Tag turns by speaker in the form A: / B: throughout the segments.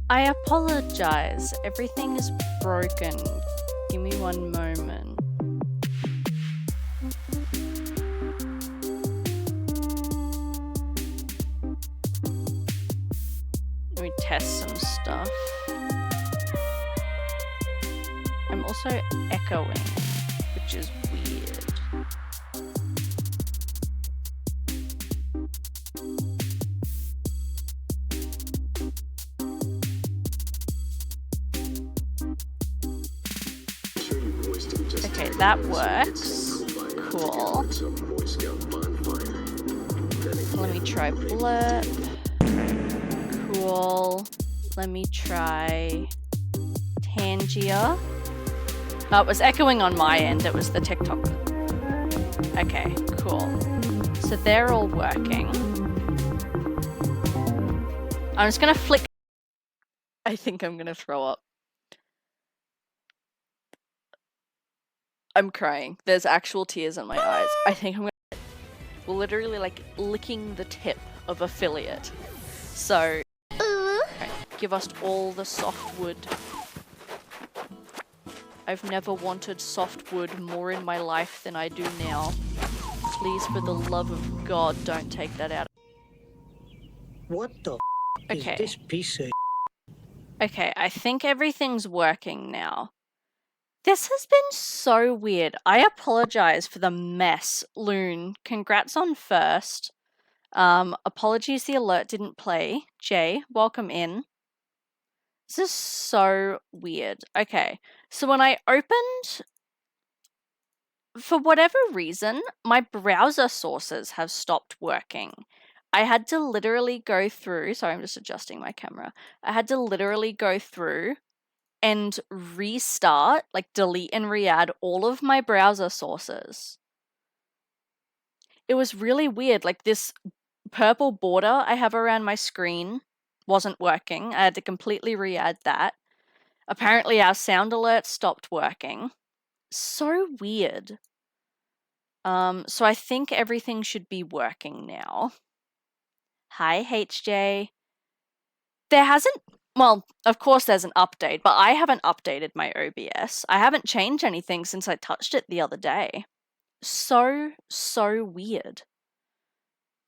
A: I apologize. Everything is broken. Give me one moment. Let me test some stuff. I'm also echoing, which is weird. Okay, that works. Cool. Let me try blurb. Cool. Let me try Tangia. Oh, it was echoing on my end. It was the TikTok. Okay, cool. So they're all working. I'm just gonna flick. I think I'm gonna throw up. I'm crying. There's actual tears in my eyes. I think I'm gonna literally like licking the tip of affiliate. So, okay, give us all the softwood. I've never wanted softwood more in my life than I do now. Please, for the love of God, don't take that out.
B: What the
A: Okay.
B: is this piece of?
A: Okay, I think everything's working now. This has been so weird. I apologize for the mess, Loon. Congrats on first. Apologies the alert didn't play. Jay, welcome in. This is so weird. Okay, so when I opened, for whatever reason, my browser sources have stopped working. I had to literally go through, sorry, I'm just adjusting my camera. I had to literally go through and restart, like delete and re-add all of my browser sources. It was really weird. Like this purple border I have around my screen wasn't working. I had to completely re-add that. Apparently our sound alert stopped working. So weird. So I think everything should be working now. Hi, HJ. There hasn't, well, of course there's an update, but I haven't updated my OBS. I haven't changed anything since I touched it the other day. So weird.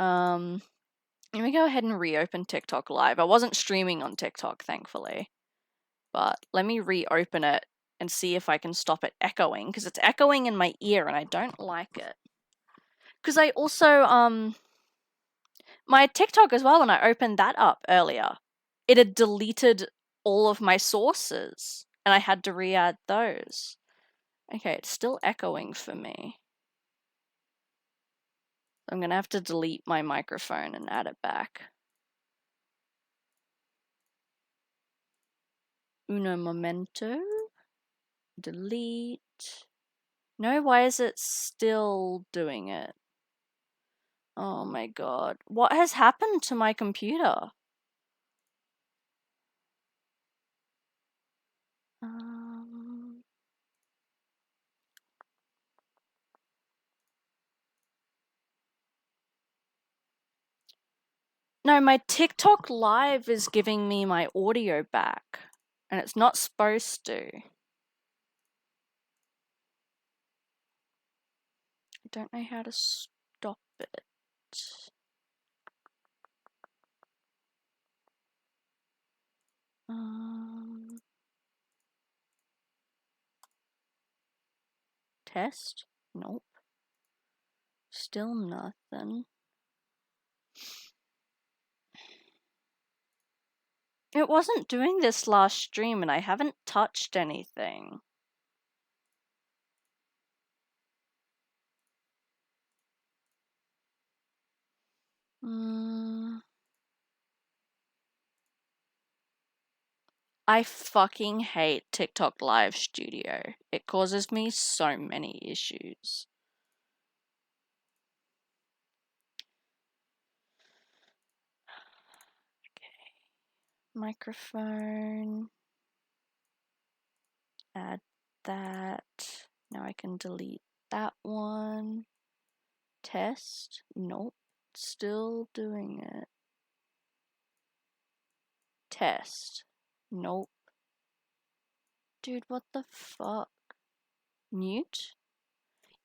A: Let me go ahead and reopen TikTok Live. I wasn't streaming on TikTok, thankfully. But let me reopen it and see if I can stop it echoing, because it's echoing in my ear and I don't like it. Because I also, my TikTok as well, when I opened that up earlier, it had deleted all of my sources and I had to re-add those. Okay, it's still echoing for me. I'm gonna have to delete my microphone and add it back. Uno momento. Delete. No, why is it still doing it? Oh my god. What has happened to my computer? No, my TikTok Live is giving me my audio back, and it's not supposed to. I don't know how to stop it. Test? Nope. Still nothing. It wasn't doing this last stream and I haven't touched anything. I fucking hate TikTok Live Studio. It causes me so many issues. Okay. Microphone. Add that. Now I can delete that one. Test. Nope. Still doing it. Test. Nope. Dude, what the fuck? Mute?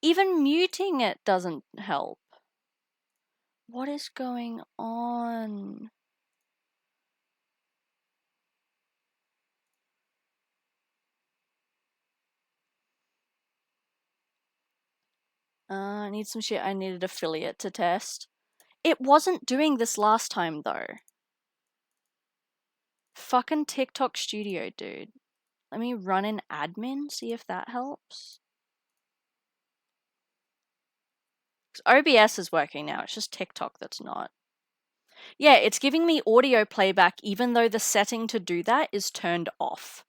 A: Even muting it doesn't help. What is going on? I need some shit. I needed affiliate to test. It wasn't doing this last time, though. Fucking TikTok Studio, dude. Let me run in admin, see if that helps. OBS is working now, it's just TikTok that's not. Yeah, it's giving me audio playback even though the setting to do that is turned off.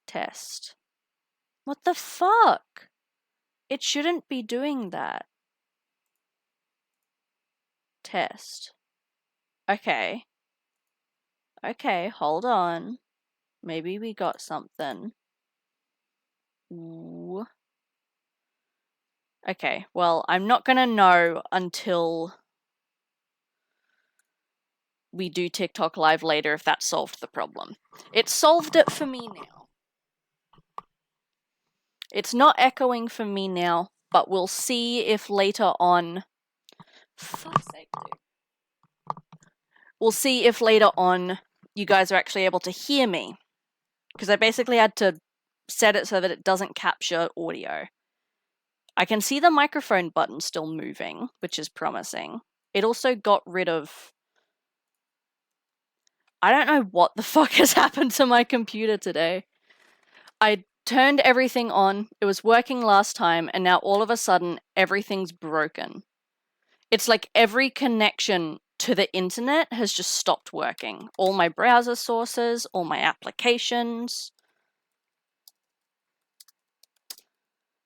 A: Test. What the fuck? It shouldn't be doing that. Test. Okay. Okay, hold on. Maybe we got something. Ooh. Okay, well, I'm not gonna know until we do TikTok live later if that solved the problem. It solved it for me now. It's not echoing for me now, but we'll see if later on... Fuck's sake, dude. We'll see if later on you guys are actually able to hear me. Because I basically had to set it so that it doesn't capture audio. I can see the microphone button still moving, which is promising. It also got rid of... I don't know what the fuck has happened to my computer today. I turned everything on, it was working last time, and now all of a sudden, everything's broken. It's like every connection to the internet has just stopped working. All my browser sources, all my applications.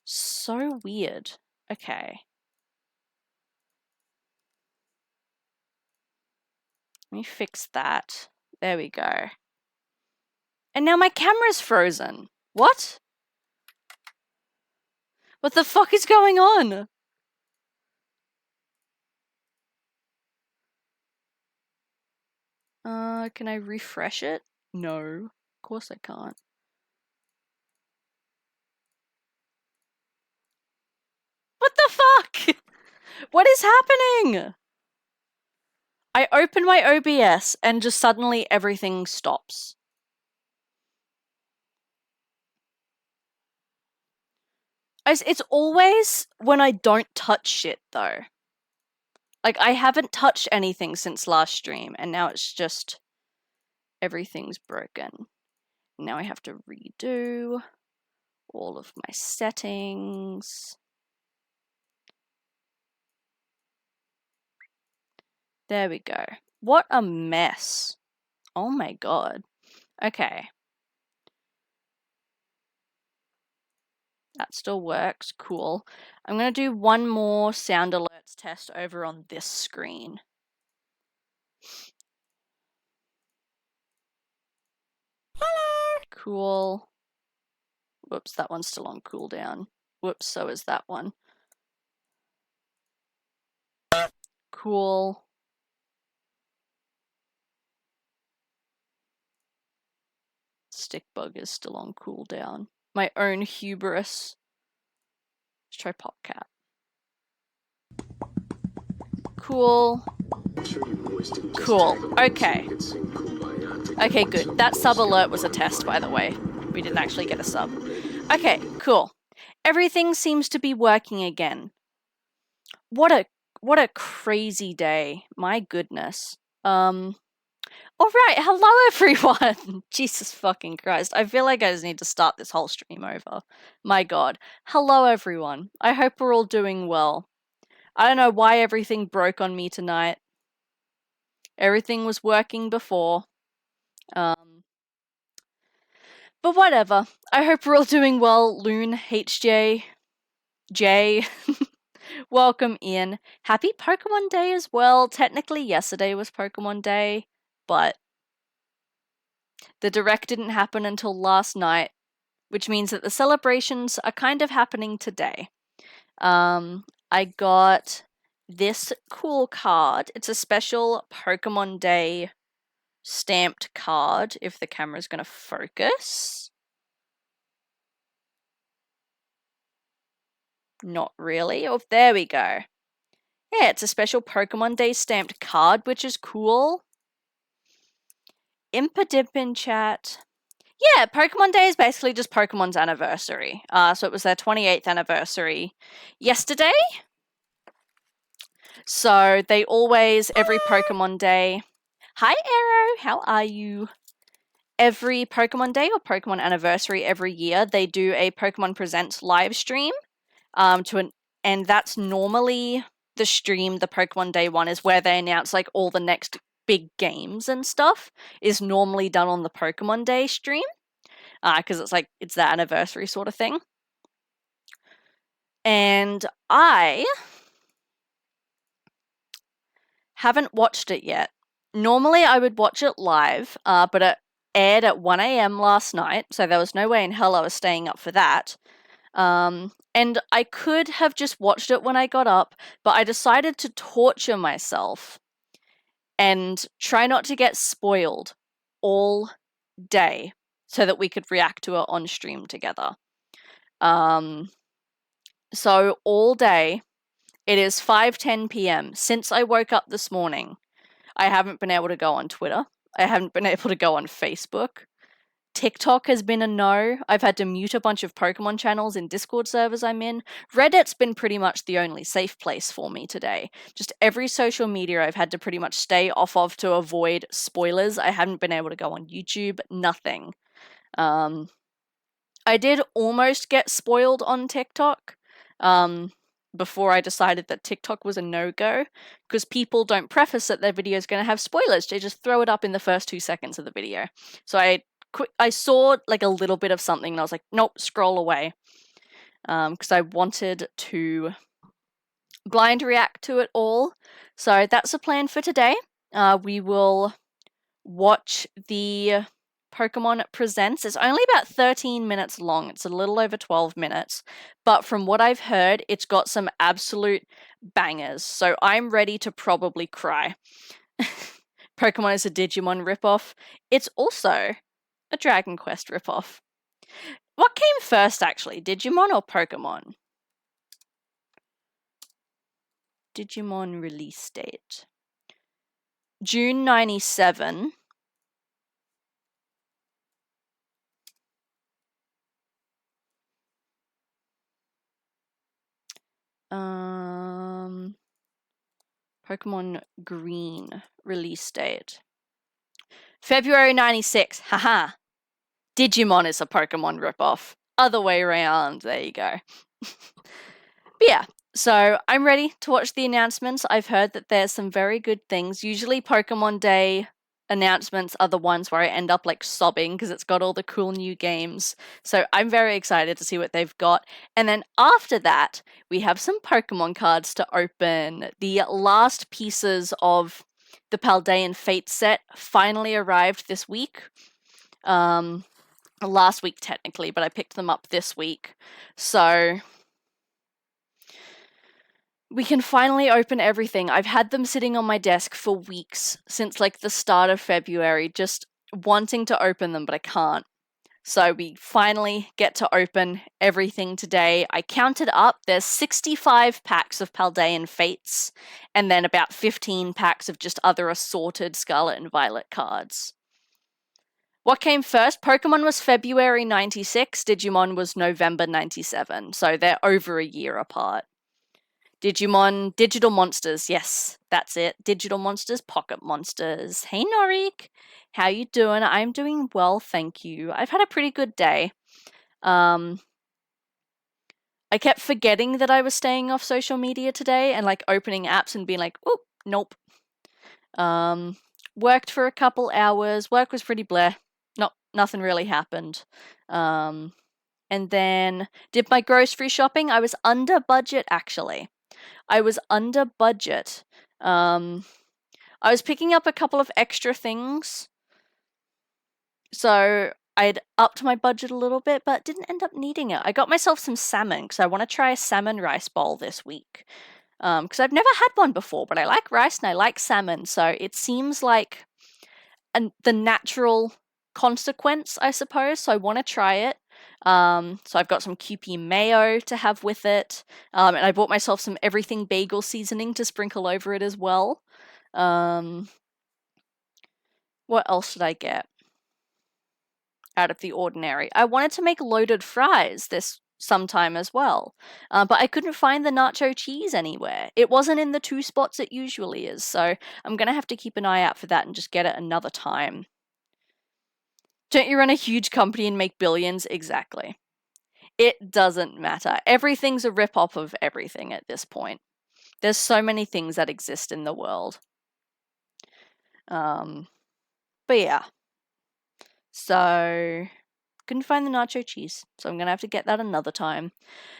A: So weird. Okay. Let me fix that. There we go. And now my camera's frozen. What? What the fuck is going on? Can I refresh it? No. Of course I can't. What the fuck? What is happening? I open my OBS and just suddenly everything stops. It's always when I don't touch shit, though. Like, I haven't touched anything since last stream, and now it's just... everything's broken. Now I have to redo all of my settings. There we go. What a mess. Oh my god. Okay. That still works. Cool. I'm going to do one more sound alerts test over on this screen. Hello! Cool. Whoops, that one's still on cooldown. Whoops, so is that one. Cool. Stickbug is still on cooldown. My own hubris. Let's try Popcat. Cool. Cool. Okay. Okay, good. That sub alert was a test, by the way. We didn't actually get a sub. Okay, cool. Everything seems to be working again. What a crazy day. My goodness. Alright, hello everyone! Jesus fucking Christ. I feel like I just need to start this whole stream over. My god. Hello everyone. I hope we're all doing well. I don't know why everything broke on me tonight. Everything was working before. But whatever. I hope we're all doing well. Loon, HJ, Jay. Welcome in. Happy Pokemon Day as well. Technically yesterday was Pokemon Day, but the direct didn't happen until last night, which means that the celebrations are kind of happening today. I got this cool card. It's a special Pokemon Day stamped card, if the camera's going to focus. Not really. Oh, there we go. Yeah, it's a special Pokemon Day stamped card, which is cool. Impadip in chat. Yeah, Pokemon Day is basically just Pokemon's anniversary. So it was their 28th anniversary yesterday. So they always, every Pokemon Day. Hi, Arrow. How are you? Every Pokemon Day or Pokemon anniversary every year, they do a Pokemon Presents live stream. And that's normally the stream. The Pokemon Day one is where they announce like all the next big games and stuff. Is normally done on the Pokemon Day stream. Because it's that anniversary sort of thing. And I haven't watched it yet. Normally I would watch it live, but it aired at 1 a.m. last night, so there was no way in hell I was staying up for that. And I could have just watched it when I got up, but I decided to torture myself and try not to get spoiled all day so that we could react to it on stream together. So all day, it is 5:10 p.m. Since I woke up this morning, I haven't been able to go on Twitter. I haven't been able to go on Facebook. TikTok has been a no. I've had to mute a bunch of Pokemon channels in Discord servers I'm in. Reddit's been pretty much the only safe place for me today. Just every social media I've had to pretty much stay off of to avoid spoilers. I haven't been able to go on YouTube, nothing. I did almost get spoiled on TikTok before I decided that TikTok was a no-go, because people don't preface that their video is going to have spoilers. They just throw it up in the first 2 seconds of the video. So I saw like a little bit of something and I was like, nope, scroll away. Because I wanted to blind react to it all. So that's the plan for today. We will watch the Pokemon Presents. It's only about 13 minutes long. It's a little over 12 minutes. But from what I've heard, it's got some absolute bangers. So I'm ready to probably cry. Pokemon is a Digimon ripoff. It's also a Dragon Quest ripoff. What came first, actually? Digimon or Pokemon? Digimon release date. June 97. Pokemon Green release date. February 96. Haha. Digimon is a Pokemon ripoff. Other way around. There you go. But yeah, so I'm ready to watch the announcements. I've heard that there's some very good things. Usually Pokemon Day announcements are the ones where I end up like sobbing because it's got all the cool new games. So I'm very excited to see what they've got. And then after that, we have some Pokemon cards to open. The last pieces of the Paldean Fate set finally arrived this week. Last week technically, but I picked them up this week. So we can finally open everything. I've had them sitting on my desk for weeks, since like the start of February, just wanting to open them, but I can't. So we finally get to open everything today. I counted up, there's 65 packs of Paldean Fates, and then about 15 packs of just other assorted Scarlet and Violet cards. What came first? Pokemon was February 96, Digimon was November 97, so they're over a year apart. Digimon, Digital Monsters, yes, that's it. Digital Monsters, Pocket Monsters. Hey Norik, how you doing? I'm doing well, thank you. I've had a pretty good day. I kept forgetting that I was staying off social media today and like opening apps and being like, oh, nope. Worked for a couple hours. Work was pretty bleh. Nothing really happened. And then did my grocery shopping. I was under budget actually. I was under budget. I was picking up a couple of extra things. So I'd upped my budget a little bit, but didn't end up needing it. I got myself some salmon because I want to try a salmon rice bowl this week. because I've never had one before, but I like rice and I like salmon, so it seems like the natural consequence, I suppose. So I want to try it. So I've got some Kewpie mayo to have with it, and I bought myself some everything bagel seasoning to sprinkle over it as well. What else did I get out of the ordinary? I wanted to make loaded fries this sometime as well, but I couldn't find the nacho cheese anywhere. It wasn't in the 2 spots it usually is, so I'm gonna have to keep an eye out for that and just get it another time. Don't you run a huge company and make billions? Exactly. It doesn't matter. Everything's a rip-off of everything at this point. There's so many things that exist in the world. But yeah. So, couldn't find the nacho cheese, so I'm gonna have to get that another time.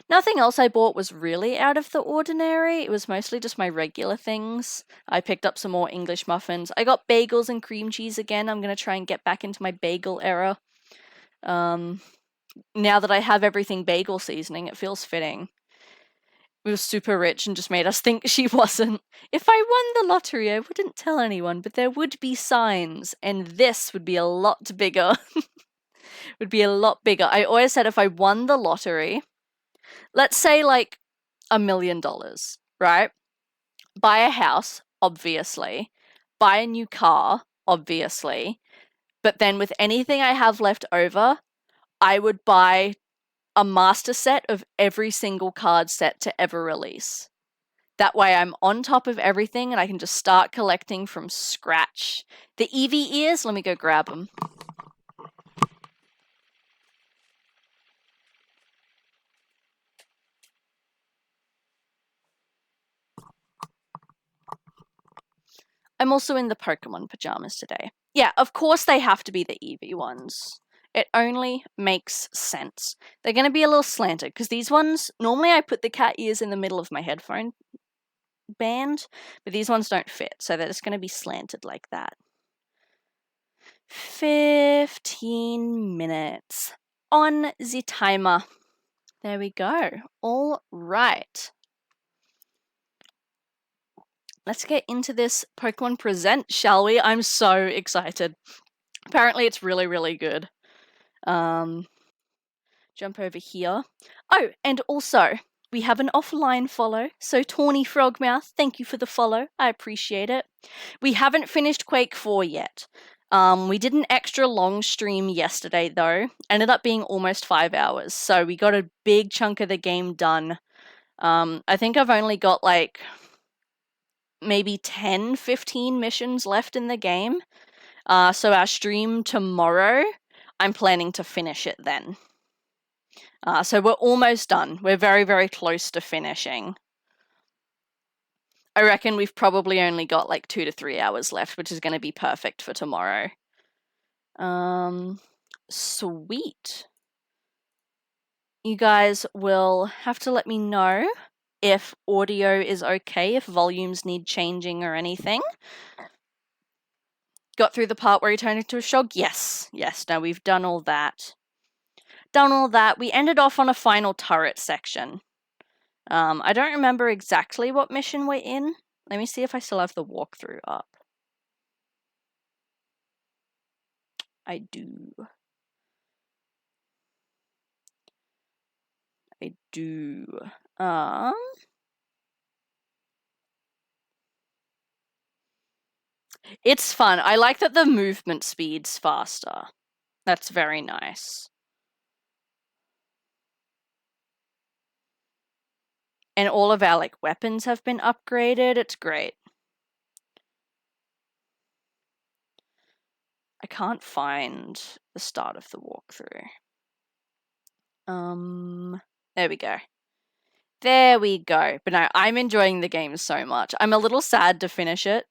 A: Nothing else I bought was really out of the ordinary. It was mostly just my regular things. I picked up some more English muffins. I got bagels and cream cheese again. I'm gonna try and get back into my bagel era. Now that I have everything bagel seasoning, it feels fitting. It was super rich and just made us think she wasn't. If I won the lottery, I wouldn't tell anyone, but there would be signs, and this would be a lot bigger. Would be a lot bigger. I always said if I won the lottery, let's say like $1 million, right? Buy a house, obviously. Buy a new car, obviously. But then with anything I have left over, I would buy a master set of every single card set to ever release. That way I'm on top of everything and I can just start collecting from scratch. The Eevee ears, let me go grab them. I'm also in the Pokemon pajamas today. Yeah, of course they have to be the Eevee ones. It only makes sense. They're going to be a little slanted because these ones, normally I put the cat ears in the middle of my headphone band, but these ones don't fit, so they're just going to be slanted like that. 15 minutes on the timer. There we go. All right. Let's get into this Pokemon Present, shall we? I'm so excited. Apparently it's really, really good. Jump over here. Oh, and also, we have an offline follow. So Tawny Frogmouth, thank you for the follow. I appreciate it. We haven't finished Quake 4 yet. We did an extra long stream yesterday though. Ended up being almost 5 hours. So we got a big chunk of the game done. I think I've only got like maybe 10, 15 missions left in the game. So our stream tomorrow, I'm planning to finish it then. So we're almost done. We're very, very close to finishing. I reckon we've probably only got like 2 to 3 hours left, which is going to be perfect for tomorrow. Sweet. You guys will have to let me know if audio is okay, if volumes need changing or anything. Got through the part where he turned into a shog? Yes. Yes, no, we've done all that. We ended off on a final turret section. I don't remember exactly what mission we're in. Let me see if I still have the walkthrough up. I do. It's fun. I like that the movement speed's faster. That's very nice. And all of our like weapons have been upgraded. It's great. I can't find the start of the walkthrough. There we go. There we go. But no, I'm enjoying the game so much. I'm a little sad to finish it.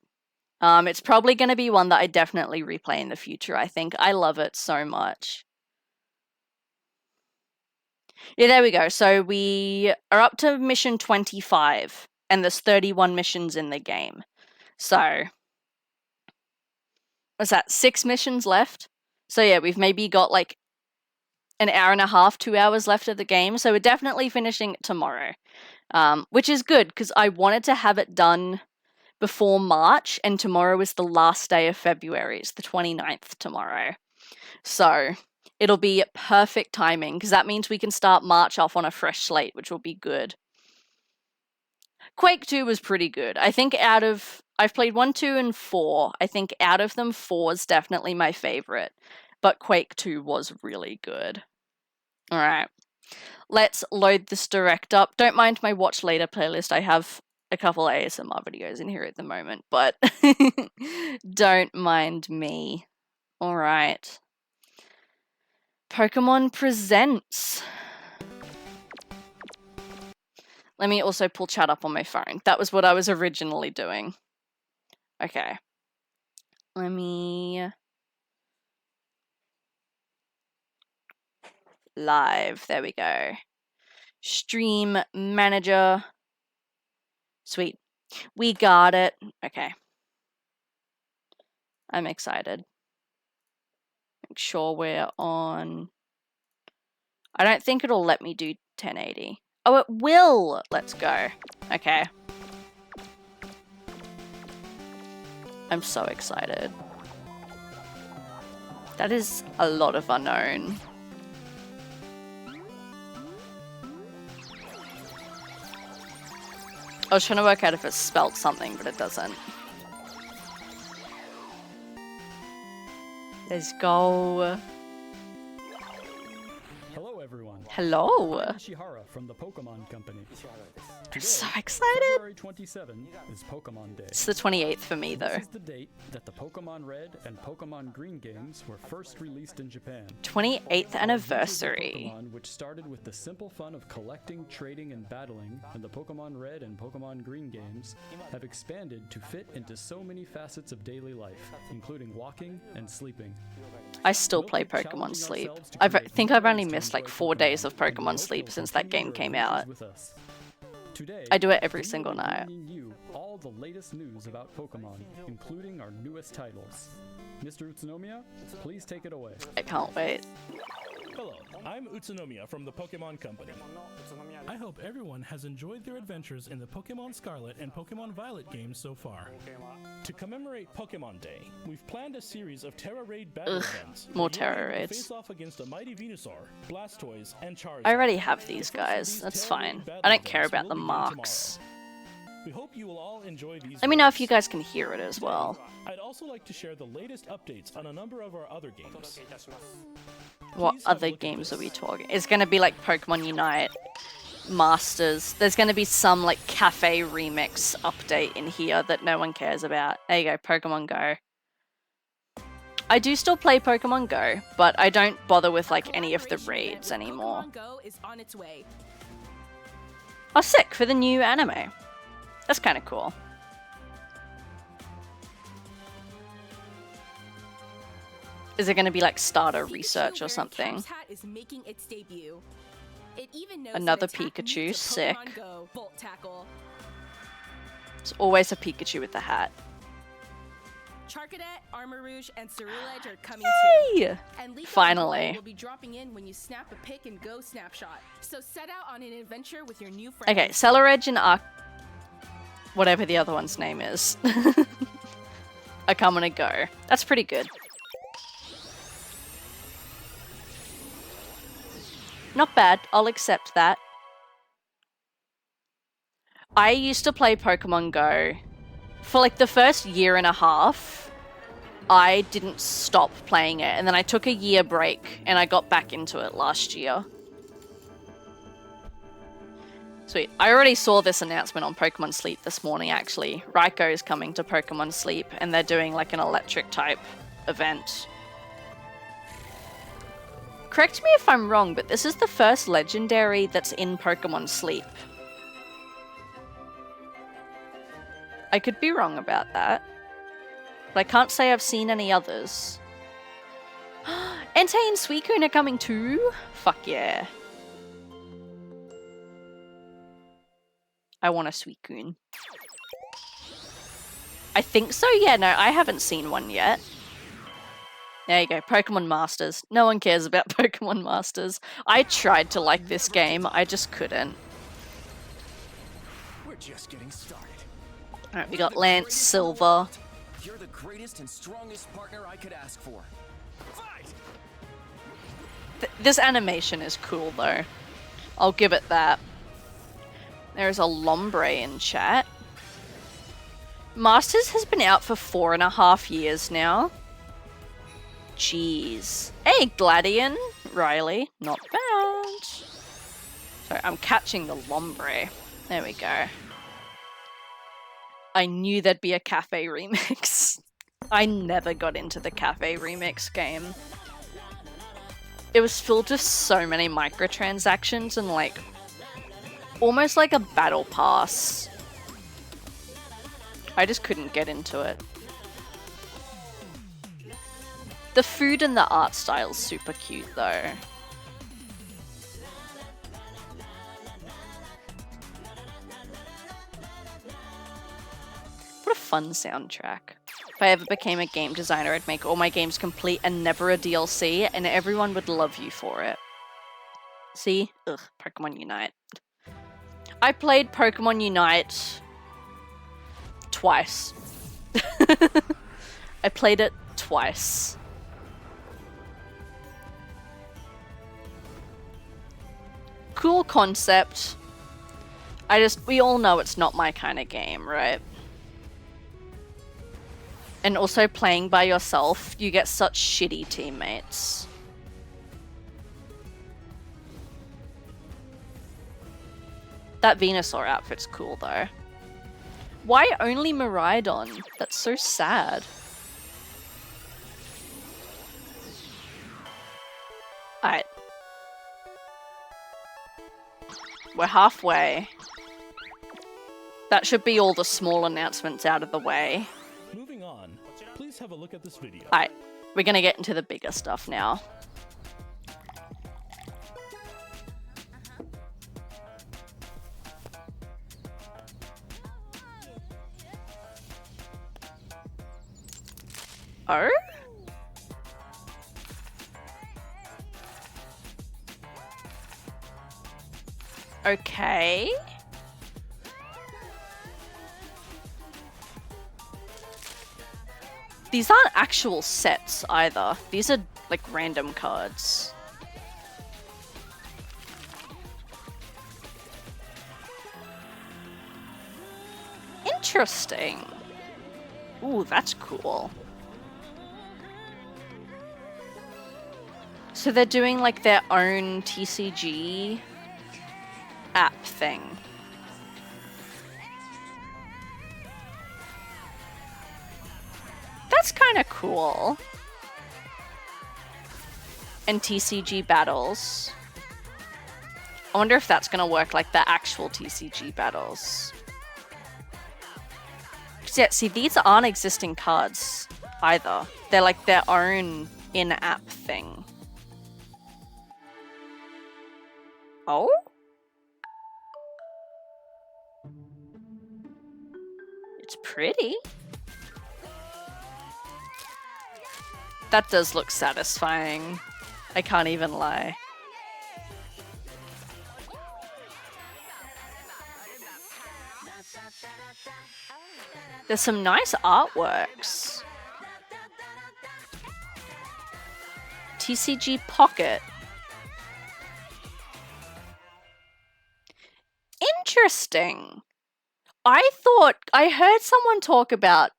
A: It's probably going to be one that I definitely replay in the future, I think. I love it so much. Yeah, there we go. So we are up to mission 25, and there's 31 missions in the game. So, what's that, 6 missions left? So yeah, we've maybe got like an hour and a half, 2 hours left of the game, so we're definitely finishing it tomorrow. which is good because I wanted to have it done before March, and tomorrow is the last day of February. It's the 29th tomorrow. So it'll be perfect timing because that means we can start March off on a fresh slate, which will be good. Quake 2 was pretty good. I think I've played 1, 2, and 4. I think out of them, 4 is definitely my favorite. But Quake 2 was really good. Alright. Let's load this direct up. Don't mind my watch later playlist. I have a couple ASMR videos in here at the moment, but don't mind me. Alright. Pokemon Presents. Let me also pull chat up on my phone. That was what I was originally doing. Okay. Let me... Live. There we go. Stream Manager. Sweet. We got it. Okay. I'm excited. Make sure we're on... I don't think it'll let me do 1080. Oh, it will! Let's go. Okay. I'm so excited. That is a lot of unknown. I was trying to work out if it spelt something, but it doesn't. Let's go.
C: Hello, everyone.
A: Hello.
C: I'm Ishihara from the Pokemon Company.
A: I'm so excited.
C: February 27 is Pokemon Day.
A: It's the 28th for me, though.
C: This is the date that the Pokemon Red and Pokemon Green games were first released in Japan.
A: 28th anniversary.
C: Pokemon, which started with the simple fun of collecting, trading, and battling, and the Pokemon Red and Pokemon Green games have expanded to fit into so many facets of daily life, including walking and sleeping.
A: I still play Pokemon Sleep. I think I've only missed like 4 days of Pokemon Sleep since that game came out.
C: Today,
A: I do it every single night.
C: bringing you all the latest news about Pokemon, including our newest titles. Mr. Utsunomiya, please take it away.
A: I can't wait.
D: Hello, I'm Utsunomiya from the Pokemon Company. I hope everyone has enjoyed their adventures in the Pokemon Scarlet and Pokemon Violet games so far. To commemorate Pokemon Day, we've planned a series of Terra Raid battle events.
A: more
D: where you'll
A: Terra
D: be able to
A: Raids.
D: Face off against a mighty Venusaur, Blastoise, and Charizard.
A: I already have these guys. That's fine. I don't care about the marks.
D: We hope you will all enjoy these.
A: Let me know if
D: raids.
A: you guys can hear it as well.
D: I'd also like to share the latest updates on a number of our other games.
A: What
D: Please have a
A: other
D: look at
A: games are we
D: this.
A: talking? It's gonna be like Pokemon Unite, Masters. There's gonna be some like cafe remix update in here that no one cares about. There you go, Pokemon Go. I do still play Pokemon Go, but I don't bother with like any of the raids anymore.
E: Pokemon Go is on its way.
A: Oh, sick, for the new anime. That's kind of cool. Is it going to be like starter research or something?
E: Hat is making its debut. It even knows
A: Another
E: an attack
A: Pikachu,
E: unique to
A: sick.
E: Pokemon Go, Volt Tackle.
A: It's always a Pikachu with the hat.
E: Charcadet, Armor Rouge, and Ceruledge are coming too.
A: Yay!
E: And Leaf
A: Finally.
E: will be dropping in when you snap a pick and go snapshot. So set out on an adventure with your new friends.
A: Okay, Celuledge and whatever the other one's name is. are coming to go. That's pretty good. Not bad. I'll accept that. I used to play Pokemon Go for like the first year and a half. I didn't stop playing it, and then I took a year break and I got back into it last year. Sweet. I already saw this announcement on Pokemon Sleep this morning, actually. Raikou is coming to Pokemon Sleep, and they're doing like an electric type event. Correct me if I'm wrong, but this is the first legendary that's in Pokemon Sleep. I could be wrong about that, but I can't say I've seen any others. Entei and Suicune are coming too? Fuck yeah. I want a Suicune. I think so, yeah, no, I haven't seen one yet. There you go, Pokemon Masters. No one cares about Pokemon Masters. I tried to like this game, I just couldn't.
F: We're just getting started.
A: Alright, we got Lance, Silver.
F: You're the greatest and strongest partner I could ask for. Fight!
A: This animation is cool though. I'll give it that. There's a Lombre in chat. Masters has been out for 4.5 years now. Jeez. Hey, Gladian. Riley. Not bad. Sorry, I'm catching the Lombre. There we go. I knew there'd be a cafe remix. I never got into the cafe remix game. It was filled with so many microtransactions and like almost like a battle pass. I just couldn't get into it. The food and the art style's super cute though. What a fun soundtrack. If I ever became a game designer, I'd make all my games complete and never a DLC, and everyone would love you for it. See? Ugh, Pokemon Unite. I played Pokemon Unite twice. I played it twice. Cool concept. We all know it's not my kind of game, right? And also playing by yourself, you get such shitty teammates. That Venusaur outfit's cool though. Why only Miraidon? That's so sad. Alright. We're halfway. That should be all the small announcements out of the way.
D: Moving on, please have a look at this video.
A: Alright, we're gonna get into the bigger stuff now. Oh? Okay. These aren't actual sets either. These are like random cards. Interesting. Ooh, that's cool. So they're doing like their own TCG app thing. That's kind of cool. And TCG battles. I wonder if that's going to work like the actual TCG battles. 'Cause yeah, see, these aren't existing cards either. They're like their own in-app thing. Oh? It's pretty. That does look satisfying. I can't even lie. There's some nice artworks. TCG Pocket. Interesting. I heard someone talk about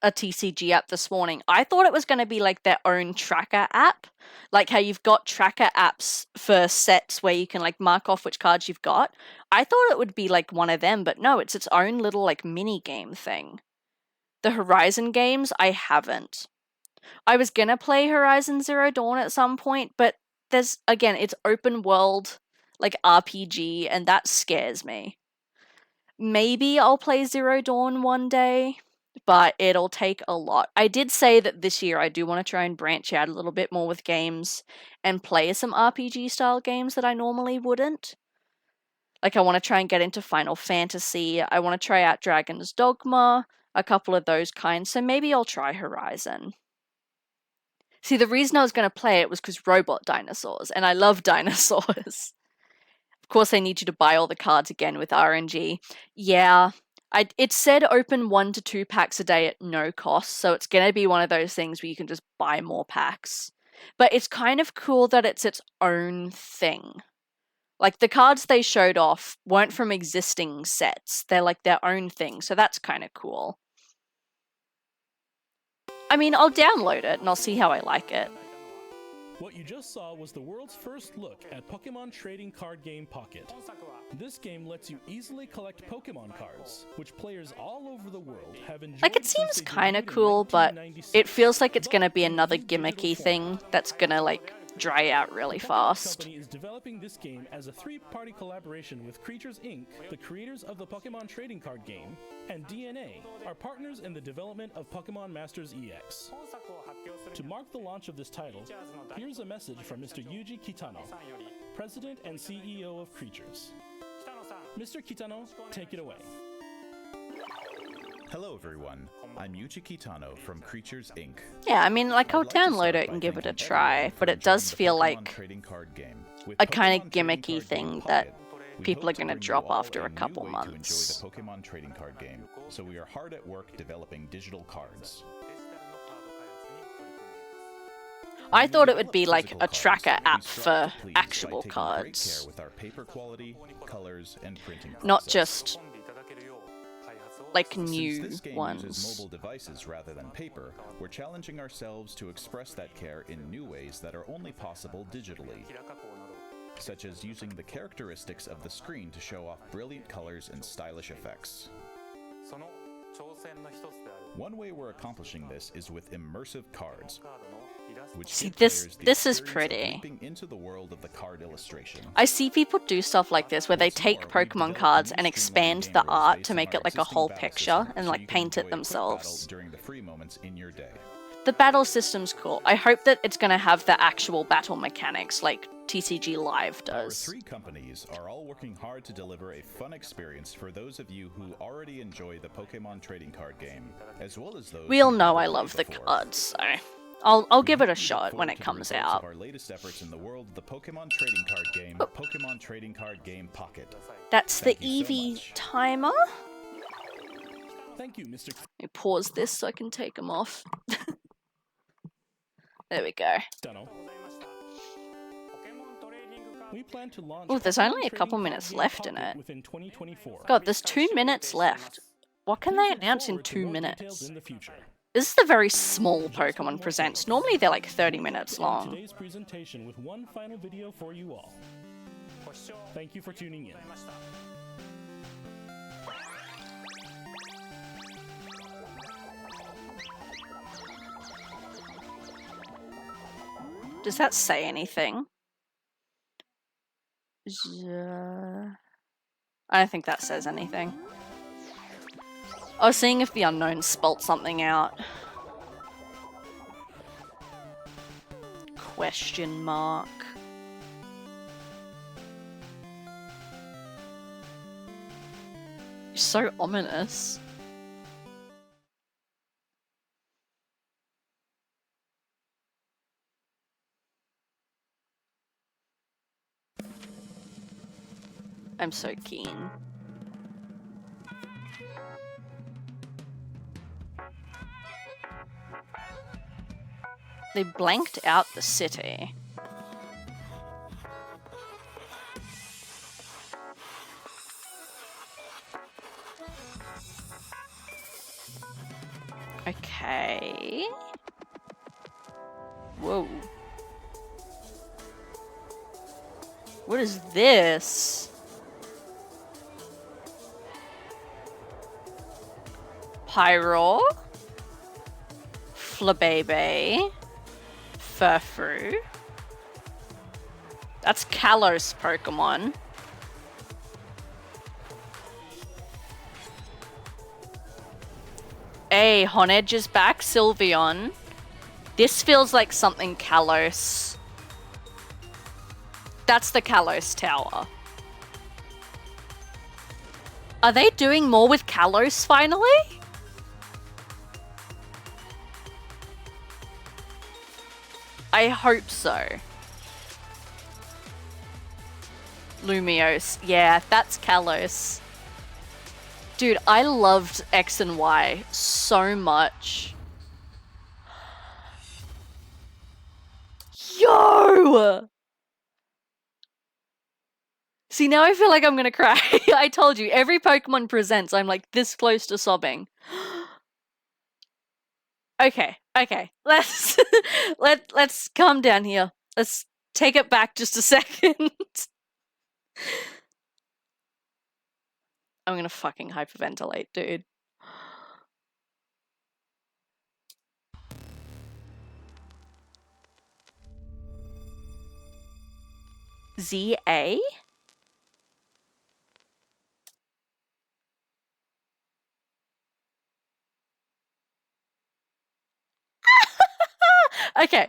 A: a TCG app this morning. I thought it was going to be like their own tracker app. Like how you've got tracker apps for sets where you can like mark off which cards you've got. I thought it would be like one of them, but no, it's its own little like mini game thing. The Horizon games, I haven't. I was going to play Horizon Zero Dawn at some point, but there's, again, it's open world, like RPG, and that scares me. Maybe I'll play Zero Dawn one day, but it'll take a lot. I did say that this year I do want to try and branch out a little bit more with games and play some RPG style games that I normally wouldn't. Like I want to try and get into Final Fantasy. I want to try out Dragon's Dogma, a couple of those kinds. So maybe I'll try Horizon. See, the reason I was going to play it was because robot dinosaurs, and I love dinosaurs. Of course, they need you to buy all the cards again with RNG. Yeah, it said open 1 to 2 packs a day at no cost, so it's going to be one of those things where you can just buy more packs. But it's kind of cool that it's its own thing. Like, the cards they showed off weren't from existing sets. They're like their own thing, so that's kind of cool. I mean, I'll download it and I'll see how I like it.
D: What you just saw was the world's first look at Pokemon trading card game Pocket. This game lets you easily collect Pokemon cards, which players all over the world have enjoyed.
A: Like, it seems kind of cool, but it feels like it's going to be another gimmicky thing that's going to, like, dry out really fast.
D: The company is developing this game as a 3-party collaboration with Creatures Inc., the creators of the Pokemon trading card game, and DNA, our partners in the development of Pokemon Masters EX. To mark the launch of this title, here's a message from Mr. Yuji Kitano, President and CEO of Creatures. Mr. Kitano, take it away.
G: Hello everyone, I'm Yuji Kitano from Creatures Inc.
A: Yeah, I mean, like, I'll download it and give it a try, but it does feel like a kind of gimmicky thing that people are going to drop after a couple months.
G: To enjoy the Pokemon trading card game, so we are hard at work developing digital cards.
A: I thought it would be like a tracker app for actual cards,
G: with our paper quality, colors, and printing
A: not
G: process.
A: just like
G: Since
A: new
G: this game
A: ones.
G: uses mobile devices rather than paper, we're challenging ourselves to express that care in new ways that are only possible digitally, such as using the characteristics of the screen to show off brilliant colors and stylish effects. One way we're accomplishing this is with immersive cards, which
A: See,
G: give
A: this
G: players the
A: is
G: experience of
A: pretty.
G: leaping into the world of the card illustration.
A: I see people do stuff like this where they take Pokemon cards and expand the art to make it like a whole picture and like paint it themselves.
G: During the free moments in your day.
A: The battle system's cool. I hope that it's going to have the actual battle mechanics like TCG Live
G: Our
A: does.
G: 3 companies are all working hard to deliver a fun experience for those of you who already enjoy the Pokemon trading card game, as well as those
A: We all
G: who
A: know
G: never
A: I
G: played
A: love the
G: before.
A: cards, so I'll give it a
G: We
A: shot
G: look
A: when
G: forward
A: it
G: to the
A: comes
G: results
A: out.
G: of our latest efforts in the world of the Pokemon trading card game, Pokemon Trading Card Game Pocket.
A: That's the
G: Thank you so
A: Eevee
G: much.
A: timer.
D: Thank you, Mr.
A: Let me pause this so I can take them off. There we go.
D: Kitano. We plan to launch
A: Oh, there's
D: Pokemon
A: only a
D: Trading
A: couple
D: Card
A: minutes
D: Game
A: left in
D: Pocket
A: it.
D: within 2024.
A: God, there's 2 minutes left. What can
D: Please
A: they
D: look
A: announce in
D: forward to
A: 2
D: more details
A: minutes?
D: in the future.
A: This is the very small Pokemon Presents. Normally they're like 30 minutes
D: To end
A: long.
D: Today's presentation with one final video for you all. Thank you for tuning in.
A: Does that say anything? I don't think that says anything. I was seeing if the unknown spelt something out. Question mark. You're so ominous. I'm so keen. They blanked out the city. Okay. Whoa. What is this? Pyro, Flabebe, Furfru. That's Kalos Pokemon. Hey, Honedge is back, Sylveon. This feels like something Kalos. That's the Kalos Tower. Are they doing more with Kalos finally? I hope so. Lumiose. Yeah, that's Kalos. Dude, I loved X and Y so much. Yo! See, now I feel like I'm gonna cry. I told you, every Pokemon Presents, I'm like this close to sobbing. Okay. Let's calm down here. Let's take it back just a second. I'm gonna fucking hyperventilate, dude. ZA? Okay.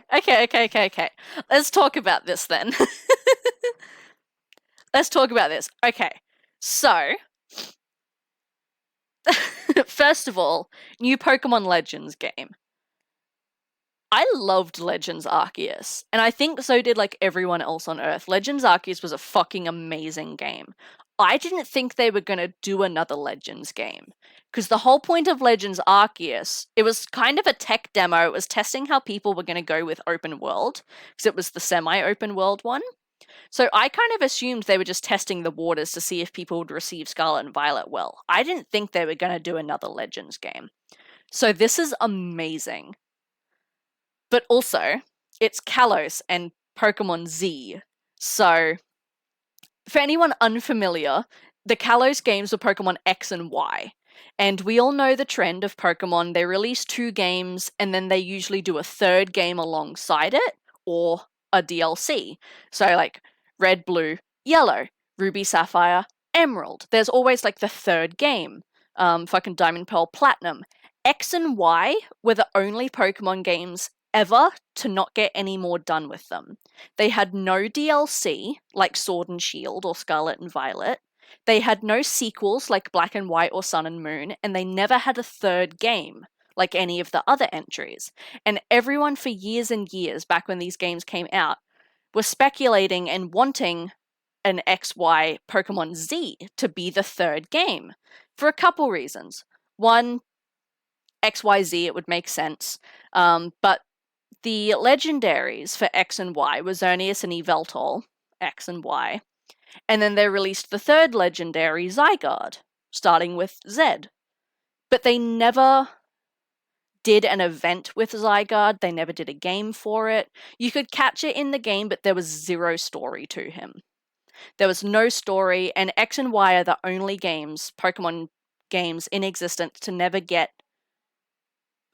A: Let's talk about this then. Let's talk about this. Okay. So, first of all, new Pokemon Legends game. I loved Legends Arceus, and I think so did like everyone else on Earth. Legends Arceus was a fucking amazing game. I didn't think they were gonna do another Legends game. Because the whole point of Legends Arceus, it was kind of a tech demo. It was testing how people were gonna go with open world, because it was the semi-open world one. So I kind of assumed they were just testing the waters to see if people would receive Scarlet and Violet well. I didn't think they were gonna do another Legends game. So this is amazing. But also, it's Kalos and Pokemon Z. So, for anyone unfamiliar, the Kalos games were Pokemon X and Y. And we all know the trend of Pokemon. They release 2 games and then they usually do a 3rd game alongside it or a DLC. So, like Red, Blue, Yellow, Ruby, Sapphire, Emerald. There's always like the 3rd game. Fucking Diamond, Pearl, Platinum. X and Y were the only Pokemon games ever to not get any more done with them. They had no DLC, like Sword and Shield or Scarlet and Violet. They had no sequels, like Black and White or Sun and Moon, and they never had a 3rd game, like any of the other entries. And everyone for years and years, back when these games came out, was speculating and wanting an XY Pokemon Z to be the 3rd game, for a couple reasons. One, XYZ, it would make sense, but the legendaries for X and Y were Xerneas and Yveltal, X and Y, and then they released the 3rd legendary, Zygarde, starting with Z. But they never did an event with Zygarde, they never did a game for it. You could catch it in the game, but there was 0 story to him. There was no story, and X and Y are the only games, Pokemon games, in existence to never get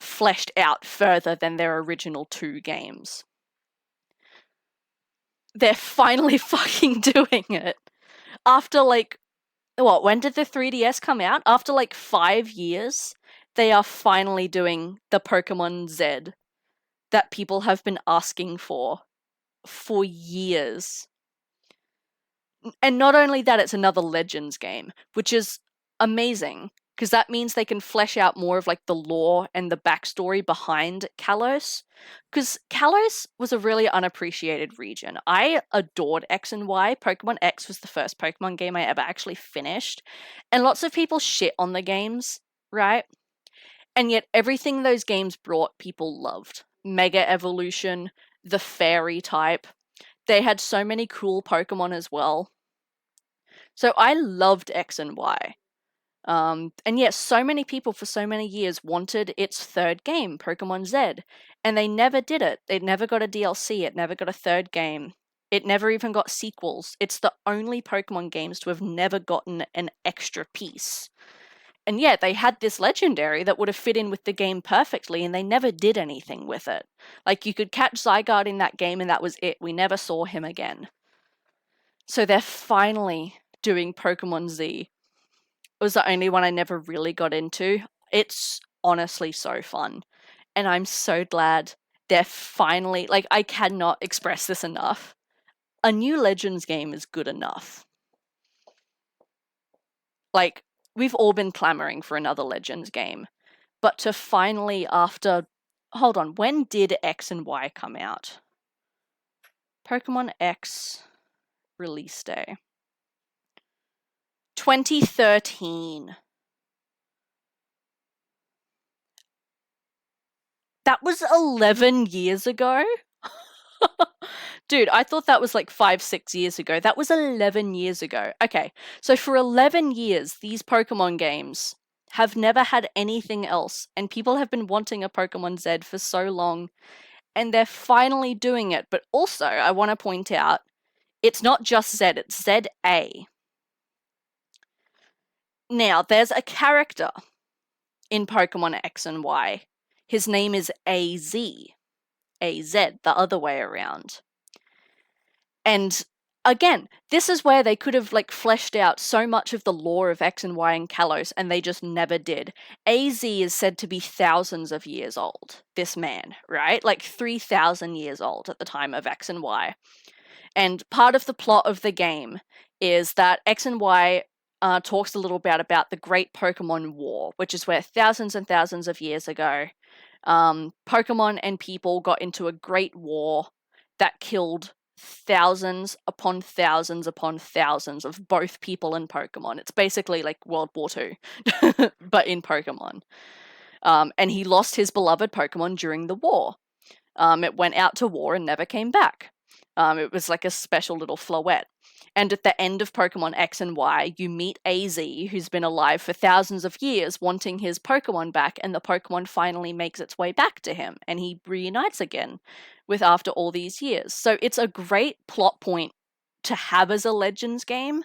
A: fleshed out further than their original 2 games. They're finally fucking doing it. After like, when did the 3DS come out? After like 5 years, they are finally doing the Pokemon Z that people have been asking for years. And not only that, it's another Legends game, which is amazing, because that means they can flesh out more of like the lore and the backstory behind Kalos. Because Kalos was a really unappreciated region. I adored X and Y. Pokemon X was the first Pokemon game I ever actually finished. And lots of people shit on the games, right? And yet everything those games brought, people loved. Mega Evolution, the fairy type. They had so many cool Pokemon as well. So I loved X and Y. And yet so many people for so many years wanted its 3rd game, Pokemon Z, and they never did it. It never got a DLC, it never got a 3rd game. It never even got sequels. It's the only Pokemon games to have never gotten an extra piece. And yet they had this legendary that would have fit in with the game perfectly, and they never did anything with it. Like, you could catch Zygarde in that game and that was it. We never saw him again. So they're finally doing Pokemon Z. It was the only one I never really got into. It's honestly so fun. And I'm so glad they're finally, like, I cannot express this enough. A new Legends game is good enough. Like, we've all been clamoring for another Legends game. But to finally, after... Hold on, when did X and Y come out? Pokemon X release day. 2013. That was 11 years ago? Dude, I thought that was like 5-6 years ago. That was 11 years ago. Okay, so for 11 years, these Pokemon games have never had anything else, and people have been wanting a Pokemon Z for so long, and they're finally doing it. But also, I want to point out, it's not just Z, it's ZA. Now, there's a character in Pokemon X and Y. His name is AZ. AZ, the other way around. And again, this is where they could have like fleshed out so much of the lore of X and Y and Kalos, and they just never did. AZ is said to be thousands of years old, this man, right? Like 3,000 years old at the time of X and Y. And part of the plot of the game is that X and Y talks a little bit about the Great Pokemon War, which is where thousands and thousands of years ago, Pokemon and people got into a great war that killed thousands upon thousands upon thousands of both people and Pokemon. It's basically like World War II, but in Pokemon. And he lost his beloved Pokemon during the war. It went out to war and never came back. It was like a special little floette. And at the end of Pokemon X and Y, you meet AZ, who's been alive for thousands of years, wanting his Pokemon back, and the Pokemon finally makes its way back to him, and he reunites again with after all these years. So it's a great plot point to have as a Legends game,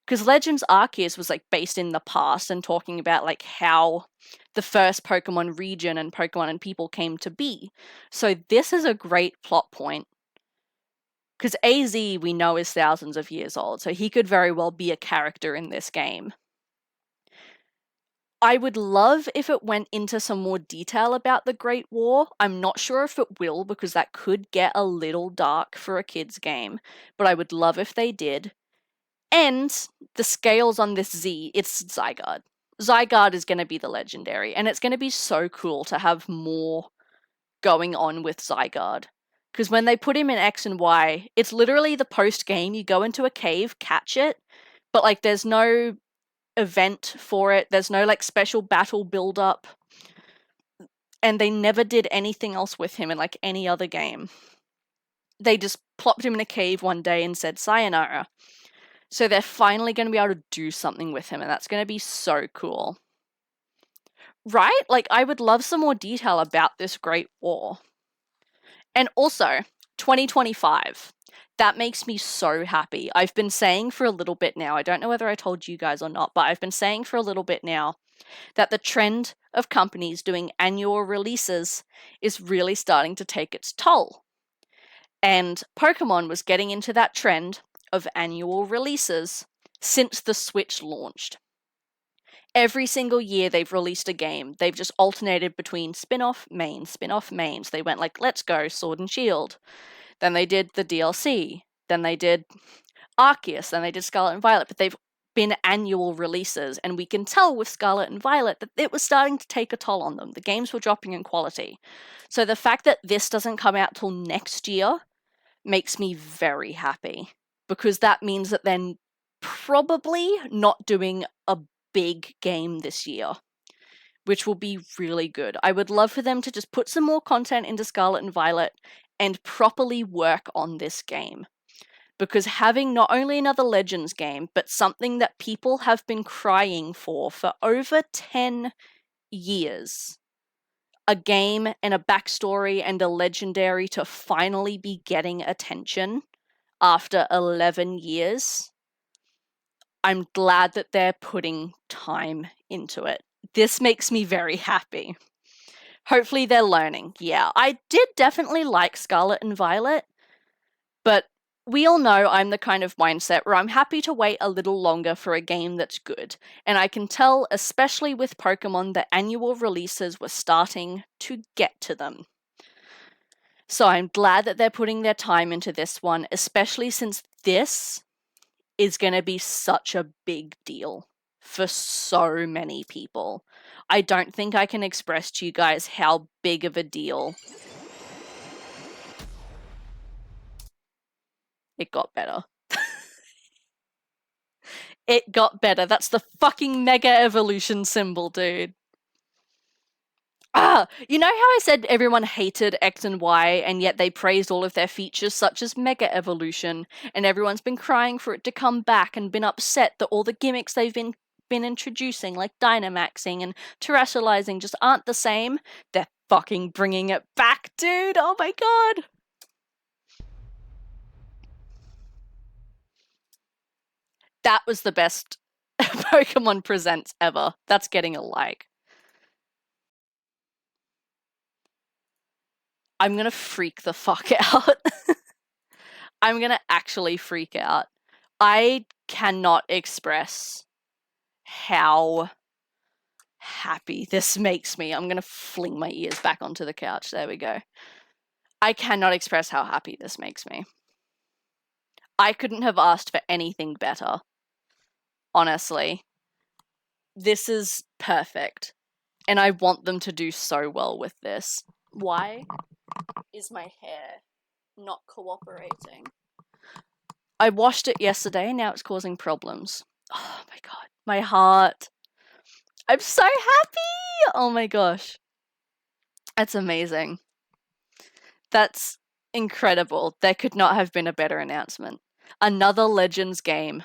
A: because Legends Arceus was like based in the past and talking about like how the first Pokemon region and Pokemon and people came to be. So this is a great plot point. Because AZ, we know, is thousands of years old, so he could very well be a character in this game. I would love if it went into some more detail about the Great War. I'm not sure if it will, because that could get a little dark for a kid's game, but I would love if they did. And the scales on this Z, it's Zygarde. Zygarde is going to be the legendary, and it's going to be so cool to have more going on with Zygarde. Because when they put him in X and Y, it's literally the post-game. You go into a cave, catch it, but like there's no event for it. There's no like special battle build-up. And they never did anything else with him in like any other game. They just plopped him in a cave one day and said sayonara. So they're finally going to be able to do something with him, and that's going to be so cool. Right? Like, I would love some more detail about this Great War. And also, 2025. That makes me so happy. I've been saying for a little bit now, I don't know whether I told you guys or not, but I've been saying for a little bit now that the trend of companies doing annual releases is really starting to take its toll. And Pokemon was getting into that trend of annual releases since the Switch launched. Every single year they've released a game. They've just alternated between spin-off mains. They went like, let's go Sword and Shield. Then they did the DLC. Then they did Arceus. Then they did Scarlet and Violet. But they've been annual releases. And we can tell with Scarlet and Violet that it was starting to take a toll on them. The games were dropping in quality. So the fact that this doesn't come out till next year makes me very happy. Because that means that they're probably not doing a big game this year, which will be really good. I would love for them to just put some more content into Scarlet and Violet and properly work on this game. Because having not only another Legends game, but something that people have been crying for over 10 years, a game and a backstory and a legendary to finally be getting attention after 11 years, I'm glad that they're putting time into it. This makes me very happy. Hopefully they're learning. Yeah, I did definitely like Scarlet and Violet, but we all know I'm the kind of mindset where I'm happy to wait a little longer for a game that's good. And I can tell, especially with Pokemon, that annual releases were starting to get to them. So I'm glad that they're putting their time into this one, especially since this is going to be such a big deal for so many people. I don't think I can express to you guys how big of a deal it got better. It got better. That's the fucking Mega Evolution symbol, dude. You know how I said everyone hated X and Y, and yet they praised all of their features, such as Mega Evolution, and everyone's been crying for it to come back and been upset that all the gimmicks they've been introducing, like Dynamaxing and Terrestrializing, just aren't the same? They're fucking bringing it back, dude! Oh my god! That was the best Pokemon Presents ever. That's getting a like. I'm gonna freak the fuck out. I'm gonna actually freak out. I cannot express how happy this makes me. I'm gonna fling my ears back onto the couch. There we go. I cannot express how happy this makes me. I couldn't have asked for anything better. Honestly. This is perfect. And I want them to do so well with this. Why is my hair not cooperating? I washed it yesterday, now it's causing problems. Oh my god. My heart. I'm so happy! Oh my gosh. That's amazing. That's incredible. There could not have been a better announcement. Another Legends game.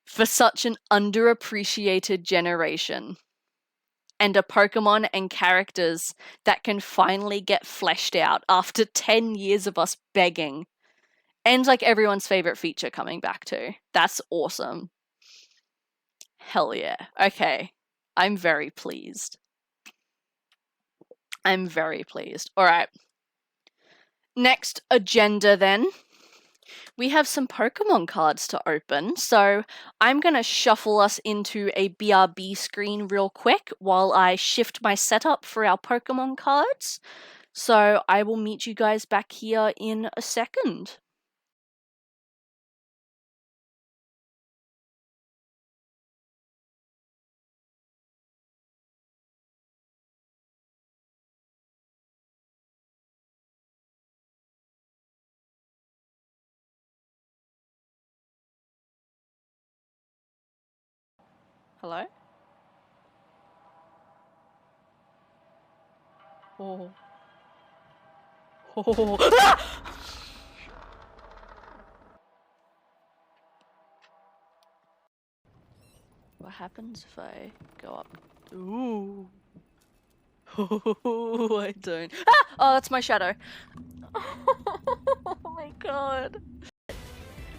A: For such an underappreciated generation. And a Pokemon and characters that can finally get fleshed out after 10 years of us begging. And like everyone's favorite feature coming back too. That's awesome. Hell yeah. Okay. I'm very pleased. I'm very pleased. Alright. Next agenda then. We have some Pokemon cards to open, so I'm going to shuffle us into a BRB screen real quick while I shift my setup for our Pokemon cards. So I will meet you guys back here in a second. Hello? Oh. Oh. Ah! What happens if I go up? Ooh. Oh, I don't. Ah! Oh, that's my shadow. Oh my god.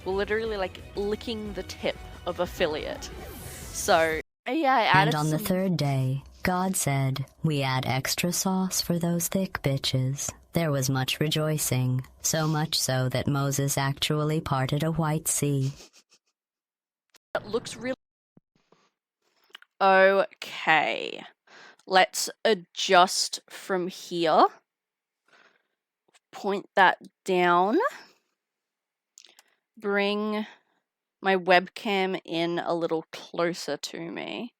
A: We're literally like licking the tip of affiliate. So, yeah, I added
H: And on the
A: some...
H: third day, God said, "We add extra sauce for those thick bitches." There was much rejoicing, so much so that Moses actually parted a white sea.
A: That looks really... Okay. Let's adjust from here. Point that down. Bring my webcam in a little closer to me.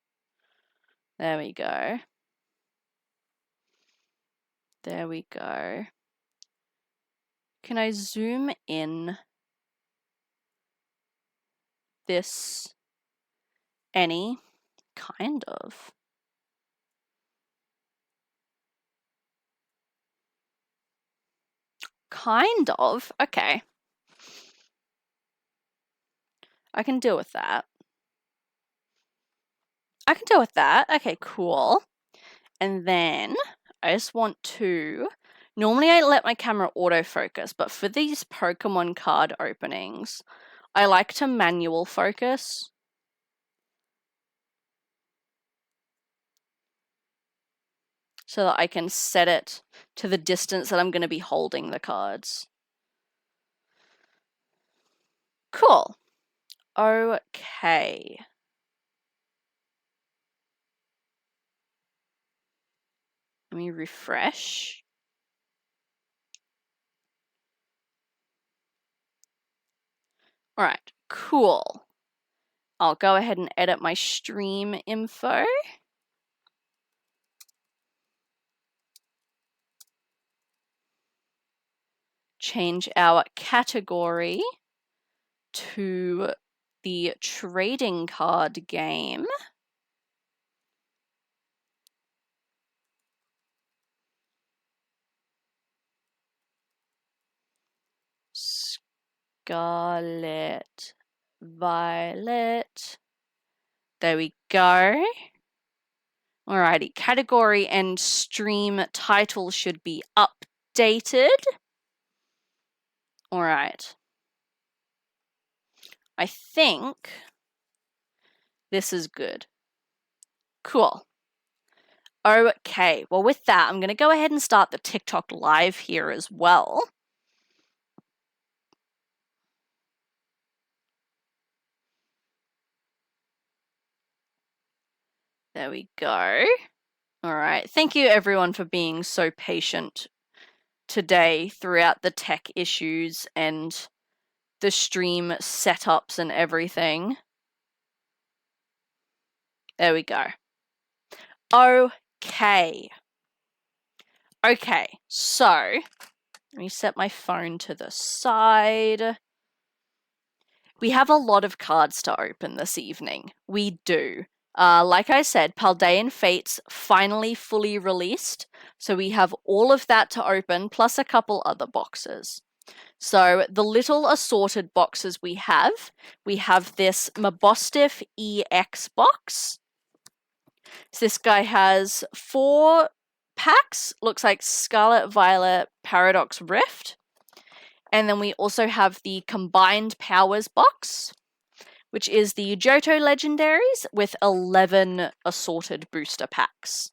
A: There we go. There we go. Can I zoom in this any? Kind of. Kind of? Okay. I can deal with that. I can deal with that. Okay, cool. And then I just want to... Normally I let my camera autofocus, but for these Pokemon card openings, I like to manual focus. So that I can set it to the distance that I'm going to be holding the cards. Cool. Okay. Let me refresh. Alright, cool. I'll go ahead and edit my stream info. Change our category to the trading card game. Scarlet Violet. There we go. Alrighty, category and stream title should be updated. Alright. I think this is good. Cool. Okay, well with that, I'm going to go ahead and start the TikTok live here as well. There we go. Alright, thank you everyone for being so patient today throughout the tech issues and the stream setups and everything. There we go. Okay. Okay, so let me set my phone to the side. We have a lot of cards to open this evening. We do. Like I said, Paldean Fates finally fully released, so we have all of that to open, plus a couple other boxes. So the little assorted boxes we have this Mabostiff EX box. So this guy has 4 packs, looks like Scarlet Violet Paradox Rift. And then we also have the Combined Powers box, which is the Johto Legendaries with 11 assorted booster packs.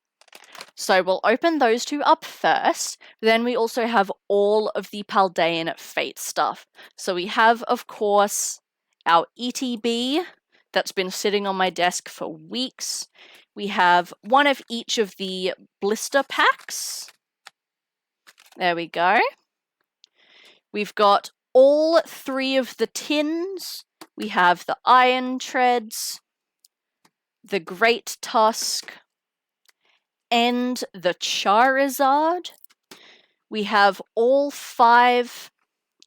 A: So we'll open those 2 up first. Then we also have all of the Paldean Fate stuff. So we have, of course, our ETB that's been sitting on my desk for weeks. We have one of each of the blister packs. There we go. We've got all 3 of the tins. We have the Iron Treads, the Great Tusk, and the Charizard. We have all 5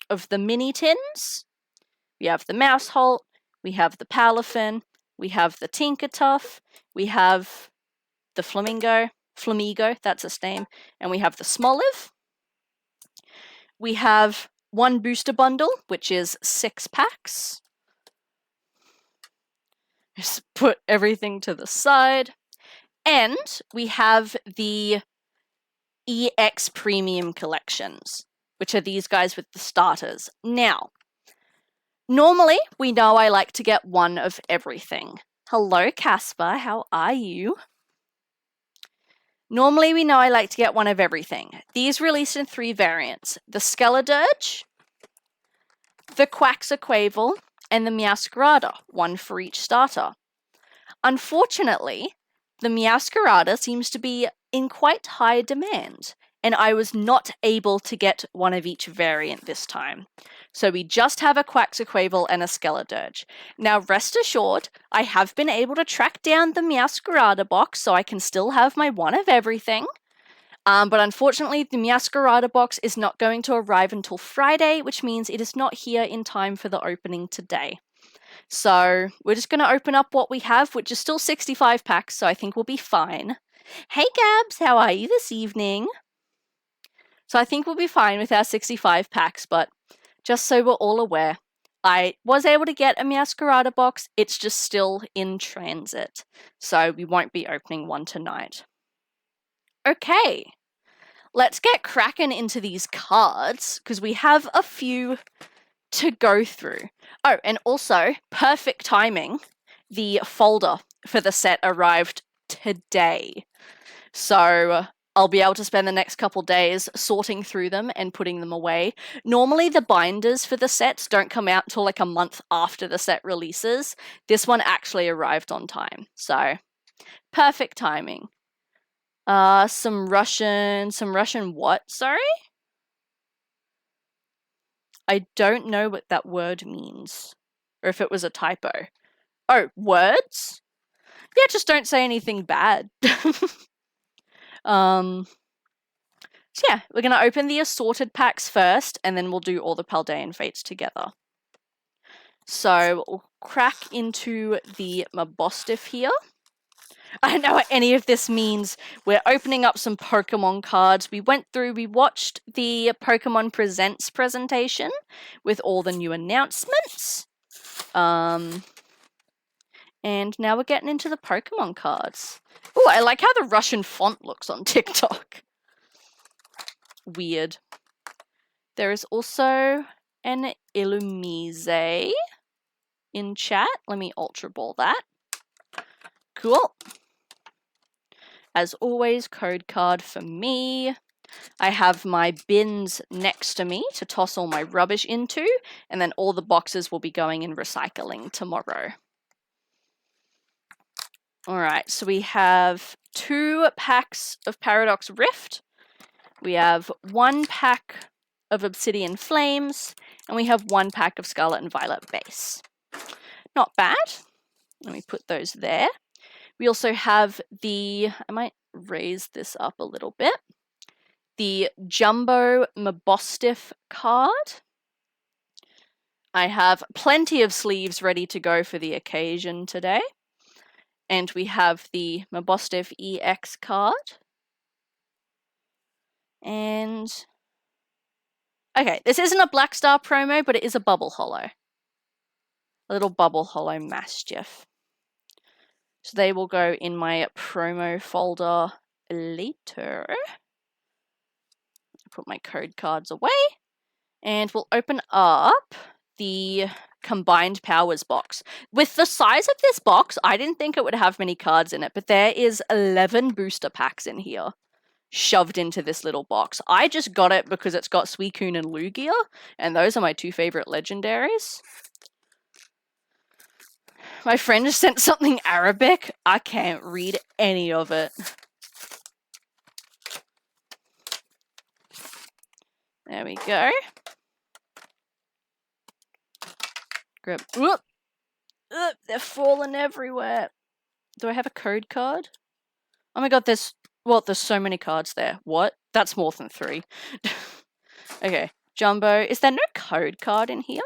A: of the mini tins. We have the Mouseholt, we have the Palafin, we have the Tinkertuff, we have the Flamigo, that's its name, and we have the Smoliv. We have 1 booster bundle, which is 6 packs. Just put everything to the side. And we have the EX Premium Collections, which are these guys with the starters. Now, normally we know I like to get one of everything. Hello, Casper, how are you? Normally we know I like to get one of everything. These released in 3 variants. The Skeledirge, the Quaxaquavel, and the Meowscarada, 1 for each starter. Unfortunately, the Meowscarada seems to be in quite high demand, and I was not able to get one of each variant this time. So we just have a Quaxaquavel and a Skeledirge. Now rest assured, I have been able to track down the Meowscarada box, so I can still have my one of everything. But unfortunately, the Meowscarada box is not going to arrive until Friday, which means it is not here in time for the opening today. So we're just going to open up what we have, which is still 65 packs, so I think we'll be fine. Hey Gabs, how are you this evening? So I think we'll be fine with our 65 packs, but just so we're all aware, I was able to get a Meowscarada box, it's just still in transit, so we won't be opening one tonight. Okay, let's get cracking into these cards, because we have a few to go through. Oh, and also, perfect timing, the folder for the set arrived today. So I'll be able to spend the next couple days sorting through them and putting them away. Normally the binders for the sets don't come out until like a month after the set releases. This one actually arrived on time, so perfect timing. Some Russian what? Sorry? I don't know what that word means, or if it was a typo. Oh, words? Yeah, just don't say anything bad. So yeah, we're going to open the assorted packs first, and then we'll do all the Paldean Fates together. So we'll crack into the Mabostiff here. I don't know what any of this means. We're opening up some Pokemon cards. We watched the Pokemon Presents presentation with all the new announcements. And now we're getting into the Pokemon cards. Oh, I like how the Russian font looks on TikTok. Weird. There is also an Illumise in chat. Let me Ultra Ball that. Cool. As always, code card for me. I have my bins next to me to toss all my rubbish into, and then all the boxes will be going in recycling tomorrow. Alright, so we have 2 packs of Paradox Rift. We have 1 pack of Obsidian Flames, and we have 1 pack of Scarlet and Violet Base. Not bad. Let me put those there. We also have I might raise this up a little bit, the Jumbo Mabostiff card. I have plenty of sleeves ready to go for the occasion today. And we have the Mabostiff EX card. And okay, this isn't a Black Star promo, but it is a Bubble Hollow. A little Bubble Hollow Mastiff. So they will go in my promo folder later. Put my code cards away. And we'll open up the Combined Powers box. With the size of this box, I didn't think it would have many cards in it, but there is 11 booster packs in here, shoved into this little box. I just got it because it's got Suicune and Lugia, and those are my 2 favorite legendaries. My friend just sent something Arabic. I can't read any of it. There we go. Grab. Whoop! They're falling everywhere. Do I have a code card? Oh my god, there's so many cards there. What? That's more than 3. Okay, Jumbo. Is there no code card in here?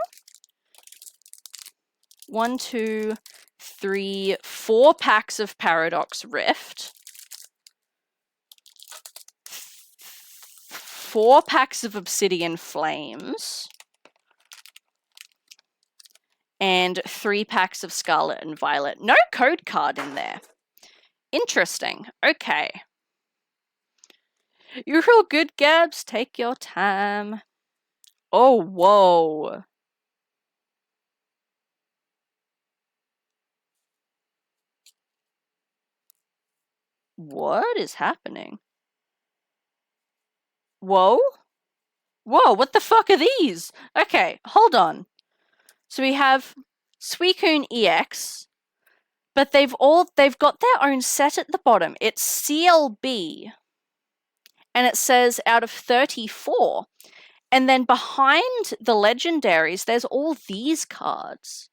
A: 1, 2, 3, 4 packs of Paradox Rift. 4 packs of Obsidian Flames. And 3 packs of Scarlet and Violet. No code card in there. Interesting. Okay. You're all good, Gabs. Take your time. Oh, whoa. What is happening? Whoa? Whoa, what the fuck are these? Okay, hold on. So we have Suicune EX, but they've got their own set at the bottom. It's CLB. And it says out of 34. And then behind the legendaries, there's all these cards,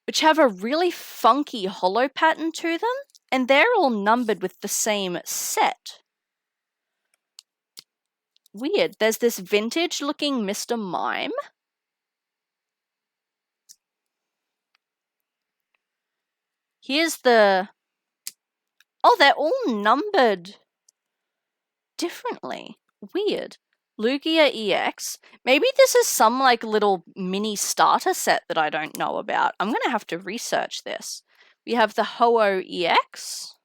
A: which have a really funky holo pattern to them, and they're all numbered with the same set. Weird. There's this vintage-looking Mr. Mime. Here's the... Oh, they're all numbered differently. Weird. Lugia EX. Maybe this is some like little mini starter set that I don't know about. I'm going to have to research this. We have the Ho-Oh EX.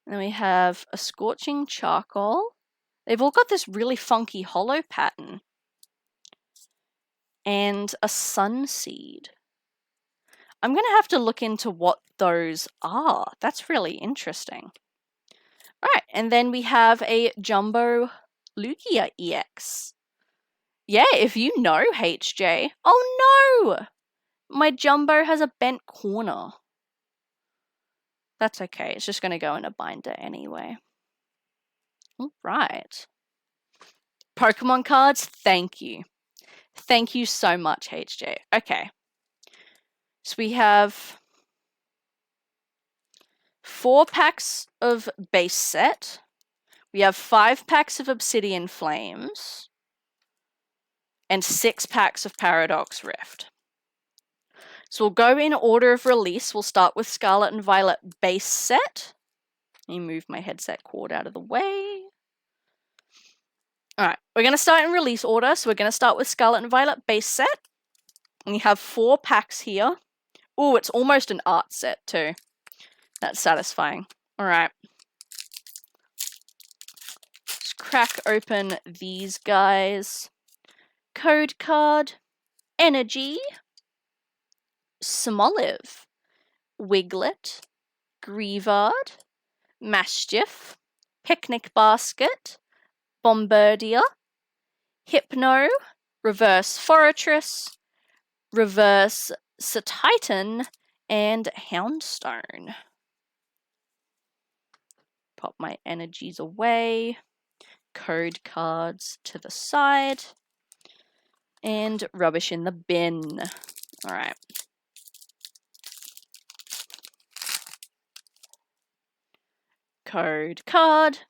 A: And then we have a Scorching Charcoal. They've all got this really funky holo pattern. And a Sunseed. I'm going to have to look into what those are. That's really interesting. Alright, and then we have a Jumbo Lugia EX. Yeah, if you know HJ. Oh no! My Jumbo has a bent corner. That's okay, it's just going to go in a binder anyway. Alright. Pokemon cards, thank you. Thank you so much, HJ. Okay. So we have 4 packs of base set. We have 5 packs of Obsidian Flames. and 6 packs of Paradox Rift. So we'll go in order of release. We'll start with Scarlet and Violet base set. Let me move my headset cord out of the way. Alright, we're going to start in release order. So we're going to start with Scarlet and Violet base set. And you have 4 packs here. Oh, it's almost an art set too. That's satisfying. Alright. Let's crack open these guys. Code card. Energy. Smoliv. Wiglet. Grievard. Mastiff. Picnic Basket. Bombardier. Hypno. Reverse Foratress. Reverse Satitan. And Houndstone. Pop my energies away. Code cards to the side. And rubbish in the bin. Alright. Code card.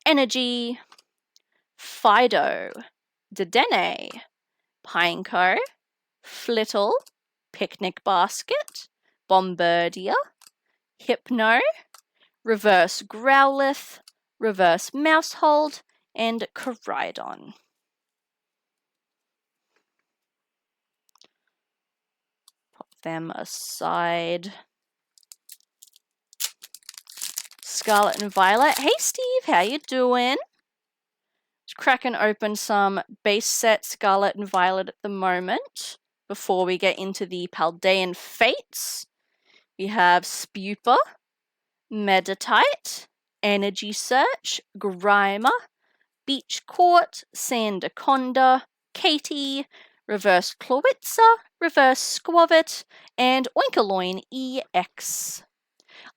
A: Energy. Fido. Dedenne. Pineco. Flittle. Picnic Basket. Bombardier. Hypno. Reverse Growlithe. Reverse Mousehold. And Coridon. Pop them aside. Scarlet and Violet. Hey Steve, how you doing? Just cracking open some base set Scarlet and Violet at the moment before we get into the Paldean Fates. We have Spupa, Meditite, Energy Search, Grimer, Beach Court, Sandaconda, Katie, Reverse Clawitza, Reverse Squavit, and Oinkoloin EX.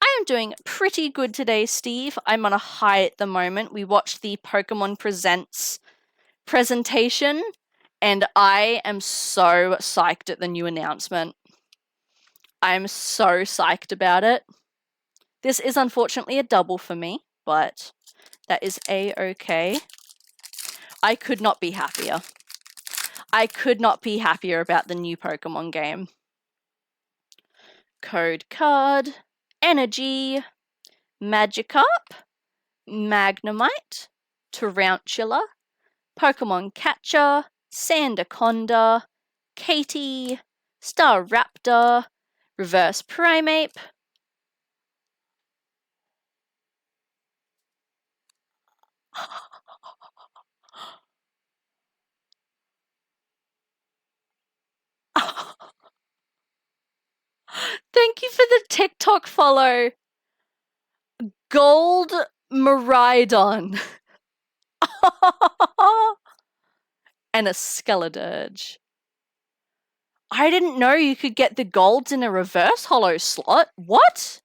A: I am doing pretty good today, Steve. I'm on a high at the moment. We watched the Pokemon Presents presentation, and I am so psyched at the new announcement. I'm so psyched about it. This is unfortunately a double for me, but that is a-okay. I could not be happier. I could not be happier about the new Pokemon game. Code card. Energy, Magikarp, Magnemite, Tarantula, Pokemon Catcher, Sandaconda, Katie, Staraptor, Reverse Primeape, Thank you for the TikTok follow. Gold Maridon. And a Skeledirge. I didn't know you could get the golds in a reverse holo slot. What?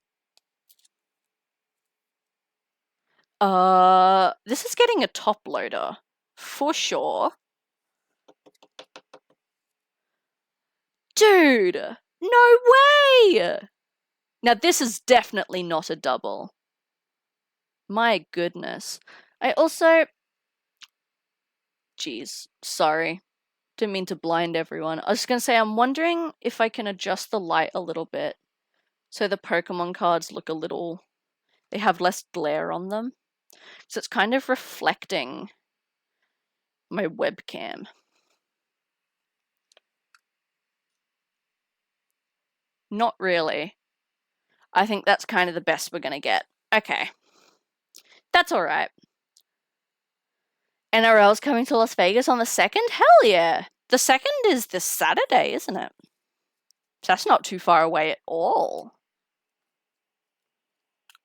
A: This is getting a top loader. For sure. Dude! No way! Now this is definitely not a double. My goodness. I also... Jeez, sorry. Didn't mean to blind everyone. I was going to say, I'm wondering if I can adjust the light a little bit so the Pokemon cards look a little... They have less glare on them. So it's kind of reflecting my webcam. Not really. I think that's kind of the best we're going to get. Okay. That's alright. NRL's coming to Las Vegas on the 2nd? Hell yeah! The 2nd is this Saturday, isn't it? So that's not too far away at all.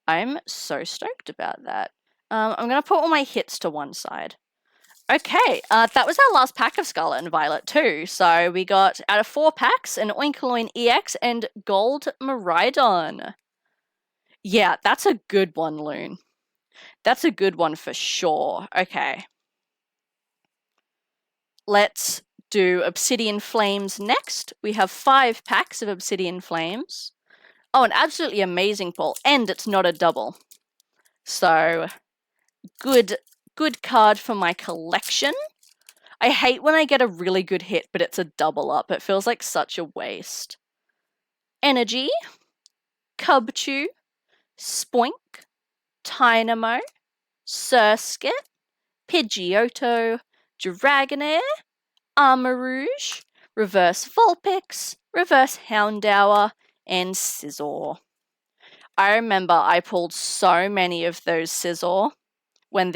A: I'm so stoked about that. I'm going to put all my hits to one side. Okay, that was our last pack of Scarlet and Violet too. So we got, out of 4 packs, an Oinkoloin EX and Gold Maridon. Yeah, that's a good one, Loon. That's a good one for sure. Okay. Let's do Obsidian Flames next. We have 5 packs of Obsidian Flames. Oh, an absolutely amazing pull. And it's not a double. So, good card for my collection. I hate when I get a really good hit, but it's a double up. It feels like such a waste. Energy, Cubchew, Spoink, Tynamo, Surskit, Pidgeotto, Dragonair, Armarouge, Reverse Vulpix, Reverse Houndour, and Scizor. I remember I pulled so many of those Scizor when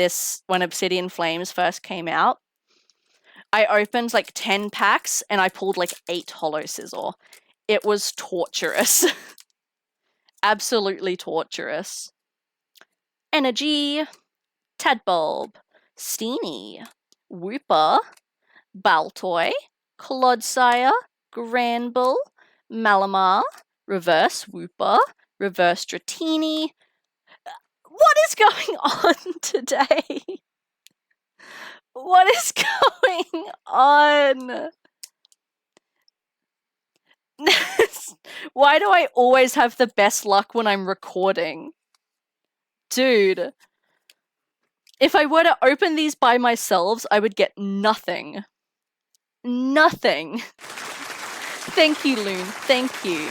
A: Obsidian Flames first came out. I opened like 10 packs and I pulled like 8 Holo Scizor. It was torturous. Absolutely torturous. Energy, Tadbulb, Steenie, Wooper, Baltoy, Clodsire, Granbull, Malamar, Reverse Wooper, Reverse Dratini. What is going on today? What is going on? Why do I always have the best luck when I'm recording? Dude. If I were to open these by myself, I would get nothing. Nothing. Thank you, Loon. Thank you.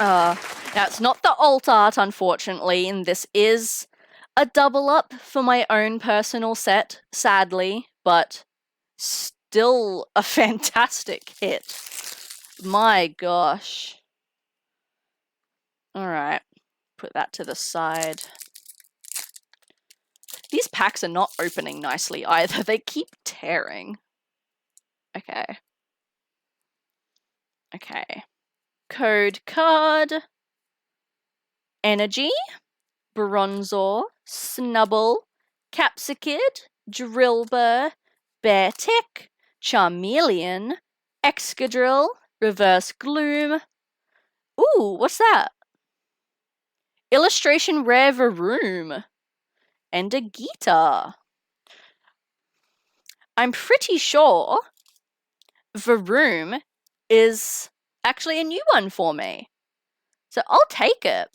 A: Now, it's not the alt art, unfortunately, and this is a double up for my own personal set, sadly, but still a fantastic hit. My gosh. Alright, put that to the side. These packs are not opening nicely either. They keep tearing. Okay. Okay. Code card. Energy. Bronzor. Snubble. Capsicid. Drillbur. Beartick. Charmeleon. Excadrill. Reverse Gloom. Ooh, what's that? Illustration Rare Varoom. And a guitar. I'm pretty sure Varoom is actually a new one for me. So I'll take it.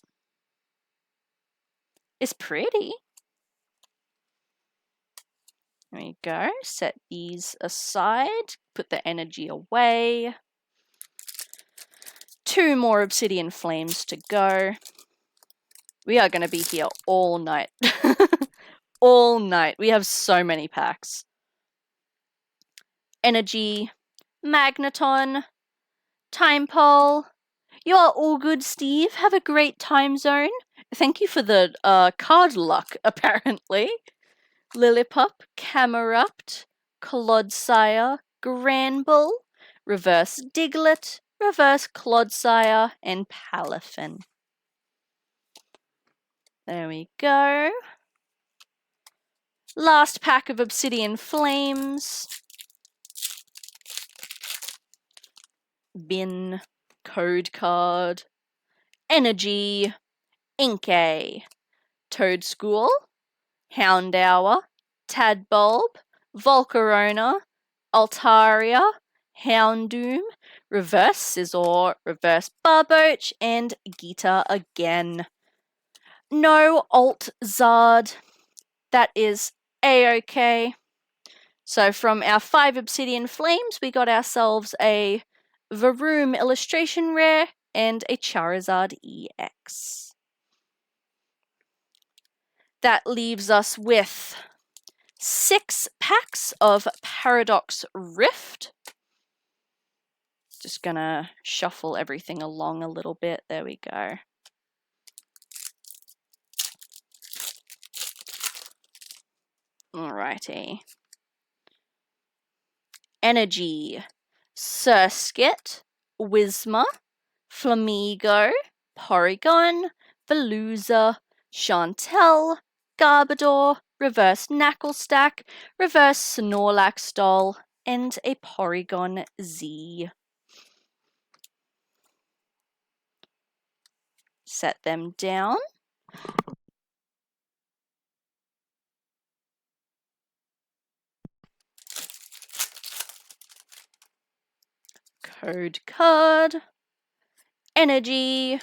A: It's pretty. There we go. Set these aside. Put the energy away. 2 more Obsidian Flames to go. We are going to be here all night. All night. We have so many packs. Energy, Magneton, Time Pole. You are all good, Steve. Have a great time zone. Thank you for the card luck, apparently. Lillipup, Camerupt, Clodsire, Granbull, Reverse Diglett, Reverse Clodsire, and Palafin. There we go. Last pack of Obsidian Flames. Bin, code card, energy, Inkay, Toadschool, Houndour, Tadbulb, Volcarona, Altaria, Houndoom, Reverse Scizor, Reverse Barboach, and Gita again. No Alt Zard. That is A-okay. So from our 5 Obsidian Flames, we got ourselves a Varoom Illustration Rare and a Charizard EX. That leaves us with 6 packs of Paradox Rift. Just gonna shuffle everything along a little bit. There we go. Alrighty. Energy. Surskit, Whismur, Flamigo, Porygon, Veluza, Chantel, Garbodor, Reverse Knucklestack, Reverse Snorlax Doll, and a Porygon Z. Set them down. Code card, energy,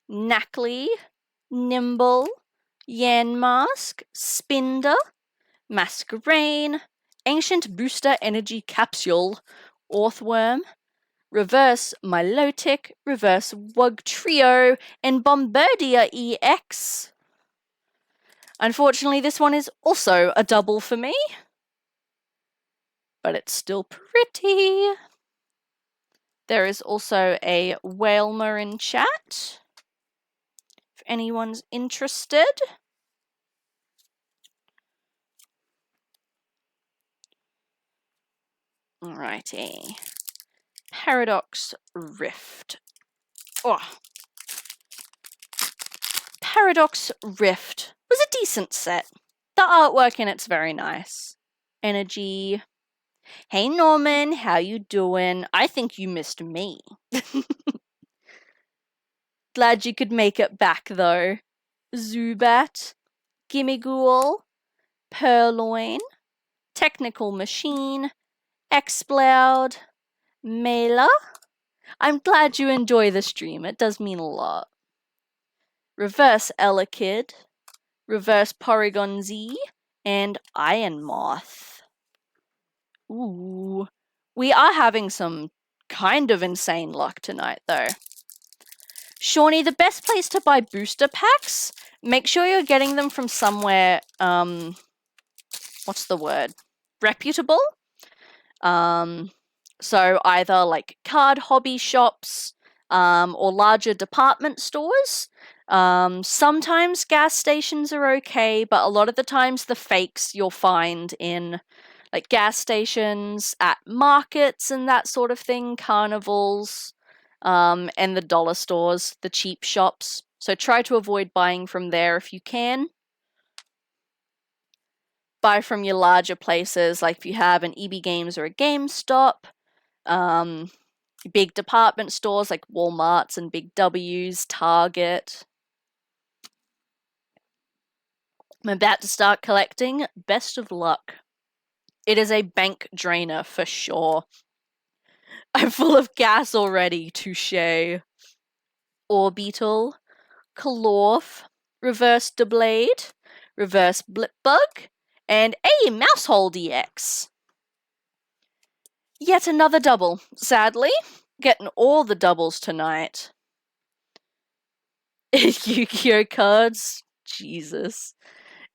A: Knackley, Nimble, Yanmask, Spinder, Masquerain, Ancient Booster Energy Capsule, Orthworm, Reverse Milotic, Reverse Wug Trio, and Bombardier EX. Unfortunately, this one is also a double for me, but it's still pretty. There is also a Whalmer in chat, if anyone's interested. Alrighty. Paradox Rift. Oh. Paradox Rift was a decent set. The artwork in it's very nice. Energy. Hey Norman, how you doing? I think you missed me. Glad you could make it back though. Zubat, Gimmighoul, Purloin, Technical Machine, Exploud, Mela. I'm glad you enjoy the stream, it does mean a lot. Reverse Elekid, Reverse Porygon Z, and Iron Moth. Ooh. We are having some kind of insane luck tonight, though. Shawnee, the best place to buy booster packs, make sure you're getting them from somewhere, what's the word? Reputable? So either like card hobby shops, or larger department stores. Sometimes gas stations are okay, but a lot of the times the fakes you'll find in like gas stations, at markets and that sort of thing, carnivals, and the dollar stores, the cheap shops. So try to avoid buying from there if you can. Buy from your larger places, like if you have an EB Games or a GameStop. Big department stores like Walmarts and Big W's, Target. I'm about to start collecting. Best of luck. It is a bank drainer for sure. I'm full of gas already, touche. Orbital, Klorf, Reverse Deblade, Reverse Blipbug, and a Mousehold EX. Yet another double, sadly. Getting all the doubles tonight. Yu-Gi-Oh cards? Jesus.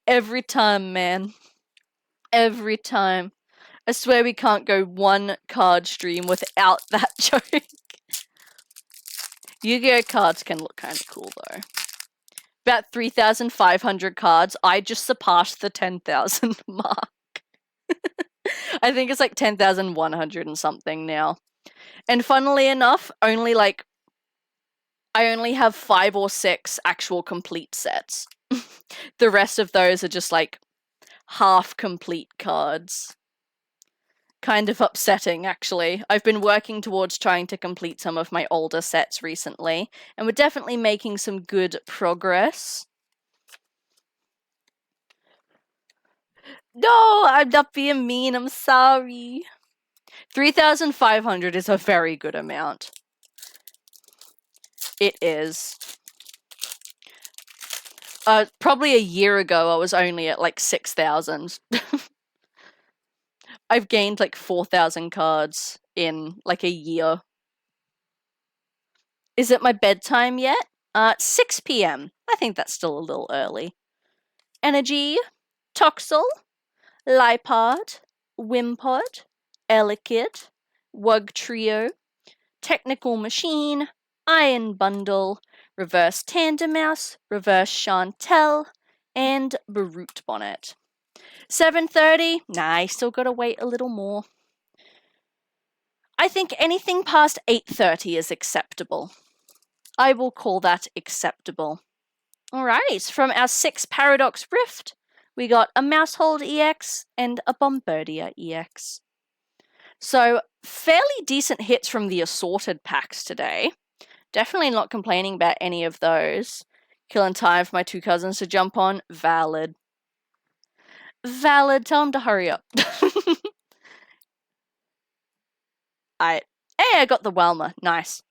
A: Every time, man. Every time. I swear we can't go one card stream without that joke. Yu-Gi-Oh cards can look kind of cool, though. About 3,500 cards. I just surpassed the 10,000 mark. I think it's like 10,100 and something now. And funnily enough, I only have 5 or 6 actual complete sets. The rest of those are just like half complete cards. Kind of upsetting, actually. I've been working towards trying to complete some of my older sets recently, and we're definitely making some good progress. No, I'm not being mean, I'm sorry. 3,500 is a very good amount. It is. Probably a year ago, I was only at like 6,000. I've gained like 4,000 cards in like a year. Is it my bedtime yet? 6 p.m. I think that's still a little early. Energy, Toxel, Lipard, Wimpod, Elekid, Wug Trio, Technical Machine, Iron Bundle, Reverse Tandemaus, Reverse Chantel, and Barute Bonnet. 7:30? Nah, I still gotta wait a little more. I think anything past 8:30 is acceptable. I will call that acceptable. Alright, from our 6 Paradox Rift, we got a Mousehold EX and a Bombardier EX. So, fairly decent hits from the assorted packs today. Definitely not complaining about any of those. Killing time for my 2 cousins to jump on. Valid. Valid. Tell them to hurry up. Hey, I got the Whalmer. Nice.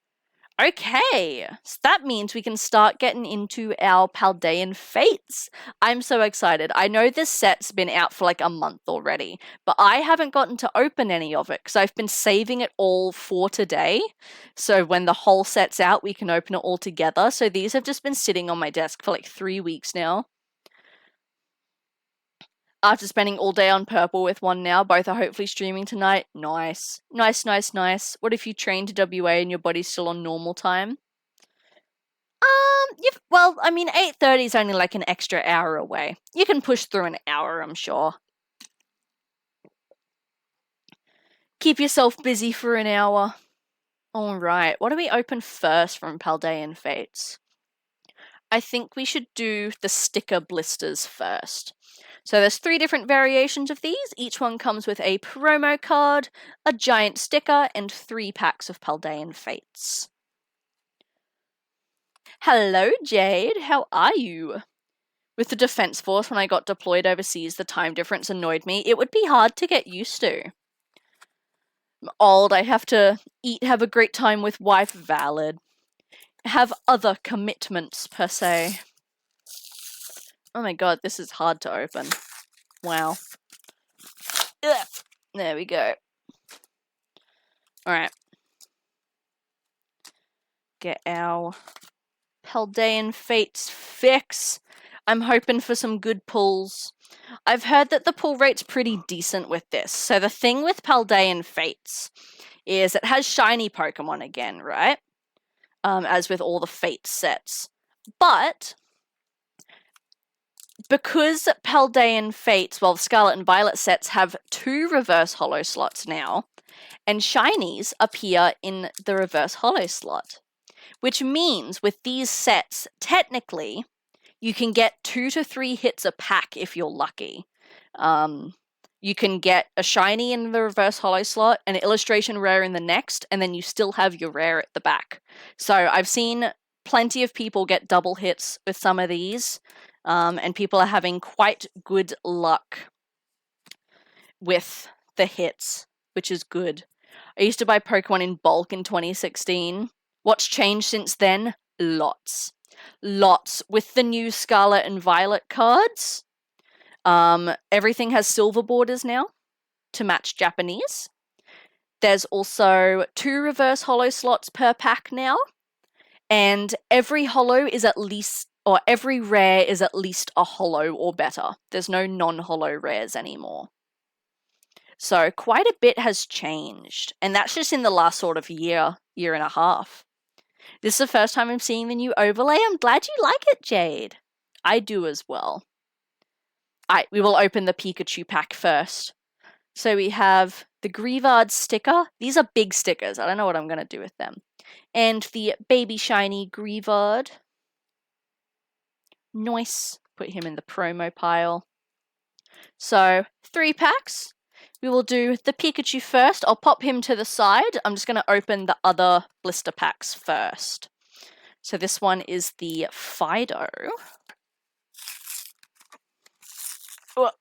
A: Okay, so that means we can start getting into our Paldean Fates. I'm so excited. I know this set's been out for like a month already, but I haven't gotten to open any of it because I've been saving it all for today. So when the whole set's out, we can open it all together. So these have just been sitting on my desk for like 3 weeks now. After spending all day on purple with one now, both are hopefully streaming tonight. Nice. Nice. What if you train to WA and your body's still on normal time? Well, I mean, 8:30 is only like an extra hour away. You can push through an hour, I'm sure. Keep yourself busy for an hour. Alright, what do we open first from Paldean Fates? I think we should do the sticker blisters first. So there's 3 different variations of these. Each one comes with a promo card, a giant sticker, and 3 packs of Paldean Fates. Hello, Jade. How are you? With the Defense Force, when I got deployed overseas, the time difference annoyed me. It would be hard to get used to. I'm old. I have to eat, have a great time with wife. Valid. Have other commitments, per se. Oh my god, this is hard to open. Wow. Ugh. There we go. Alright. Get our Paldean Fates fix. I'm hoping for some good pulls. I've heard that the pull rate's pretty decent with this. So the thing with Paldean Fates is it has shiny Pokemon again, right? As with all the Fate sets. But because Paldean Fates, well, the Scarlet and Violet sets have 2 reverse holo slots now, and shinies appear in the reverse holo slot. Which means with these sets, technically, you can get 2 to 3 hits a pack if you're lucky. You can get a shiny in the reverse holo slot, an illustration rare in the next, and then you still have your rare at the back. So I've seen plenty of people get double hits with some of these, and people are having quite good luck with the hits, which is good. I used to buy Pokemon in bulk in 2016. What's changed since then? Lots. With the new Scarlet and Violet cards, everything has silver borders now to match Japanese. There's also 2 reverse holo slots per pack now, and every holo is at least, or every rare is at least a holo or better. There's no non-holo rares anymore. So quite a bit has changed, and that's just in the last sort of year and a half. This is the first time I'm seeing the new overlay. I'm glad you like it, Jade. I do as well. Alright, we will open the Pikachu pack first. So we have the Greavard sticker. These are big stickers. I don't know what I'm going to do with them. And the baby shiny Greavard. Nice. Put him in the promo pile. So 3 packs. We will do the Pikachu first. I'll pop him to the side. I'm just going to open the other blister packs first. So this one is the Fido. Oh.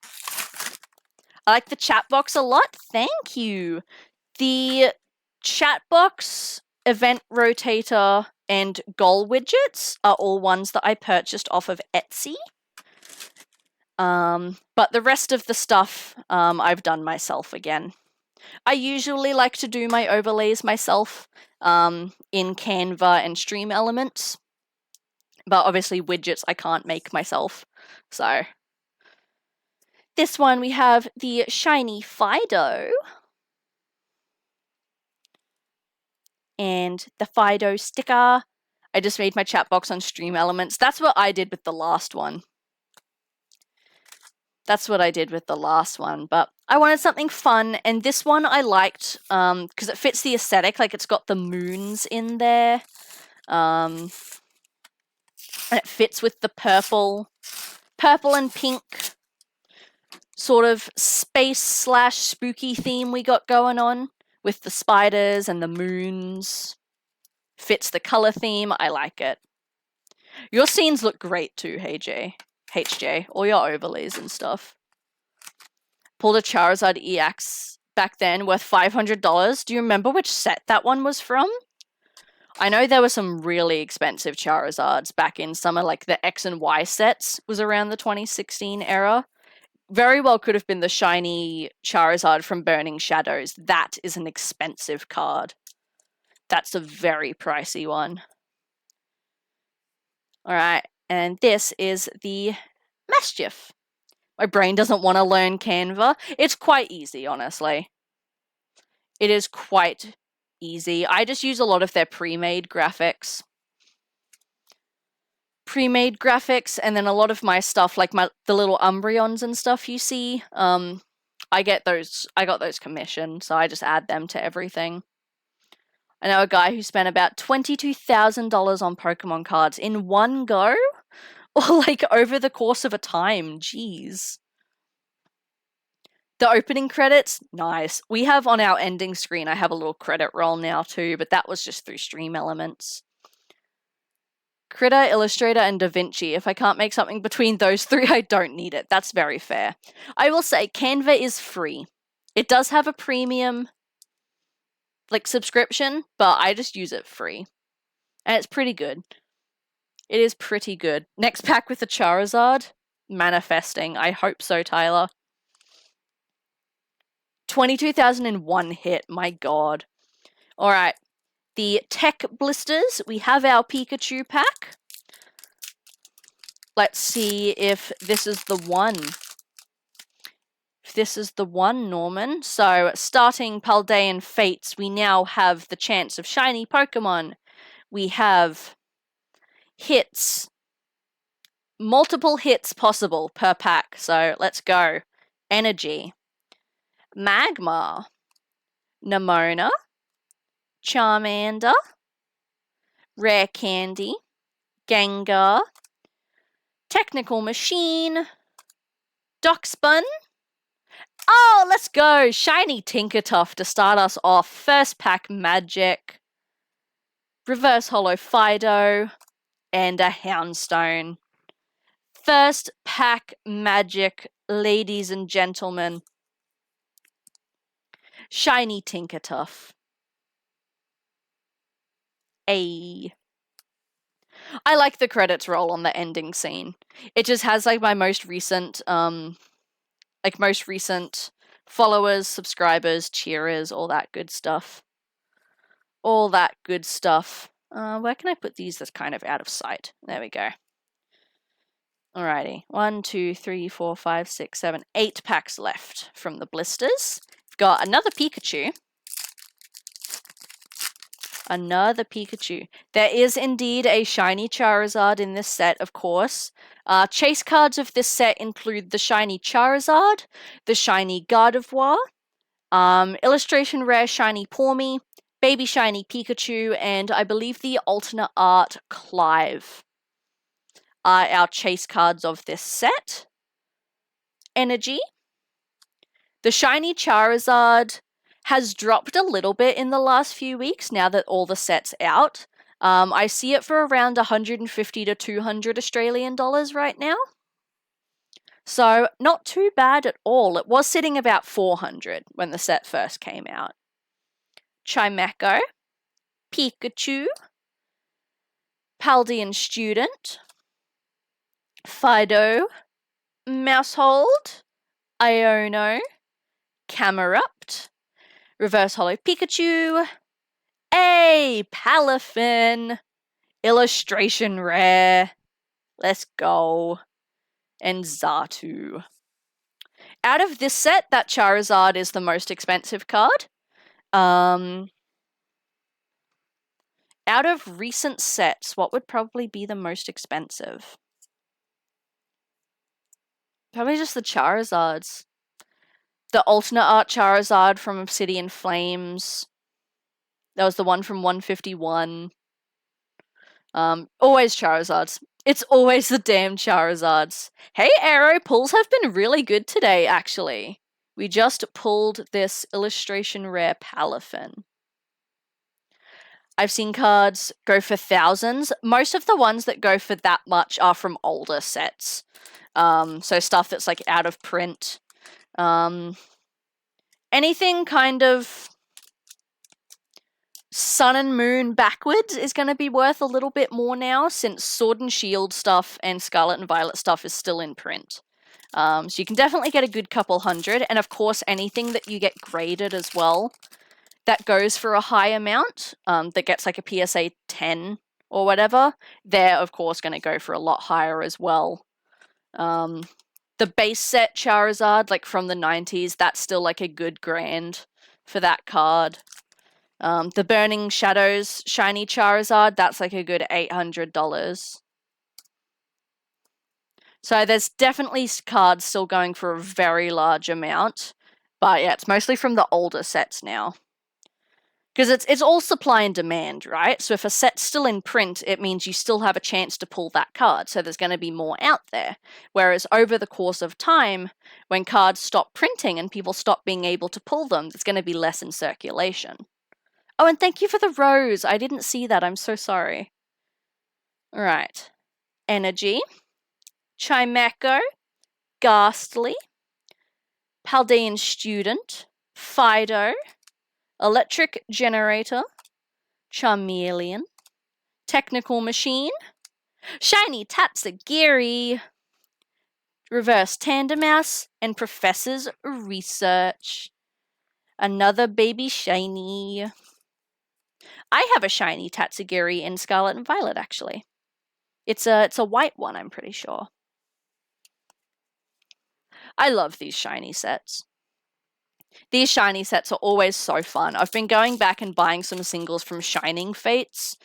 A: I like the chat box a lot. Thank you. The chat box, event rotator, and goal widgets are all ones that I purchased off of Etsy. But the rest of the stuff I've done myself again. I usually like to do my overlays myself in Canva and Stream Elements. But obviously widgets I can't make myself. So this one we have the shiny Fido. And the Fido sticker. I just made my chat box on Stream Elements. That's what I did with the last one. But I wanted something fun, and this one I liked because it fits the aesthetic. Like, it's got the moons in there, and it fits with the purple and pink sort of space/spooky theme we got going on with the spiders and the moons. Fits the color theme. I like it. Your scenes look great too, HJ. All your overlays and stuff. Pulled a Charizard EX back then worth $500. Do you remember which set that one was from? I know there were some really expensive Charizards back in summer, like the X and Y sets was around the 2016 era. Very well could have been the shiny Charizard from Burning Shadows. That is an expensive card. That's a very pricey one. Alright, and this is the Mischief. My brain doesn't want to learn Canva. It's quite easy, honestly. It is quite easy. I just use a lot of their pre-made graphics. And then a lot of my stuff, like the little Umbreons and stuff you see, I got those commissioned, so I just add them to everything. I know a guy who spent about $22,000 on Pokemon cards in one go, or like over the course of a time. Jeez. The opening credits, nice. We have on our ending screen, I have a little credit roll now too, but that was just through Stream Elements. Critter, Illustrator, and DaVinci. If I can't make something between those three, I don't need it. That's very fair. I will say Canva is free. It does have a premium like subscription, but I just use it free. And it's pretty good. It is pretty good. Next pack with the Charizard. Manifesting. I hope so, Tyler. 22,001 hit. My god. Alright. The Tech Blisters. We have our Pikachu pack. Let's see if this is the one. If this is the one, Norman. So, starting Paldean Fates, we now have the chance of shiny Pokemon. We have hits. Multiple hits possible per pack. So, let's go. Energy. Magmar. Nemona. Charmander. Rare Candy. Gengar. Technical Machine. Doxbun. Oh, let's go! Shiny Tinkertuff to start us off. First pack Magic. Reverse Holo Fido. And a Houndstone. First pack Magic, ladies and gentlemen. Shiny Tinkertuff. I like the credits roll on the ending scene. It just has like my most recent followers, subscribers, cheerers, all that good stuff. All that good stuff. Where can I put these that's kind of out of sight? There we go. Alrighty. 1, 2, 3, 4, 5, 6, 7, 8 packs left from the blisters. We've got another Pikachu. Another Pikachu. There is indeed a shiny Charizard in this set, of course. Chase cards of this set include the shiny Charizard, the shiny Gardevoir, illustration rare shiny Pawmi, baby shiny Pikachu, and I believe the alternate art Clive are our chase cards of this set. Energy. The shiny Charizard has dropped a little bit in the last few weeks now that all the set's out. I see it for around 150 to 200 Australian dollars right now. So, not too bad at all. It was sitting about 400 when the set first came out. Chimecho, Pikachu, Paldean Student, Fido, Mousehold, Iono, Camerupt, Reverse Holo Pikachu, a Palafin, illustration rare, let's go, and Xatu. Out of this set, that Charizard is the most expensive card. Out of recent sets, what would probably be the most expensive? Probably just the Charizards. The alternate art Charizard from Obsidian Flames. That was the one from 151. Always Charizards. It's always the damn Charizards. Hey, Arrow, pulls have been really good today, actually. We just pulled this illustration rare Palafin. I've seen cards go for thousands. Most of the ones that go for that much are from older sets. So stuff that's like out of print. Anything kind of Sun and Moon backwards is going to be worth a little bit more now, since Sword and Shield stuff and Scarlet and Violet stuff is still in print. So you can definitely get a good couple hundred, and of course anything that you get graded as well, that goes for a high amount, that gets like a PSA 10 or whatever, they're of course going to go for a lot higher as well. The base set Charizard, like from the 90s, that's still like a good grand for that card. The Burning Shadows Shiny Charizard, that's like a good $800. So there's definitely cards still going for a very large amount. But yeah, it's mostly from the older sets now. Because it's all supply and demand, right? So if a set's still in print, it means you still have a chance to pull that card. So there's going to be more out there. Whereas over the course of time, when cards stop printing and people stop being able to pull them, there's going to be less in circulation. Oh, and thank you for the rose. I didn't see that. I'm so sorry. All right. Energy. Chimecho. Ghastly. Paldean Student. Fido. Electric Generator. Charmeleon. Technical Machine. Shiny Tatsugiri. Reverse Tandemaus. And Professor's Research. Another baby shiny. I have a shiny Tatsugiri in Scarlet and Violet, actually. It's a white one, I'm pretty sure. I love these shiny sets. These shiny sets are always so fun. I've been going back and buying some singles from Shining Fates,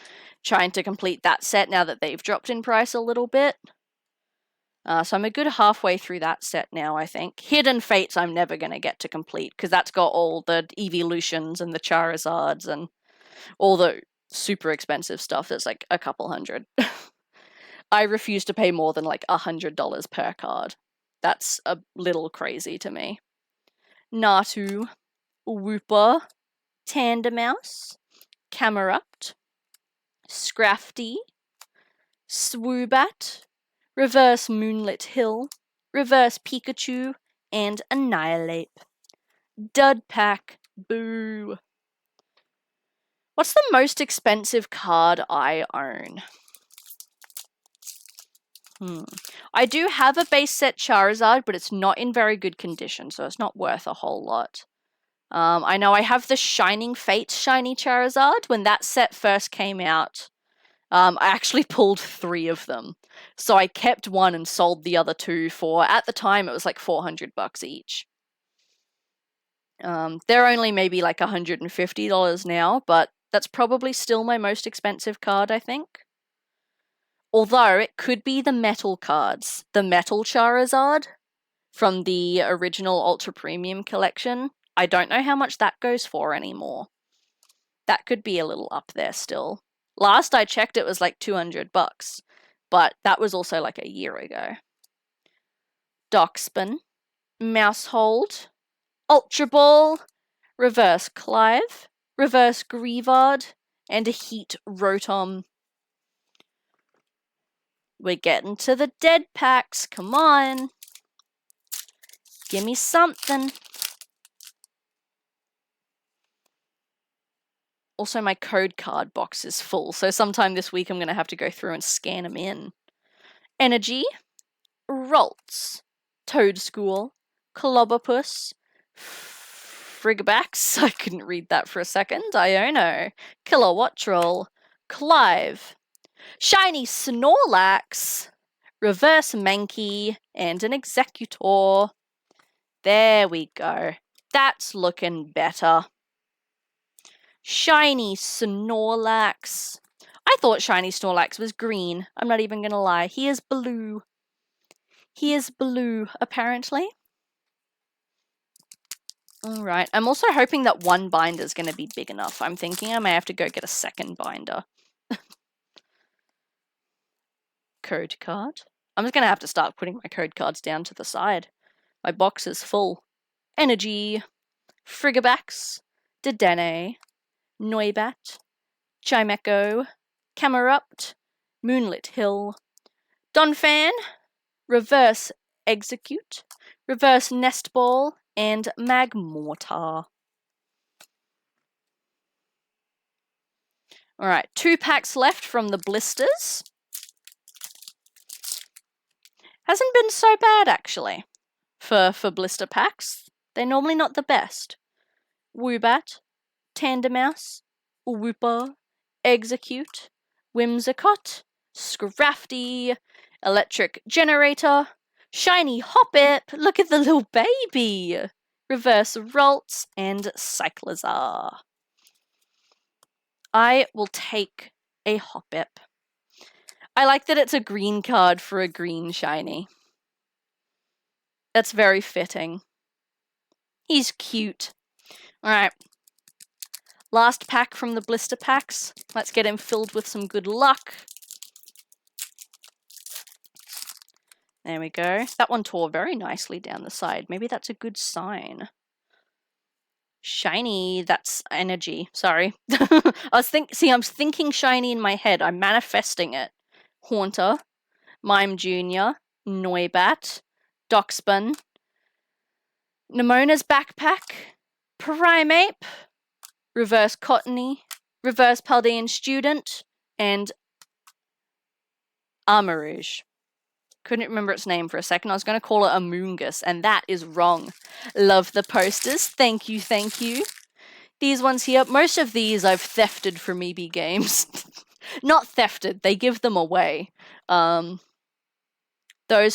A: trying to complete that set now that they've dropped in price a little bit. So I'm a good halfway through that set now, I think. Hidden Fates I'm never going to get to complete, because that's got all the evolutions and the Charizards and all the super expensive stuff that's like a couple hundred. I refuse to pay more than like $100 per card. That's a little crazy to me. Natu, Wooper, Tandemaus, Camerupt, Scrafty, Swoobat, Reverse Moonlit Hill, Reverse Pikachu, and Annihilate. Dud Pack, boo. What's the most expensive card I own? I do have a base set Charizard, but it's not in very good condition, so it's not worth a whole lot. I know I have the Shining Fates Shiny Charizard. When that set first came out, I actually pulled 3 of them. So I kept one and sold the other 2 for, at the time, it was like $400 each. They're only maybe like $150 now, but that's probably still my most expensive card, I think. Although it could be the metal cards. The metal Charizard from the original Ultra Premium collection. I don't know how much that goes for anymore. That could be a little up there still. Last I checked it was like $200, but that was also like a year ago. Doxpin, Mousehold, Ultra Ball, Reverse Clive, Reverse Grievard, and a Heat Rotom. We're getting to the dead packs. Come on. Give me something. Also, my code card box is full, so sometime this week I'm going to have to go through and scan them in. Energy, Ralts, Toadschool, Clobbopus, Frigabax, I couldn't read that for a second, Iono, Kilowattrel, Clive, Shiny Snorlax, Reverse Mankey, and an Executor. There we go. That's looking better. Shiny Snorlax. I thought Shiny Snorlax was green. I'm not even gonna lie. He is blue. He is blue, apparently. Alright. I'm also hoping that one binder is gonna be big enough. I'm thinking I may have to go get a second binder. Code card. I'm just gonna have to start putting my code cards down to the side. My box is full. Energy. Frigabax. Dedenne. Noibat, Chimecho, Camerupt, Moonlit Hill, Donphan, Reverse Execute, Reverse Nestball, and Magmortar. Alright, 2 packs left from the blisters. Hasn't been so bad, actually, for blister packs. They're normally not the best. Woobat, Tandemouse, Wooper, Execute, Whimsicott, Scrafty, Electric Generator, Shiny Hoppip, look at the little baby, Reverse Ralts, and Cyclizar. I will take a Hoppip. I like that it's a green card for a green shiny. That's very fitting. He's cute. Alright. Last pack from the blister packs. Let's get him filled with some good luck. There we go. That one tore very nicely down the side. Maybe that's a good sign. Shiny, that's energy. Sorry. I'm thinking shiny in my head. I'm manifesting it. Haunter, Mime Jr., Noibat, Doxbun, Nemona's Backpack, Primeape, Reverse Cottony, Reverse Paldean Student, and Armarouge. Couldn't remember its name for a second. I was going to call it Amoongus, and that is wrong. Love the posters. Thank you, thank you. These ones here, most of these I've thefted from EB Games. Not thefted, they give them away. Those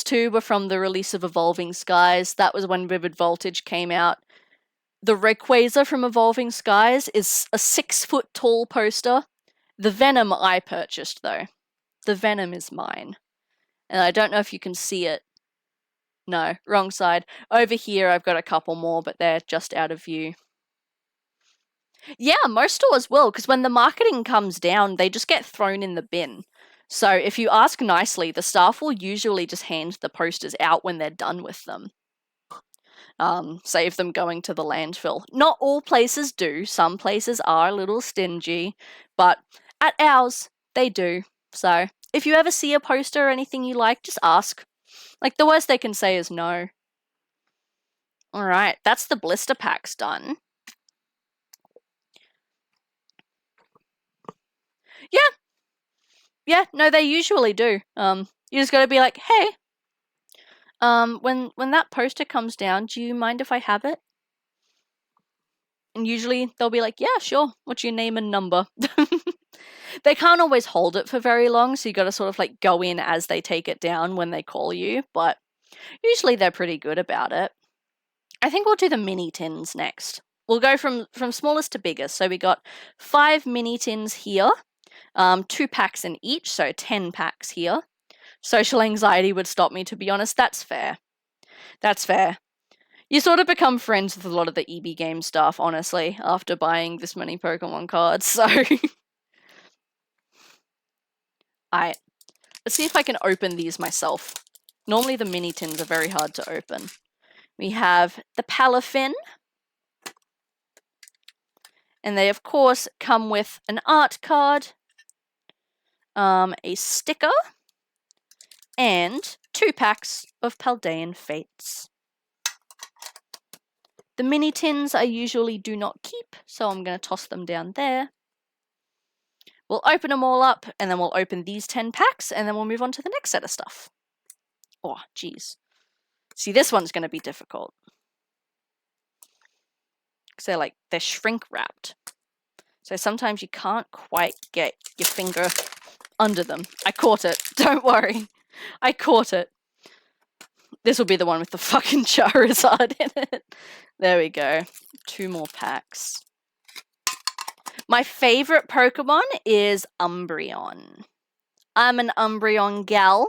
A: two were from the release of Evolving Skies. That was when Vivid Voltage came out. The Rayquaza from Evolving Skies is a 6-foot tall poster. The Venom I purchased, though. The Venom is mine. And I don't know if you can see it. No, wrong side. Over here I've got a couple more, but they're just out of view. Yeah, most stores will, because when the marketing comes down, they just get thrown in the bin. So if you ask nicely, the staff will usually just hand the posters out when they're done with them. Save them going to the landfill. Not all places do. Some places are a little stingy, but at ours, they do. So if you ever see a poster or anything you like, just ask. Like, the worst they can say is no. Alright, that's the blister packs done. Yeah, no, they usually do. You just gotta be like, hey, when that poster comes down, do you mind if I have it? And usually they'll be like, yeah, sure. What's your name and number? They can't always hold it for very long, so you gotta sort of like go in as they take it down when they call you, but usually they're pretty good about it. I think we'll do the mini tins next. We'll go from smallest to biggest. So we got 5 mini tins here. 2 packs in each, so 10 packs here. Social anxiety would stop me, to be honest. That's fair. That's fair. You sort of become friends with a lot of the EB game stuff, honestly, after buying this many Pokemon cards, so... Alright. Let's see if I can open these myself. Normally the mini tins are very hard to open. We have the Palafin. And they, of course, come with an art card, a sticker, and 2 packs of Paldean Fates. The mini tins I usually do not keep, so I'm going to toss them down there. We'll open them all up, and then we'll open these 10 packs, and then we'll move on to the next set of stuff. Oh, jeez. See, this one's going to be difficult. Because they're shrink wrapped. So sometimes you can't quite get your finger under them. I caught it. Don't worry. I caught it. This will be the one with the fucking Charizard in it. There we go. 2 more packs. My favorite Pokemon is Umbreon. I'm an Umbreon gal.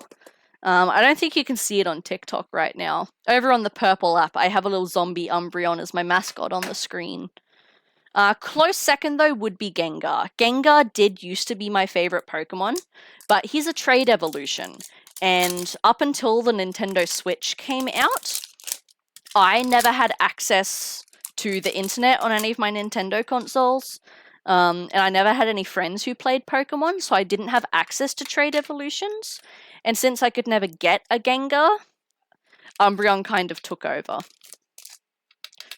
A: I don't think you can see it on TikTok right now. Over on the purple app, I have a little zombie Umbreon as my mascot on the screen. Close second, though, would be Gengar. Gengar did used to be my favorite Pokemon, but he's a trade evolution. And up until the Nintendo Switch came out, I never had access to the internet on any of my Nintendo consoles. And I never had any friends who played Pokemon, so I didn't have access to trade evolutions. And since I could never get a Gengar, Umbreon kind of took over.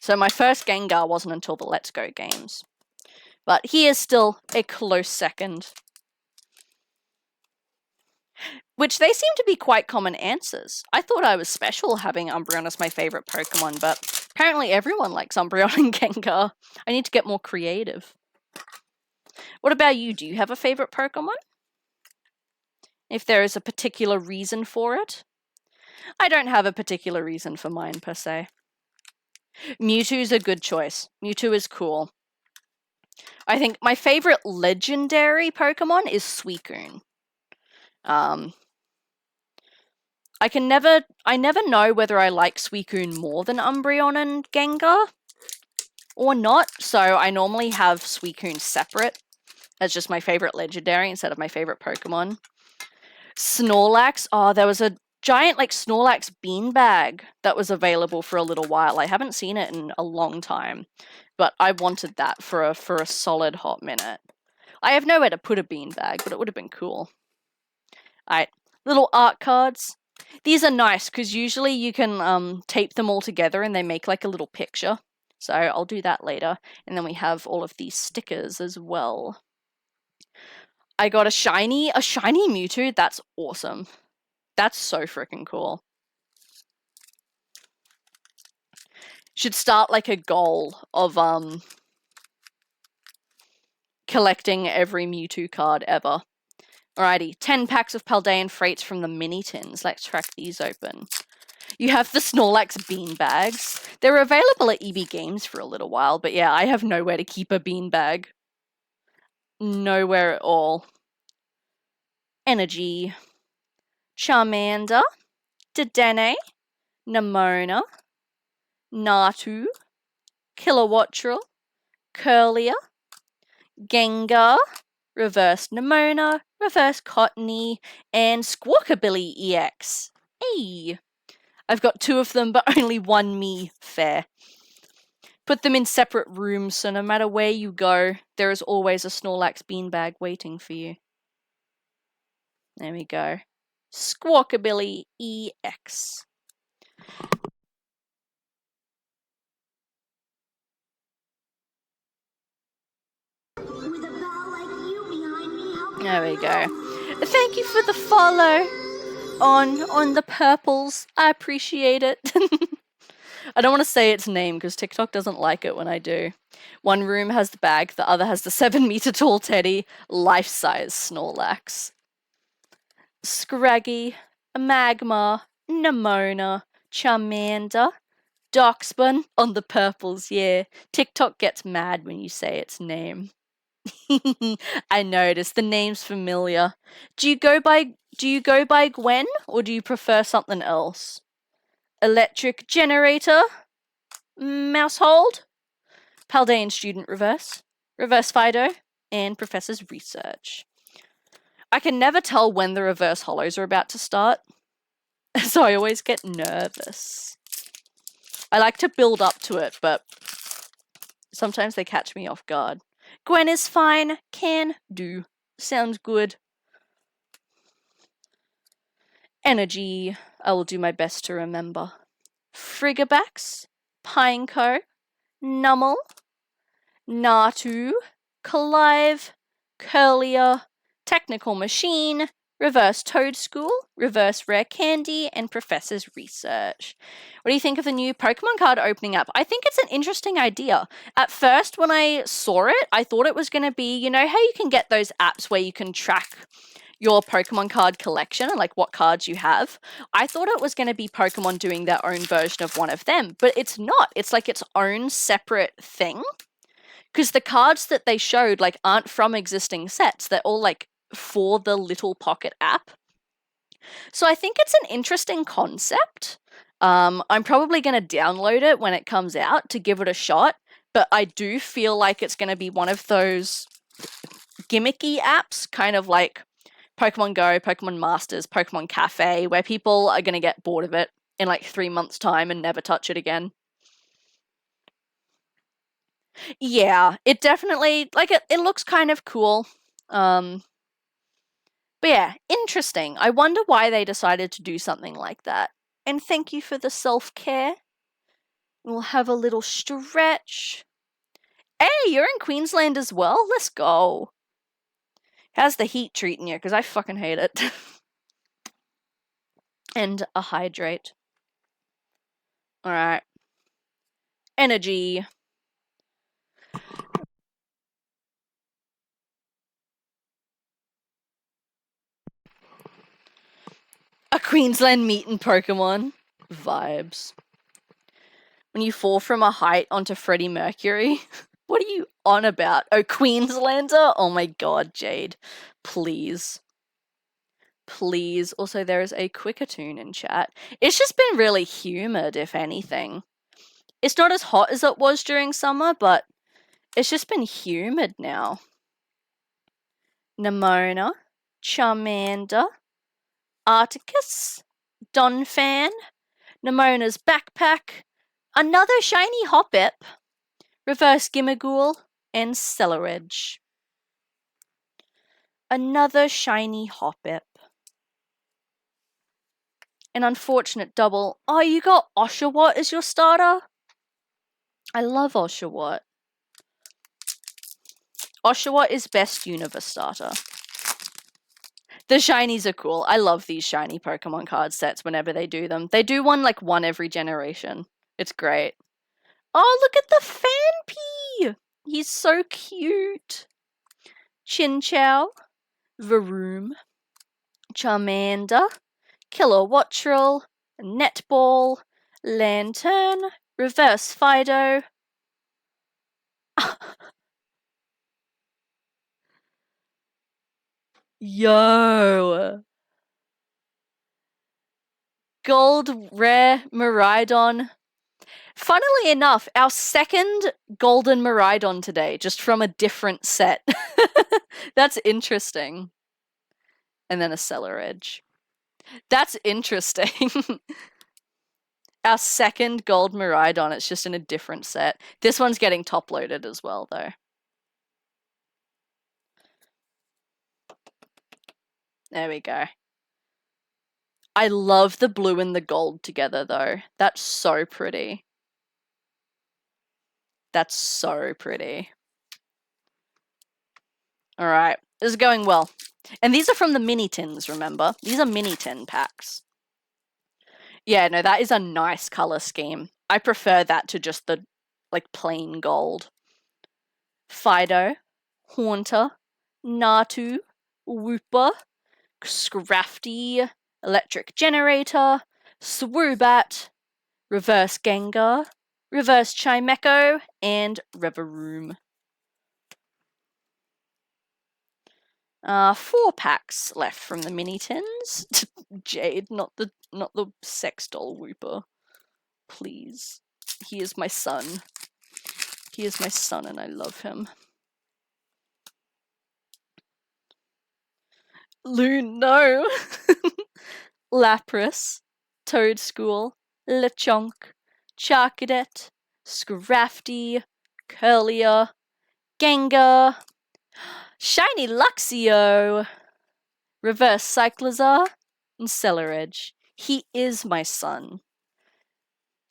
A: So my first Gengar wasn't until the Let's Go games. But he is still a close second. Which they seem to be quite common answers. I thought I was special having Umbreon as my favorite Pokemon, but apparently everyone likes Umbreon and Gengar. I need to get more creative. What about you? Do you have a favorite Pokemon? If there is a particular reason for it? I don't have a particular reason for mine, per se. Mewtwo's a good choice. Mewtwo is cool. I think my favorite legendary Pokemon is Suicune. I never know whether I like Suicune more than Umbreon and Gengar or not, so I normally have Suicune separate as just my favorite legendary instead of my favorite Pokemon. Snorlax, there was a giant Snorlax beanbag that was available for a little while. I haven't seen it in a long time, but I wanted that for a solid hot minute. I have nowhere to put a beanbag, but it would have been cool. Alright, little art cards. These are nice because usually you can tape them all together and they make like a little picture. So I'll do that later. And then we have all of these stickers as well. I got a shiny Mewtwo. That's awesome. That's so freaking cool. Should start like a goal of collecting every Mewtwo card ever. Alrighty, 10 packs of Paldean Freights from the mini tins. Let's crack these open. You have the Snorlax beanbags. They were available at EB Games for a little while, but yeah, I have nowhere to keep a beanbag. Nowhere at all. Energy. Charmander. Dedenne. Nemona. Natu. Kilowattrel. Curlier. Gengar. Reverse Nemona, Reverse Cottony, and Squawkabilly EX. Hey! I've got 2 of them, but only 1 me. Fair. Put them in separate rooms, so no matter where you go, there is always a Snorlax beanbag waiting for you. There we go. Squawkabilly EX. There we go. Thank you for the follow on the purples. I appreciate it. I don't want to say its name because TikTok doesn't like it when I do. One room has the bag, the other has the 7-meter tall teddy, life-size Snorlax. Scraggy, Magmar, Nemona, Charmander, Darkspun on the purples, yeah. TikTok gets mad when you say its name. I noticed the name's familiar. Do you go by Gwen or do you prefer something else? Electric Generator, Mousehold, Paldean Student Reverse, Reverse Fido, and Professor's Research. I can never tell when the reverse holos are about to start, so I always get nervous. I like to build up to it, but sometimes they catch me off guard. Gwen is fine. Can do. Sounds good. Energy. I will do my best to remember. Frigabax. Pineco. Nummel. Natu. Clive. Curlier. Technical Machine. Reverse Toadstool, Reverse Rare Candy, and Professor's Research. What do you think of the new Pokemon card opening up? I think it's an interesting idea. At first, when I saw it, I thought it was going to be, you know how you can get those apps where you can track your Pokemon card collection and like what cards you have? I thought it was going to be Pokemon doing their own version of one of them, but it's not. It's like its own separate thing. Because the cards that they showed like aren't from existing sets. They're all like for the Little Pocket app. So I think it's an interesting concept. I'm probably going to download it when it comes out to give it a shot, but I do feel like it's going to be one of those gimmicky apps, kind of like Pokemon Go, Pokemon Masters, Pokemon Cafe, where people are going to get bored of it in like 3 months' time and never touch it again. Yeah, it definitely, like, it looks kind of cool. But yeah, interesting. I wonder why they decided to do something like that. And thank you for the self-care. We'll have a little stretch. Hey, you're in Queensland as well? Let's go. How's the heat treating you? Because I fucking hate it. And a hydrate. Alright. Energy. A Queensland meeting Pokemon. Vibes. When you fall from a height onto Freddie Mercury. What are you on about? Oh, Queenslander? Oh my god, Jade. Please. Please. Also, there is a Quickatune in chat. It's just been really humid, if anything. It's not as hot as it was during summer, but it's just been humid now. Nemona, Charmander, Articus, Donphan, Nemona's backpack, another shiny Hoppip, reverse Gimmighoul, and Cellaredge. Another shiny Hoppip. An unfortunate double. Oh, you got Oshawott as your starter? I love Oshawott. Oshawott is best Unova starter. The shinies are cool. I love these shiny Pokemon card sets whenever they do them. They do one every generation. It's great. Oh, look at the Fanpy! He's so cute. Chinchou, Varoom, Charmander, Kilowattrel, Netball, Lantern, Reverse Fido. Yo! Gold Rare Miraidon. Funnily enough, our second Golden Miraidon today, just from a different set. That's interesting. And then a Cellaredge. That's interesting. Our second Gold Miraidon, it's just in a different set. This one's getting top-loaded as well, though. There we go. I love the blue and the gold together, though. That's so pretty. That's so pretty. Alright, this is going well. And these are from the mini tins, remember? These are mini tin packs. Yeah, no, that is a nice color scheme. I prefer that to just the, plain gold. Fido, Haunter, Natu, Wooper, Scrafty, Electric Generator, Swoobat, Reverse Gengar, Reverse Chimecho, and Revaroom. 4 packs left from the mini tins. Jade, not the sex doll Wooper. Please. He is my son. He is my son and I love him. Loon, no! Lapras, Toadschool, Lechonk, Charcadet, Scrafty, Curlier, Gengar, Shiny Luxio, Reverse Cyclizar, and Cellaredge. He is my son.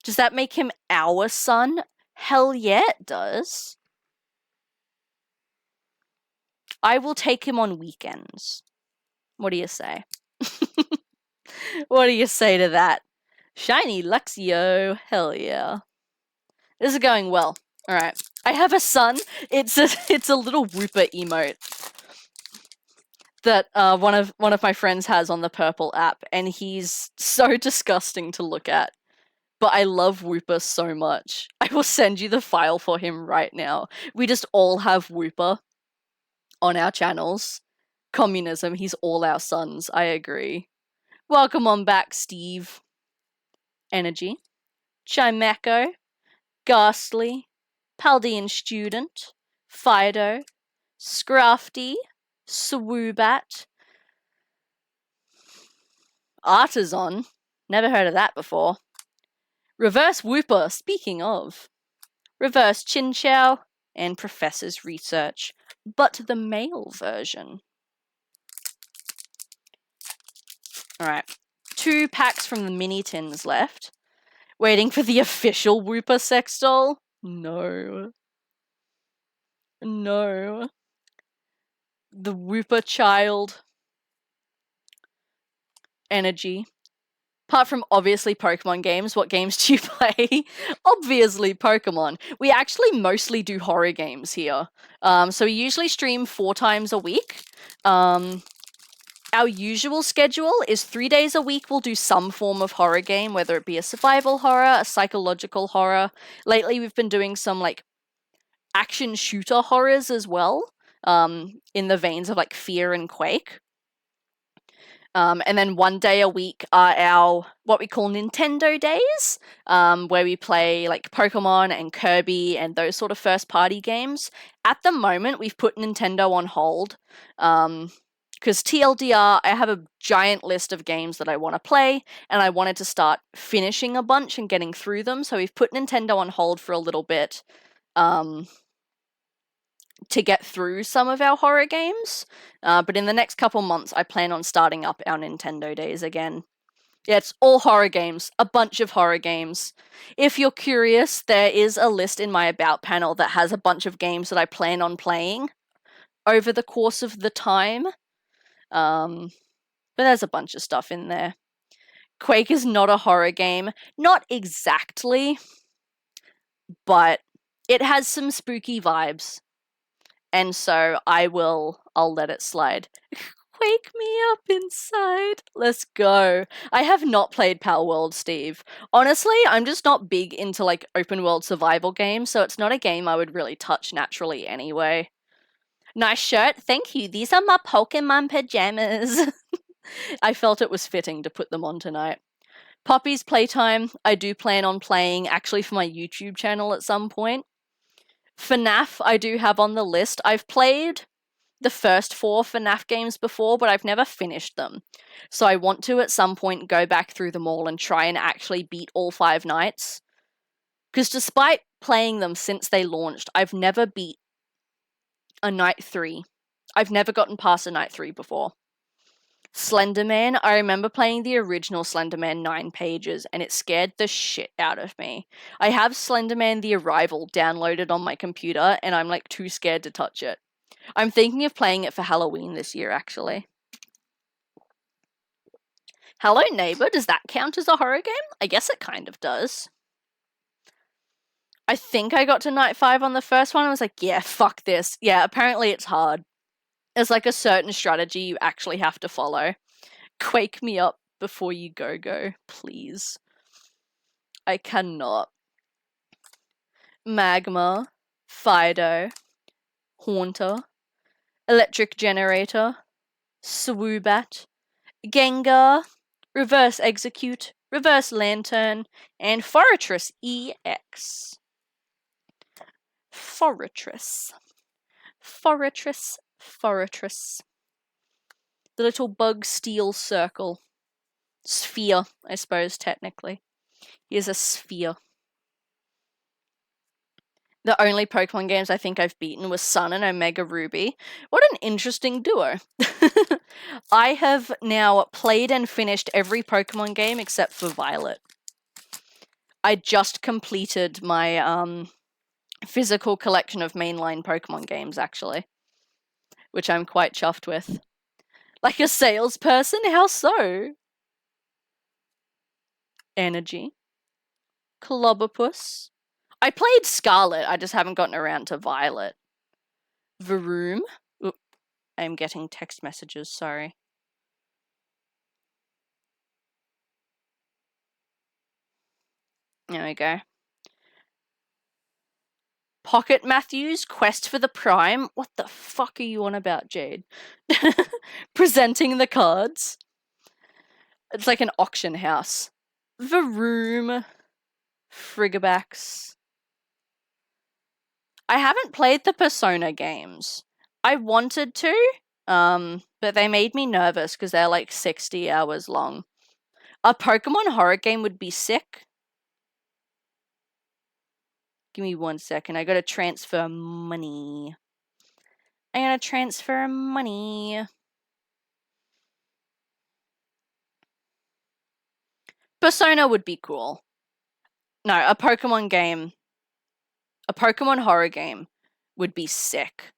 A: Does that make him our son? Hell yeah, it does. I will take him on weekends. What do you say? What do you say to that? Shiny Luxio, hell yeah. This is going well. Alright. I have a son. It's a little Wooper emote that one of my friends has on the Purple app, and he's so disgusting to look at. But I love Wooper so much. I will send you the file for him right now. We just all have Wooper on our channels. Communism, he's all our sons. I agree. Welcome on back, Steve. Energy. Chimecho. Ghastly. Paldean Student. Fido. Scrafty. Swoobat. Artisan. Never heard of that before. Reverse Wooper, speaking of. Reverse Chinchou. And Professor's Research. But the male version. Alright. 2 packs from the mini tins left. Waiting for the official Wooper sex doll? No. No. The Whooper Child energy. Apart from obviously Pokemon games, what games do you play? Obviously Pokemon. We actually mostly do horror games here. So we usually stream 4 times a week. Our usual schedule is 3 days a week we'll do some form of horror game, whether it be a survival horror, a psychological horror. Lately we've been doing some like action shooter horrors as well, in the veins of like Fear and Quake. And then 1 day a week are our what we call Nintendo days, where we play like Pokemon and Kirby and those sort of first party games. At the moment, we've put Nintendo on hold. Because TLDR, I have a giant list of games that I want to play, and I wanted to start finishing a bunch and getting through them. So we've put Nintendo on hold for a little bit. To get through some of our horror games. But in the next couple months, I plan on starting up our Nintendo days again. Yeah, it's all horror games. A bunch of horror games. If you're curious, there is a list in my About panel that has a bunch of games that I plan on playing over the course of the time. But there's a bunch of stuff in there. Quake is not a horror game. Not exactly. But it has some spooky vibes. And so I'll let it slide. Wake me up inside. Let's go. I have not played Pal World, Steve. Honestly, I'm just not big into like open world survival games, so it's not a game I would really touch naturally anyway. Nice shirt. Thank you. These are my Pokemon pajamas. I felt it was fitting to put them on tonight. Poppy's Playtime, I do plan on playing actually for my YouTube channel at some point. FNAF, I do have on the list. I've played the first 4 FNAF games before, but I've never finished them. So I want to, at some point, go back through them all and try and actually beat all 5 nights. Because despite playing them since they launched, I've never beat a Night 3. I've never gotten past a Night 3 before. Slenderman, I remember playing the original Slenderman 9 pages, and it scared the shit out of me. I have Slenderman The Arrival downloaded on my computer, and I'm like too scared to touch it. I'm thinking of playing it for Halloween this year, actually. Hello Neighbor, does that count as a horror game? I guess it kind of does. I think I got to Night 5 on the first one, and I was like, yeah, fuck this. Yeah, apparently it's hard. There's like a certain strategy you actually have to follow. Quake me up before you go, please. I cannot. Magma, Fido, Haunter, Electric Generator, Swoobat, Gengar, Reverse Execute, Reverse Lantern, and Fortress EX. Fortress. The little bug steel circle. Sphere, I suppose, technically. He is a sphere. The only Pokemon games I think I've beaten was Sun and Omega Ruby. What an interesting duo. I have now played and finished every Pokemon game except for Violet. I just completed my physical collection of mainline Pokemon games, actually. Which I'm quite chuffed with. Like a salesperson? How so? Energy. Clobbopus. I played Scarlet, I just haven't gotten around to Violet. Varoom. Oop, I'm getting text messages, sorry. There we go. Pocket Matthews, Quest for the Prime. What the fuck are you on about, Jade? Presenting the cards. It's like an auction house. Varoom. Frigabax. I haven't played the Persona games. I wanted to, but they made me nervous because they're like 60 hours long. A Pokemon horror game would be sick. Give me 1 second. I gotta transfer money. Persona would be cool. No, a Pokemon game. A Pokemon horror game would be sick.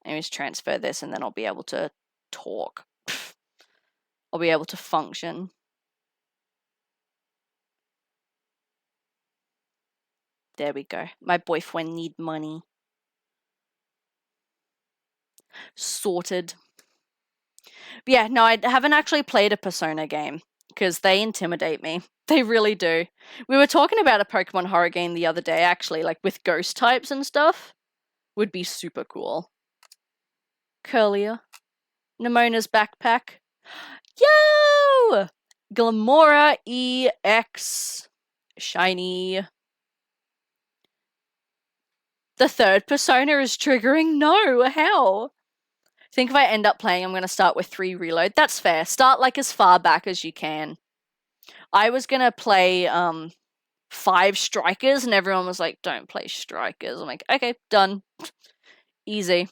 A: Anyways, transfer this and then I'll be able to talk. I'll be able to function. There we go. My boyfriend need money. Sorted. But yeah, no, I haven't actually played a Persona game because they intimidate me. They really do. We were talking about a Pokemon horror game the other day, actually, like with ghost types and stuff. Would be super cool. Curlier. Nemona's backpack. Yo! Glamora EX. Shiny. The third Persona is triggering? No, how? I think if I end up playing, I'm going to start with 3 reload. That's fair. Start like as far back as you can. I was going to play 5 strikers and everyone was like, don't play strikers. I'm like, okay, done. Easy.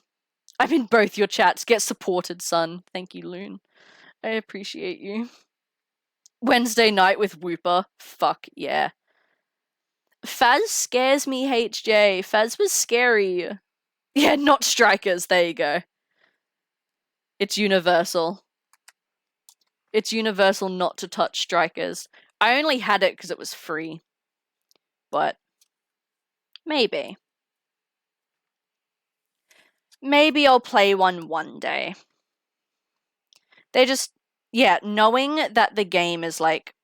A: I'm in both your chats. Get supported, son. Thank you, Loon. I appreciate you. Wednesday night with Whooper. Fuck yeah. Faz scares me, HJ. Faz was scary. Yeah, not strikers. There you go. It's universal. It's universal not to touch strikers. I only had it because it was free. But maybe. Maybe I'll play one day. They just... Yeah, knowing that the game is like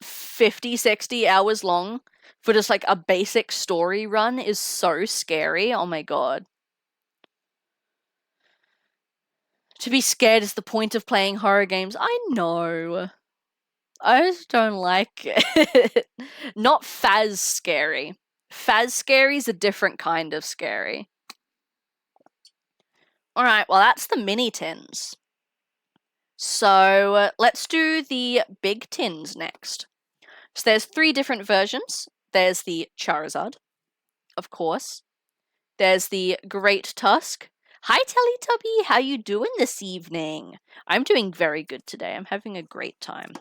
A: 50, 60 hours long for just like a basic story run is so scary. Oh my god. To be scared is the point of playing horror games. I know. I just don't like it. Not Faz scary. Faz scary is a different kind of scary. Alright, well that's the mini tins. So let's do the big tins next. So there's 3 different versions. There's the Charizard, of course. There's the Great Tusk. Hi Teletubby, how you doing this evening? I'm doing very good today. I'm having a great time.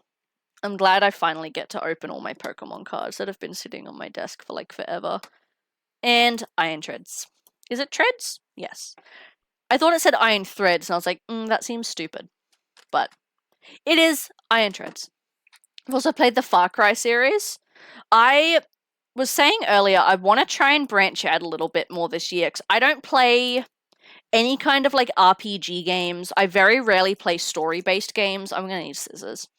A: I'm glad I finally get to open all my Pokemon cards that have been sitting on my desk for like forever. And Iron Treads. Is it Treads? Yes. I thought it said Iron Threads and I was like, that seems stupid. But it is Iron Treads. I've also played the Far Cry series. I was saying earlier, I want to try and branch out a little bit more this year because I don't play any kind of like RPG games. I very rarely play story-based games. I'm going to need scissors.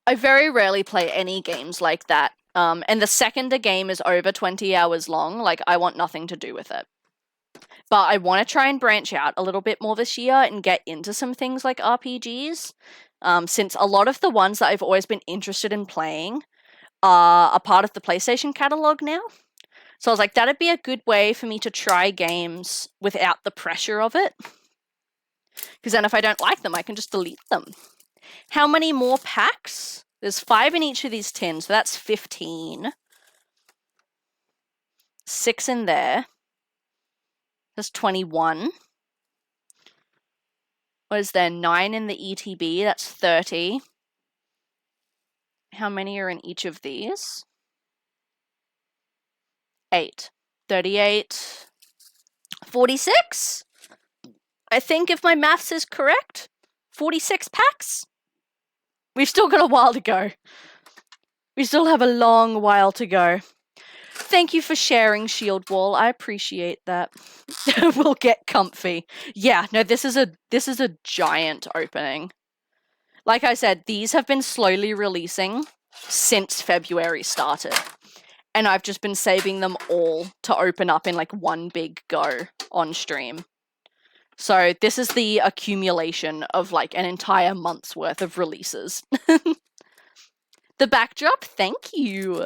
A: I very rarely play any games like that. And the second a game is over 20 hours long, like I want nothing to do with it. But I want to try and branch out a little bit more this year and get into some things like RPGs. Since a lot of the ones that I've always been interested in playing are a part of the PlayStation catalog now. So I was like, that'd be a good way for me to try games without the pressure of it. Because then if I don't like them, I can just delete them. How many more packs? There's 5 in each of these tins, so that's 15. 6 in there. That's 21. What is there? 9 in the ETB, that's 30. How many are in each of these? 8. 38. 46? I think if my maths is correct, 46 packs? We've still got a while to go. We still have a long while to go. Thank you for sharing, Shield Wall. I appreciate that. We'll get comfy. Yeah, no, this is a giant opening. Like I said, these have been slowly releasing since February started. And I've just been saving them all to open up in like one big go on stream. So this is the accumulation of like an entire month's worth of releases. The backdrop, thank you.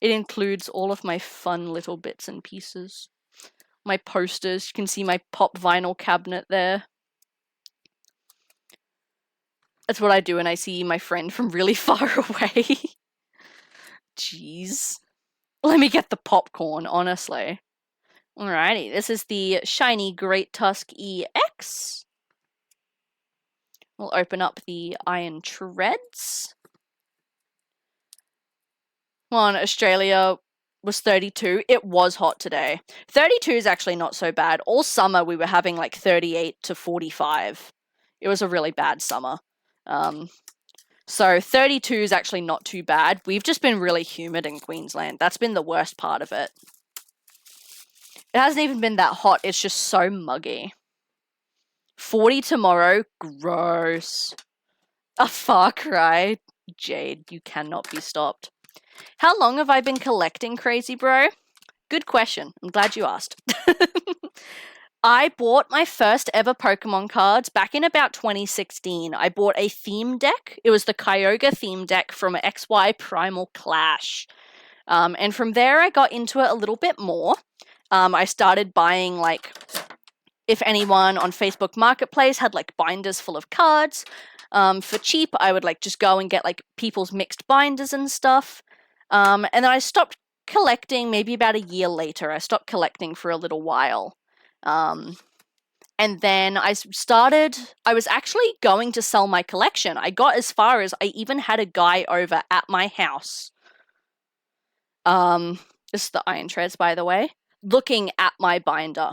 A: It includes all of my fun little bits and pieces. My posters, you can see my pop vinyl cabinet there. That's what I do when I see my friend from really far away. Jeez. Let me get the popcorn, honestly. Alrighty, this is the shiny Great Tusk EX. We'll open up the Iron Treads. Come on, Australia. was 32. It was hot today. 32 is actually not so bad. All summer we were having like 38 to 45. It was a really bad summer. So 32 is actually not too bad. We've just been really humid in Queensland. That's been the worst part of it. It hasn't even been that hot. It's just so muggy. 40 tomorrow. Gross. A far cry. Jade, you cannot be stopped. How long have I been collecting, Crazy Bro? Good question. I'm glad you asked. I bought my first ever Pokemon cards back in about 2016. I bought a theme deck. It was the Kyogre theme deck from XY Primal Clash. And from there, I got into it a little bit more. I started buying, like, if anyone on Facebook Marketplace had, like, binders full of cards. For cheap, I would, like, just go and get, like, people's mixed binders and stuff. And then I stopped collecting maybe about a year later. I stopped collecting for a little while. And then I was actually going to sell my collection. I got as far as I even had a guy over at my house. This is the Iron Treads, by the way, looking at my binder,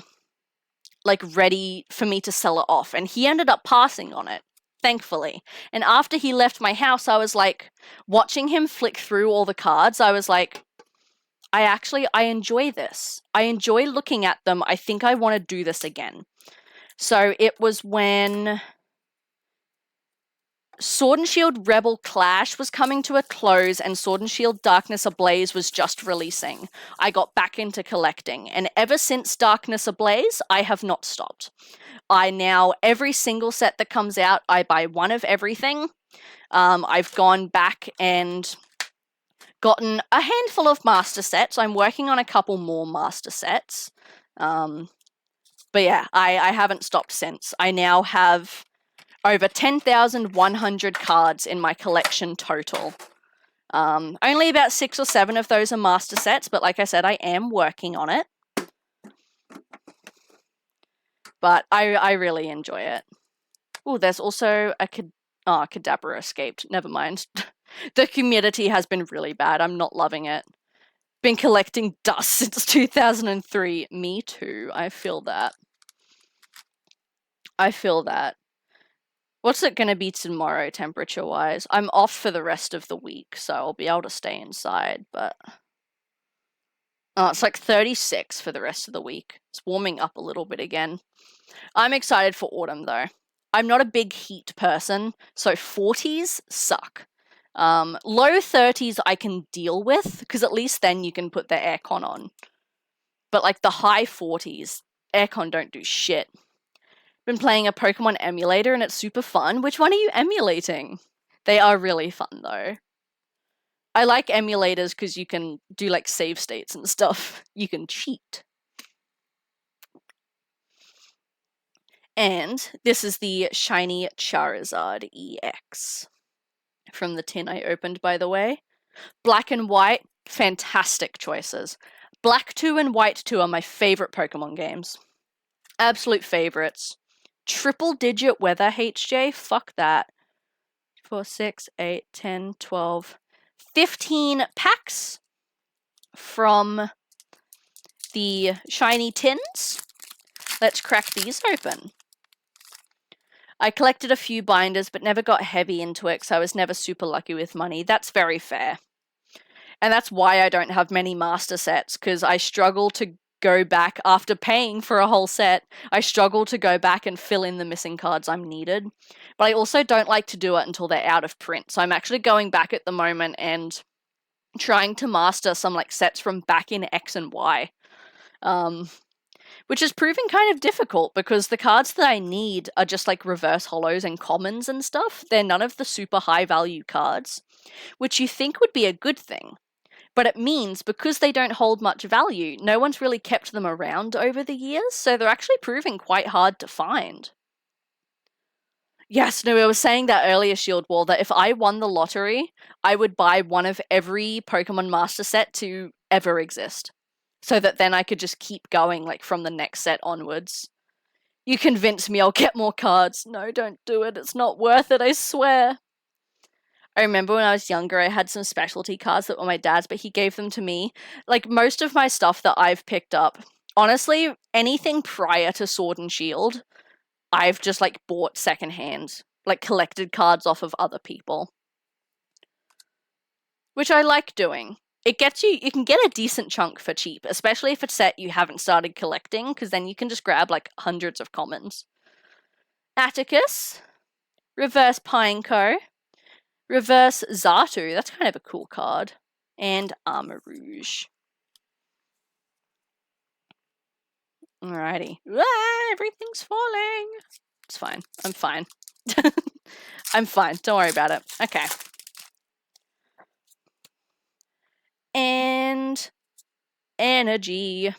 A: like ready for me to sell it off. And he ended up passing on it, thankfully. And after he left my house, I was like, watching him flick through all the cards, I was like, I enjoy this. I enjoy looking at them. I think I want to do this again. So it was when Sword and Shield Rebel Clash was coming to a close and Sword and Shield Darkness Ablaze was just releasing. I got back into collecting, and ever since Darkness Ablaze, I have not stopped. Every single set that comes out, I buy one of everything. I've gone back and gotten a handful of master sets. I'm working on a couple more master sets. But yeah, I haven't stopped since. I now have over 10,100 cards in my collection total. Only about 6 or 7 of those are master sets, but like I said, I am working on it. But I really enjoy it. Oh, there's also a Kadabra escaped. Never mind. The humidity has been really bad. I'm not loving it. Been collecting dust since 2003. Me too. I feel that. What's it going to be tomorrow, temperature-wise? I'm off for the rest of the week, so I'll be able to stay inside, but... Oh, it's like 36 for the rest of the week. It's warming up a little bit again. I'm excited for autumn, though. I'm not a big heat person, so 40s suck. Low 30s I can deal with, because at least then you can put the aircon on. But like the high 40s, aircon don't do shit. Been playing a Pokemon emulator and it's super fun. Which one are you emulating? They are really fun though. I like emulators because you can do like save states and stuff. You can cheat. And this is the shiny Charizard EX. From the tin I opened, by the way. Black and white, fantastic choices. Black 2 and White 2 are my favorite Pokemon games. Absolute favorites. Triple digit weather HJ, fuck that. 4, 6, 8, 10, 12, 15 packs from the shiny tins. Let's crack these open. I collected a few binders but never got heavy into it, so I was never super lucky with money. That's very fair. And that's why I don't have many master sets, because I struggle to go back after paying for a whole set. I struggle to go back and fill in the missing cards I'm needed. But I also don't like to do it until they're out of print. So I'm actually going back at the moment and trying to master some like sets from back in X and Y. Which is proving kind of difficult because the cards that I need are just like reverse holos and commons and stuff. They're none of the super high value cards, which you think would be a good thing. But it means because they don't hold much value, no one's really kept them around over the years, so they're actually proving quite hard to find. Yes, no, I was saying that earlier, Shield Wall, that if I won the lottery, I would buy one of every Pokemon Master set to ever exist. So that then I could just keep going, like, from the next set onwards. You convince me I'll get more cards. No, don't do it. It's not worth it, I swear. I remember when I was younger, I had some specialty cards that were my dad's, but he gave them to me. Like, most of my stuff that I've picked up, honestly, anything prior to Sword and Shield, I've just, like, bought secondhand. Like, collected cards off of other people. Which I like doing. It gets you can get a decent chunk for cheap, especially if it's a set you haven't started collecting, because then you can just grab, like, hundreds of commons. Atticus. Reverse Pineco. Reverse Zatu, that's kind of a cool card. And Armor Rouge. Alrighty. Ah, everything's falling. It's fine. I'm fine. I'm fine. Don't worry about it. Okay. And Energy.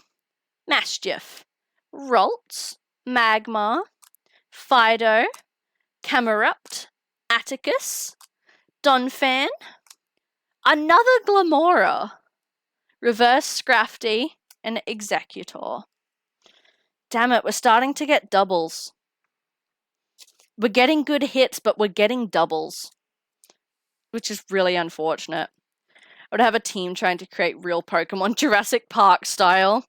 A: Mischief. Ralts. Magma. Fido. Camerupt. Atticus. Donphan. Another Glamora. Reverse Scrafty. And Executor. Damn it, we're starting to get doubles. We're getting good hits, but we're getting doubles. Which is really unfortunate. I would have a team trying to create real Pokemon Jurassic Park style.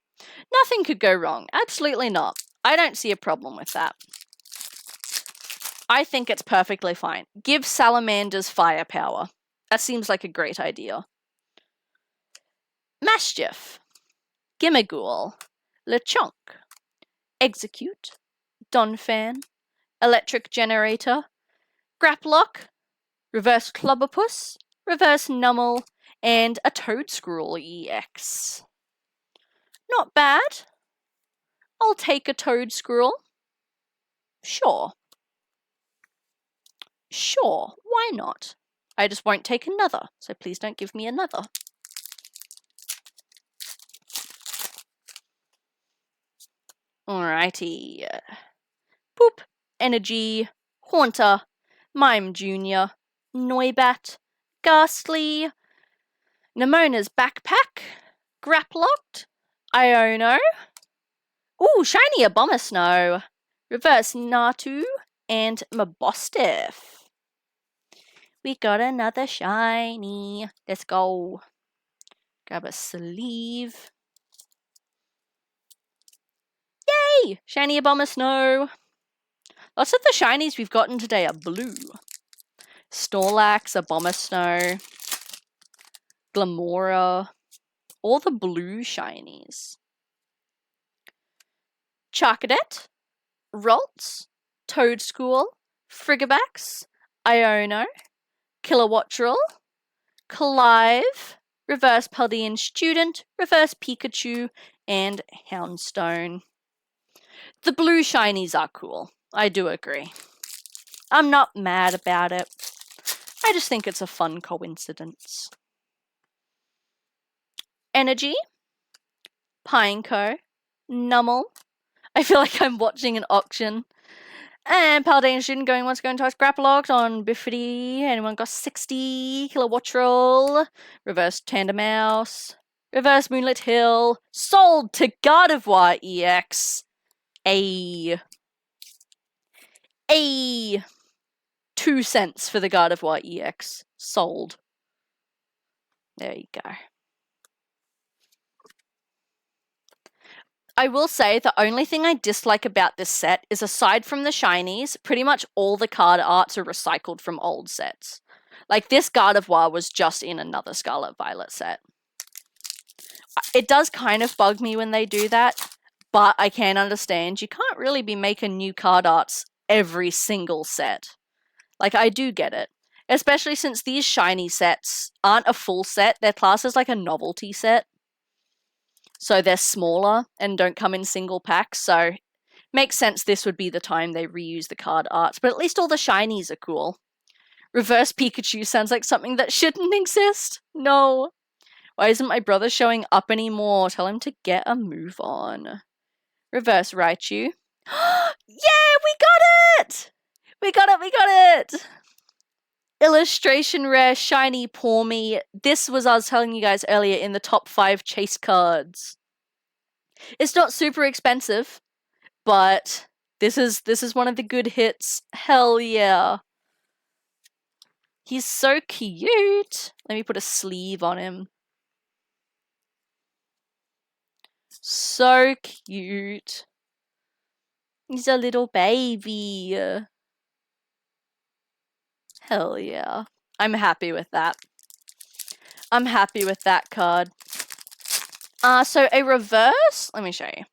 A: Nothing could go wrong. Absolutely not. I don't see a problem with that. I think it's perfectly fine. Give salamanders firepower. That seems like a great idea. Mischief. Gimmighoul. Lechonk. Execute. Donphan. Electric Generator. Graplock. Reverse Clubberpuss. Reverse Nummel. And a Toadscruel EX. Not bad. I'll take a Toadscruel. Sure. Sure, why not? I just won't take another, so please don't give me another. Alrighty. Poop. Energy. Haunter. Mime Jr. Noibat. Ghastly. Nemona's Backpack. Graplocked. Iono. Ooh, shiny Abomasnow. Reverse Natu. And Mabostiff. We got another shiny. Let's go. Grab a sleeve. Yay! Shiny Abomasnow. Lots of the shinies we've gotten today are blue. Snorlax, Abomasnow, Glamora. All the blue shinies. Charcadet. Ralts. Toadscruel. Frigibax. Iono. Kilowattrel. Clive. Reverse Paldean Student. Reverse Pikachu. And Houndstone. The blue shinies are cool. I do agree. I'm not mad about it. I just think it's a fun coincidence. Energy. Pineco. Nummel. I feel like I'm watching an auction. And Paldean Student going once, going twice. Graplocked on Biffity. Anyone got 60? Kilowattrel. Reverse Tandemouse. Reverse Moonlit Hill. Sold to Gardevoir EX. A 2 cents for the Gardevoir EX. Sold. There you go. I will say the only thing I dislike about this set is, aside from the shinies, pretty much all the card arts are recycled from old sets. Like, this Gardevoir was just in another Scarlet Violet set. It does kind of bug me when they do that, but I can understand. You can't really be making new card arts every single set. Like, I do get it. Especially since these shiny sets aren't a full set. They're classed as like a novelty set. So they're smaller and don't come in single packs. So makes sense this would be the time they reuse the card arts. But at least all the shinies are cool. Reverse Pikachu sounds like something that shouldn't exist. No. Why isn't my brother showing up anymore? Tell him to get a move on. Reverse Raichu. Yeah, we got it! We got it! Illustration Rare Shiny Pour Me. This was, I was telling you guys earlier, in the top 5 chase cards. It's not super expensive, but this is one of the good hits. Hell yeah. He's so cute. Let me put a sleeve on him. So cute. He's a little baby. Hell yeah. I'm happy with that. I'm happy with that card. So a reverse, let me show you.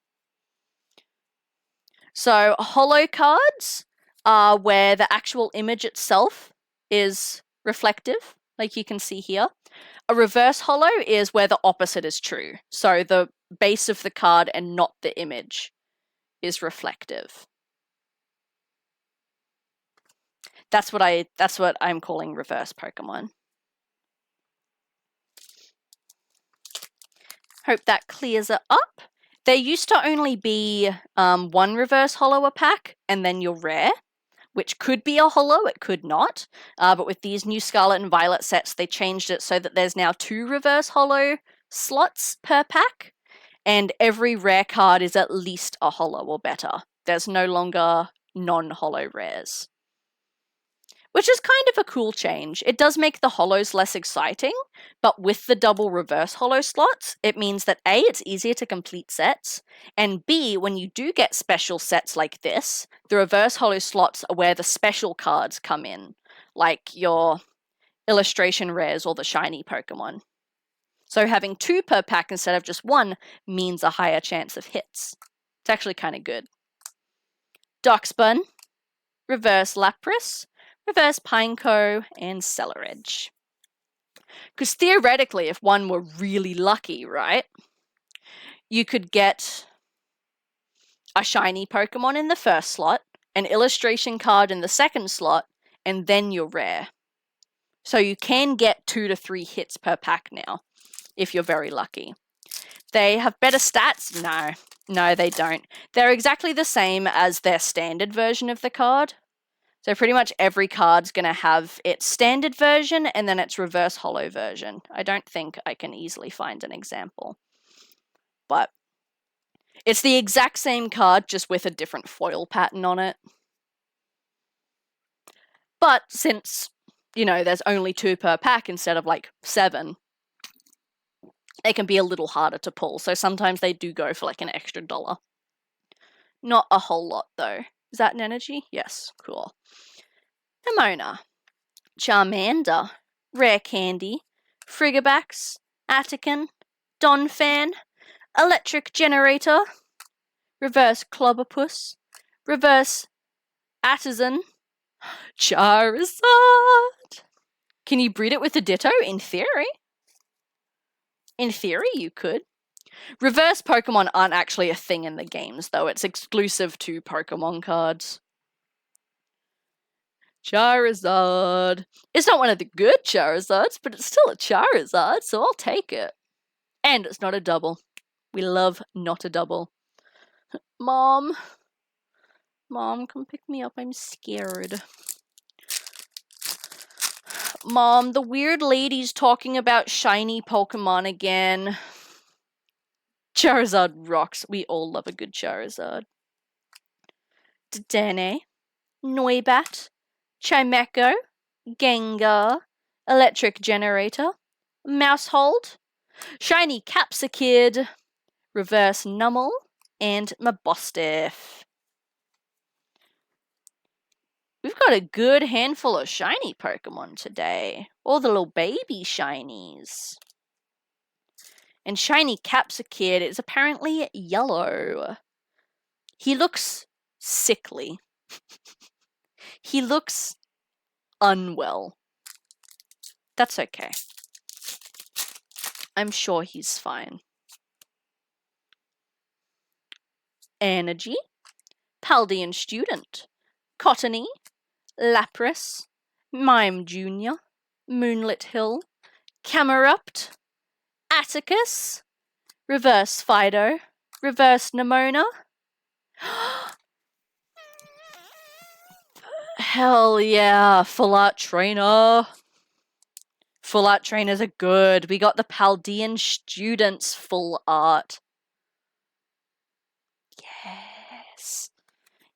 A: So holo cards are where the actual image itself is reflective, like you can see here. A reverse holo is where the opposite is true. So the base of the card and not the image is reflective. That's what I'm calling reverse Pokemon. Hope that clears it up. There used to only be one reverse holo a pack, and then you're rare, which could be a holo, it could not. But with these new Scarlet and Violet sets, they changed it so that there's now 2 reverse holo slots per pack, and every rare card is at least a holo or better. There's no longer non-holo rares. Which is kind of a cool change. It does make the holos less exciting, but with the double reverse holo slots, it means that A, it's easier to complete sets, and B, when you do get special sets like this, the reverse holo slots are where the special cards come in, like your illustration rares or the shiny Pokemon. So having 2 per pack instead of just 1 means a higher chance of hits. It's actually kind of good. Darkspun, reverse Lapras, reverse Pineco, and Cellaridge. Because theoretically, if one were really lucky, right, you could get a shiny Pokemon in the first slot, an illustration card in the second slot, and then you're rare. So you can get 2 to 3 hits per pack now, if you're very lucky. They have better stats? No, they don't. They're exactly the same as their standard version of the card. So pretty much every card's going to have its standard version and then its reverse holo version. I don't think I can easily find an example. But it's the exact same card, just with a different foil pattern on it. But since, there's only 2 per pack instead of like 7, it can be a little harder to pull. So sometimes they do go for like an extra $1. Not a whole lot though. Is that an energy? Yes, cool. Nimona, Charmander, Rare Candy, Frigibax, Attican, Donphan, Electric Generator, Reverse Clobberpuss, Reverse Artisan, Charizard. Can you breed it with a Ditto? In theory. In theory, you could. Reverse Pokemon aren't actually a thing in the games, though. It's exclusive to Pokemon cards. Charizard. It's not one of the good Charizards, but it's still a Charizard, so I'll take it. And it's not a double. We love not a double. Mom, come pick me up. I'm scared. Mom, the weird lady's talking about shiny Pokemon again. Charizard rocks. We all love a good Charizard. Dedenne, Noibat, Chimecho, Gengar, Electric Generator, Mousehold, Shiny Capsakid, Reverse Numel, and Mabostiff. We've got a good handful of shiny Pokemon today. All the little baby shinies. And Shiny Capsakid is apparently yellow. He looks sickly. He looks unwell. That's okay. I'm sure he's fine. Energy, Paldean Student, Cottony, Lapras, Mime Jr., Moonlit Hill, Camerupt, Atticus, Reverse Fido, Reverse Nimona. Hell yeah, Full Art Trainer. Full Art Trainers are good. We got the Paldean Students Full Art. Yes.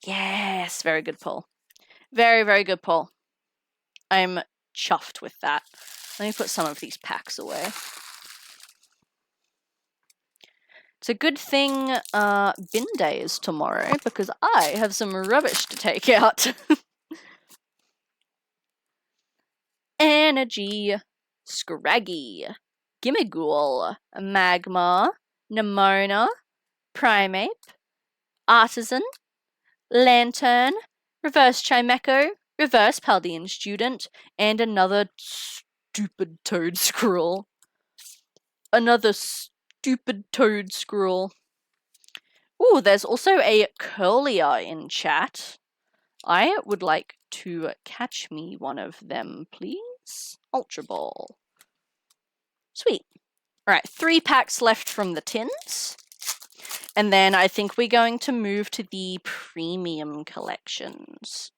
A: Yes, very good pull. Very, very good pull. I'm chuffed with that. Let me put some of these packs away. It's a good thing bin day is tomorrow because I have some rubbish to take out. Energy, Scraggy, Gimmigool, Magma, Nemona, Primeape, Artisan, Lantern, Reverse Chimecho, Reverse Paldean Student, and another stupid toad scroll. Another stupid toad scroll. Ooh, there's also a Curlier in chat. I would like to catch me one of them, please. Ultra Ball. Sweet. Alright, 3 packs left from the tins. And then I think we're going to move to the premium collections.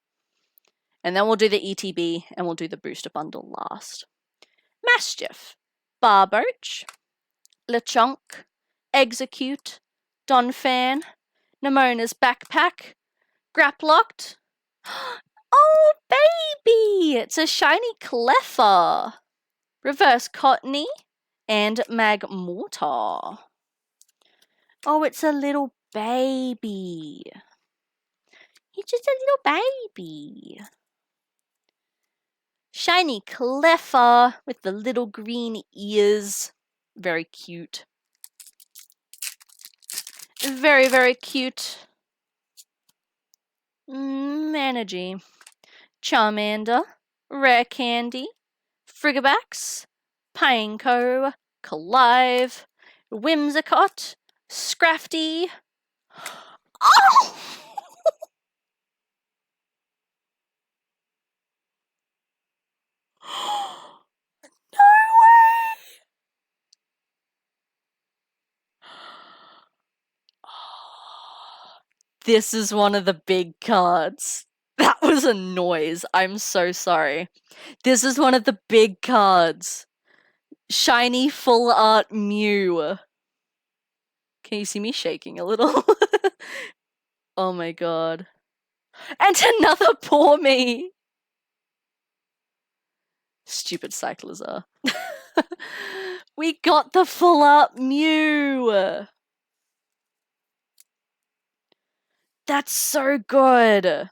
A: And then we'll do the ETB and we'll do the booster bundle last. Mastiff, Barboach, Lechonk, Execute, Donphan, Nemona's Backpack, Graplocked. Oh, baby! It's a shiny Cleffa, Reverse Cottony, and Magmortar. Oh, it's a little baby. He's just a little baby. Shiny Cleffa with the little green ears. Very cute. Very, very cute. Energy. Charmander. Rare Candy. Frigabax. Pineco. Clive. Whimsicott. Scrafty. Oh! No way! This is one of the big cards. That was a noise. I'm so sorry. This is one of the big cards. Shiny full art Mew. Can you see me shaking a little? Oh my god. And another poor me! Stupid Cyclizar. We got the full art Mew! That's so good!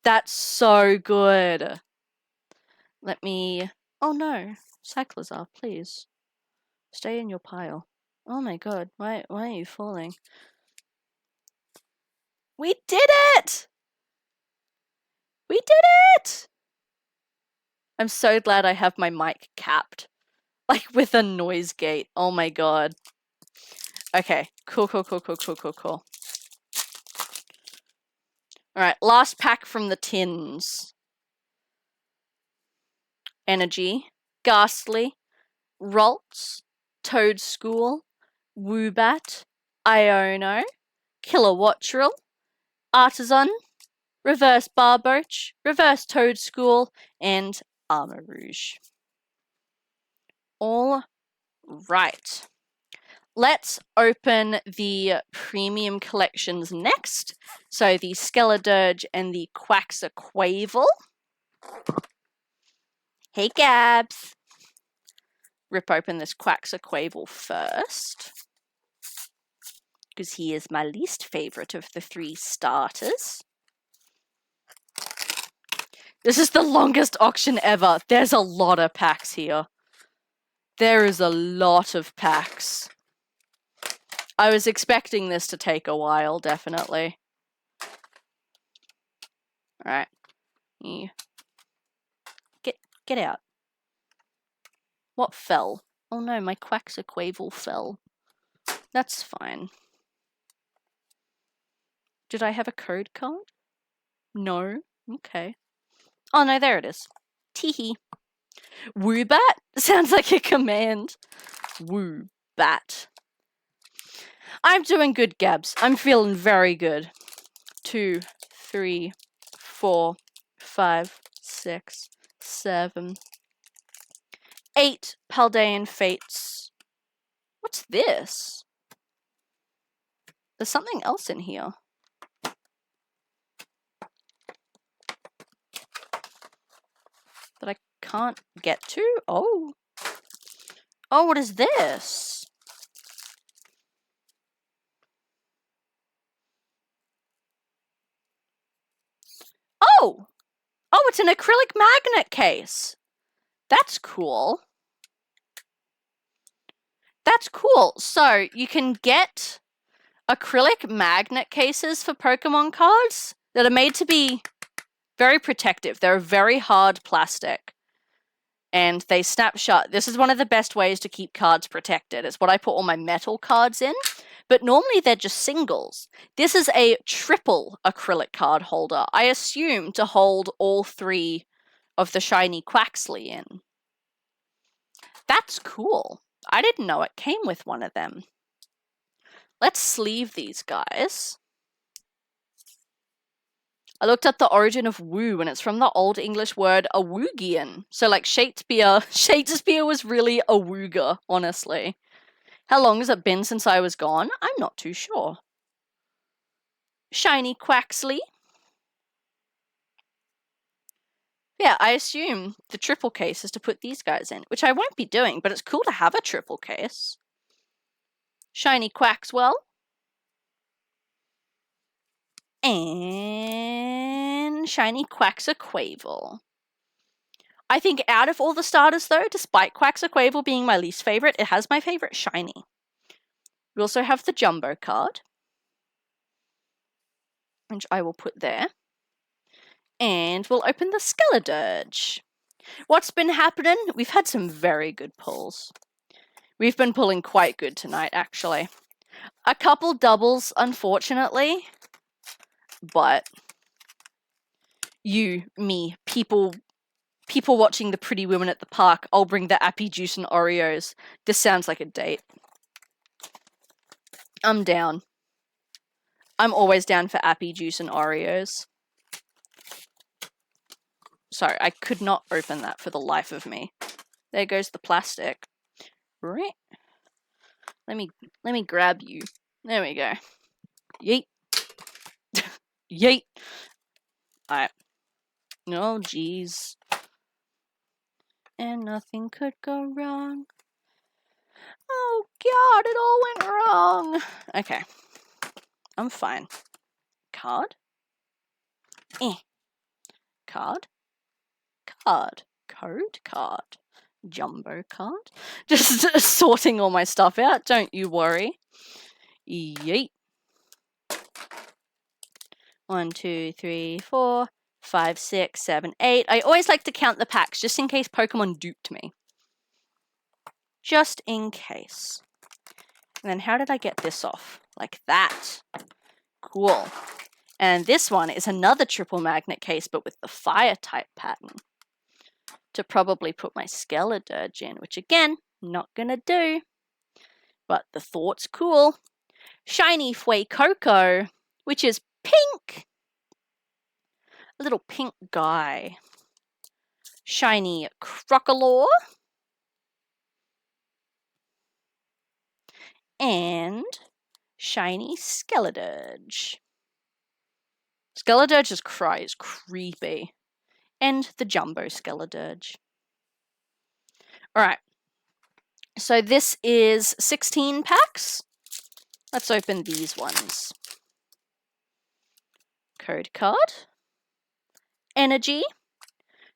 A: That's so good! Let me... Oh no. Cyclizar, please. Stay in your pile. Oh my god, why are you falling? We did it! We did it! I'm so glad I have my mic capped. Like with a noise gate. Oh my god. Okay, cool. Alright, last pack from the tins. Energy, Ghastly, Ralts, Toadschool, Woobat, Iono, Kilowattrel, Artisan, Reverse Barboach, Reverse Toadschool, and Armor Rouge. All right. Let's open the premium collections next. So the Skeledirge and the Quaxaquavel. Hey, Gabs. Rip open this Quaxaquavel first, because he is my least favorite of the 3 starters. This is the longest auction ever. There's a lot of packs here. There is a lot of packs. I was expecting this to take a while, definitely. Alright. Get out. What fell? Oh no, my Quaxaquavel fell. That's fine. Did I have a code card? No? Okay. Oh no, there it is. Teehee. Woobat? Sounds like a command. Woobat. I'm doing good, Gabs. I'm feeling very good. 2, 3, 4, 5, 6, 7, 8 Paldean Fates. What's this? There's something else in here. that I can't get to. Oh. Oh, what is this? Oh! Oh, it's an acrylic magnet case. That's cool. That's cool. So you can get acrylic magnet cases for Pokemon cards that are made to be very protective. They're a very hard plastic. And they snap shut. This is one of the best ways to keep cards protected. It's what I put all my metal cards in. But normally they're just singles. This is a triple acrylic card holder. I assume to hold all 3 of the shiny Quaxley in. That's cool. I didn't know it came with one of them. Let's sleeve these guys. I looked up the origin of woo, and it's from the Old English word awoogian. So like Shakespeare was really a wooger, honestly. How long has it been since I was gone? I'm not too sure. Shiny Quaxley. Yeah, I assume the triple case is to put these guys in, which I won't be doing, but it's cool to have a triple case. Shiny Quaxwell. And Shiny Quaxaquavel. I think out of all the starters, though, despite Quaxaquavel being my least favorite, it has my favorite shiny. We also have the Jumbo card, which I will put there. And we'll open the Skeledirge. What's been happening? We've had some very good pulls. We've been pulling quite good tonight, actually. A couple doubles, unfortunately. But you, me, people watching the pretty women at the park, I'll bring the Appy Juice and Oreos. This sounds like a date. I'm down. I'm always down for Appy Juice and Oreos. Sorry, I could not open that for the life of me. There goes the plastic. Right. Let me grab you. There we go. Yeet. Yeet. Alright. Oh, jeez. And nothing could go wrong. Oh, God, it all went wrong. Okay. I'm fine. Card. Card. Card. Code card. Jumbo card. Just sorting all my stuff out. Don't you worry. Yeet. 1, 2, 3, 4, 5, 6, 7, 8. I always like to count the packs just in case Pokemon duped me. Just in case. And then how did I get this off? Like that. Cool. And this one is another triple magnet case, but with the fire type pattern. To probably put my Skeledirge in, which again, not gonna do. But the thought's cool. Shiny Fuecoco, which is pink. A little pink guy. Shiny Crocalor. And shiny Skeledirge. Skeledirge's cry is creepy. And the Jumbo Skeledirge. Alright. So this is 16 packs. Let's open these ones. Code card. Energy.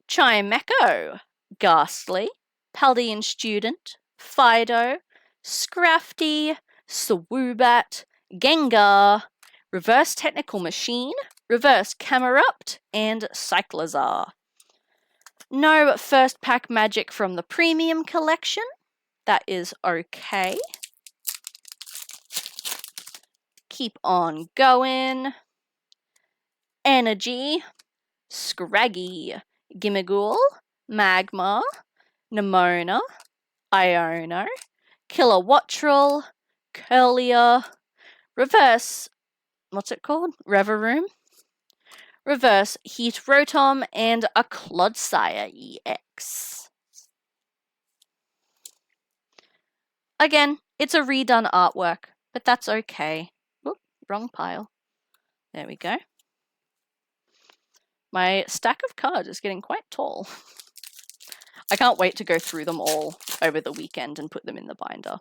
A: Chimecho. Ghastly. Paldean Student. Fido. Scrafty. Swoobat. Gengar. Reverse Technical Machine. Reverse Camerupt. And Cyclizar. No first pack magic from the premium collection. That is okay. Keep on going. Energy. Scraggy. Gimmighoul. Magmar. Nemona. Iono. Kilowattrel. Curlier. Reverse, what's it called? Reveroom. Reverse Heat Rotom and a Clodsire EX. Again, it's a redone artwork, but that's okay. Oop, wrong pile. There we go. My stack of cards is getting quite tall. I can't wait to go through them all over the weekend and put them in the binder.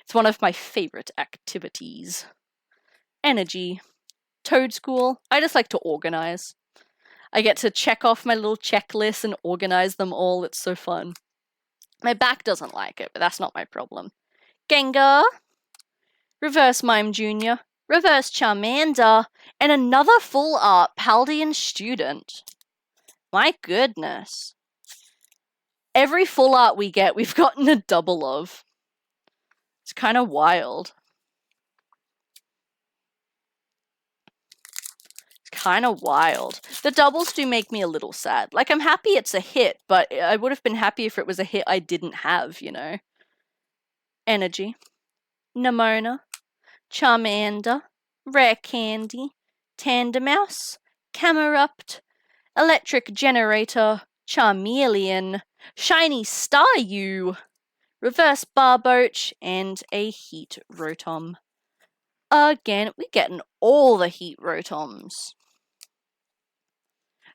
A: It's one of my favorite activities. Energy. Toad School. I just like to organize. I get to check off my little checklist and organize them all. It's so fun. My back doesn't like it, but that's not my problem. Gengar. Reverse Mime Jr. Reverse Charmander. And another full art Paldean student. My goodness. Every full art we get, we've gotten a double of. It's kind of wild. It's kind of wild. The doubles do make me a little sad. Like, I'm happy it's a hit, but I would have been happy if it was a hit I didn't have, you know? Energy. Nemona. Charmander. Rare Candy. Tandemouse. Camerupt. Electric Generator. Charmeleon. Shiny Staryu. Reverse Barboach. And a Heat Rotom. Again, we're getting all the Heat Rotoms.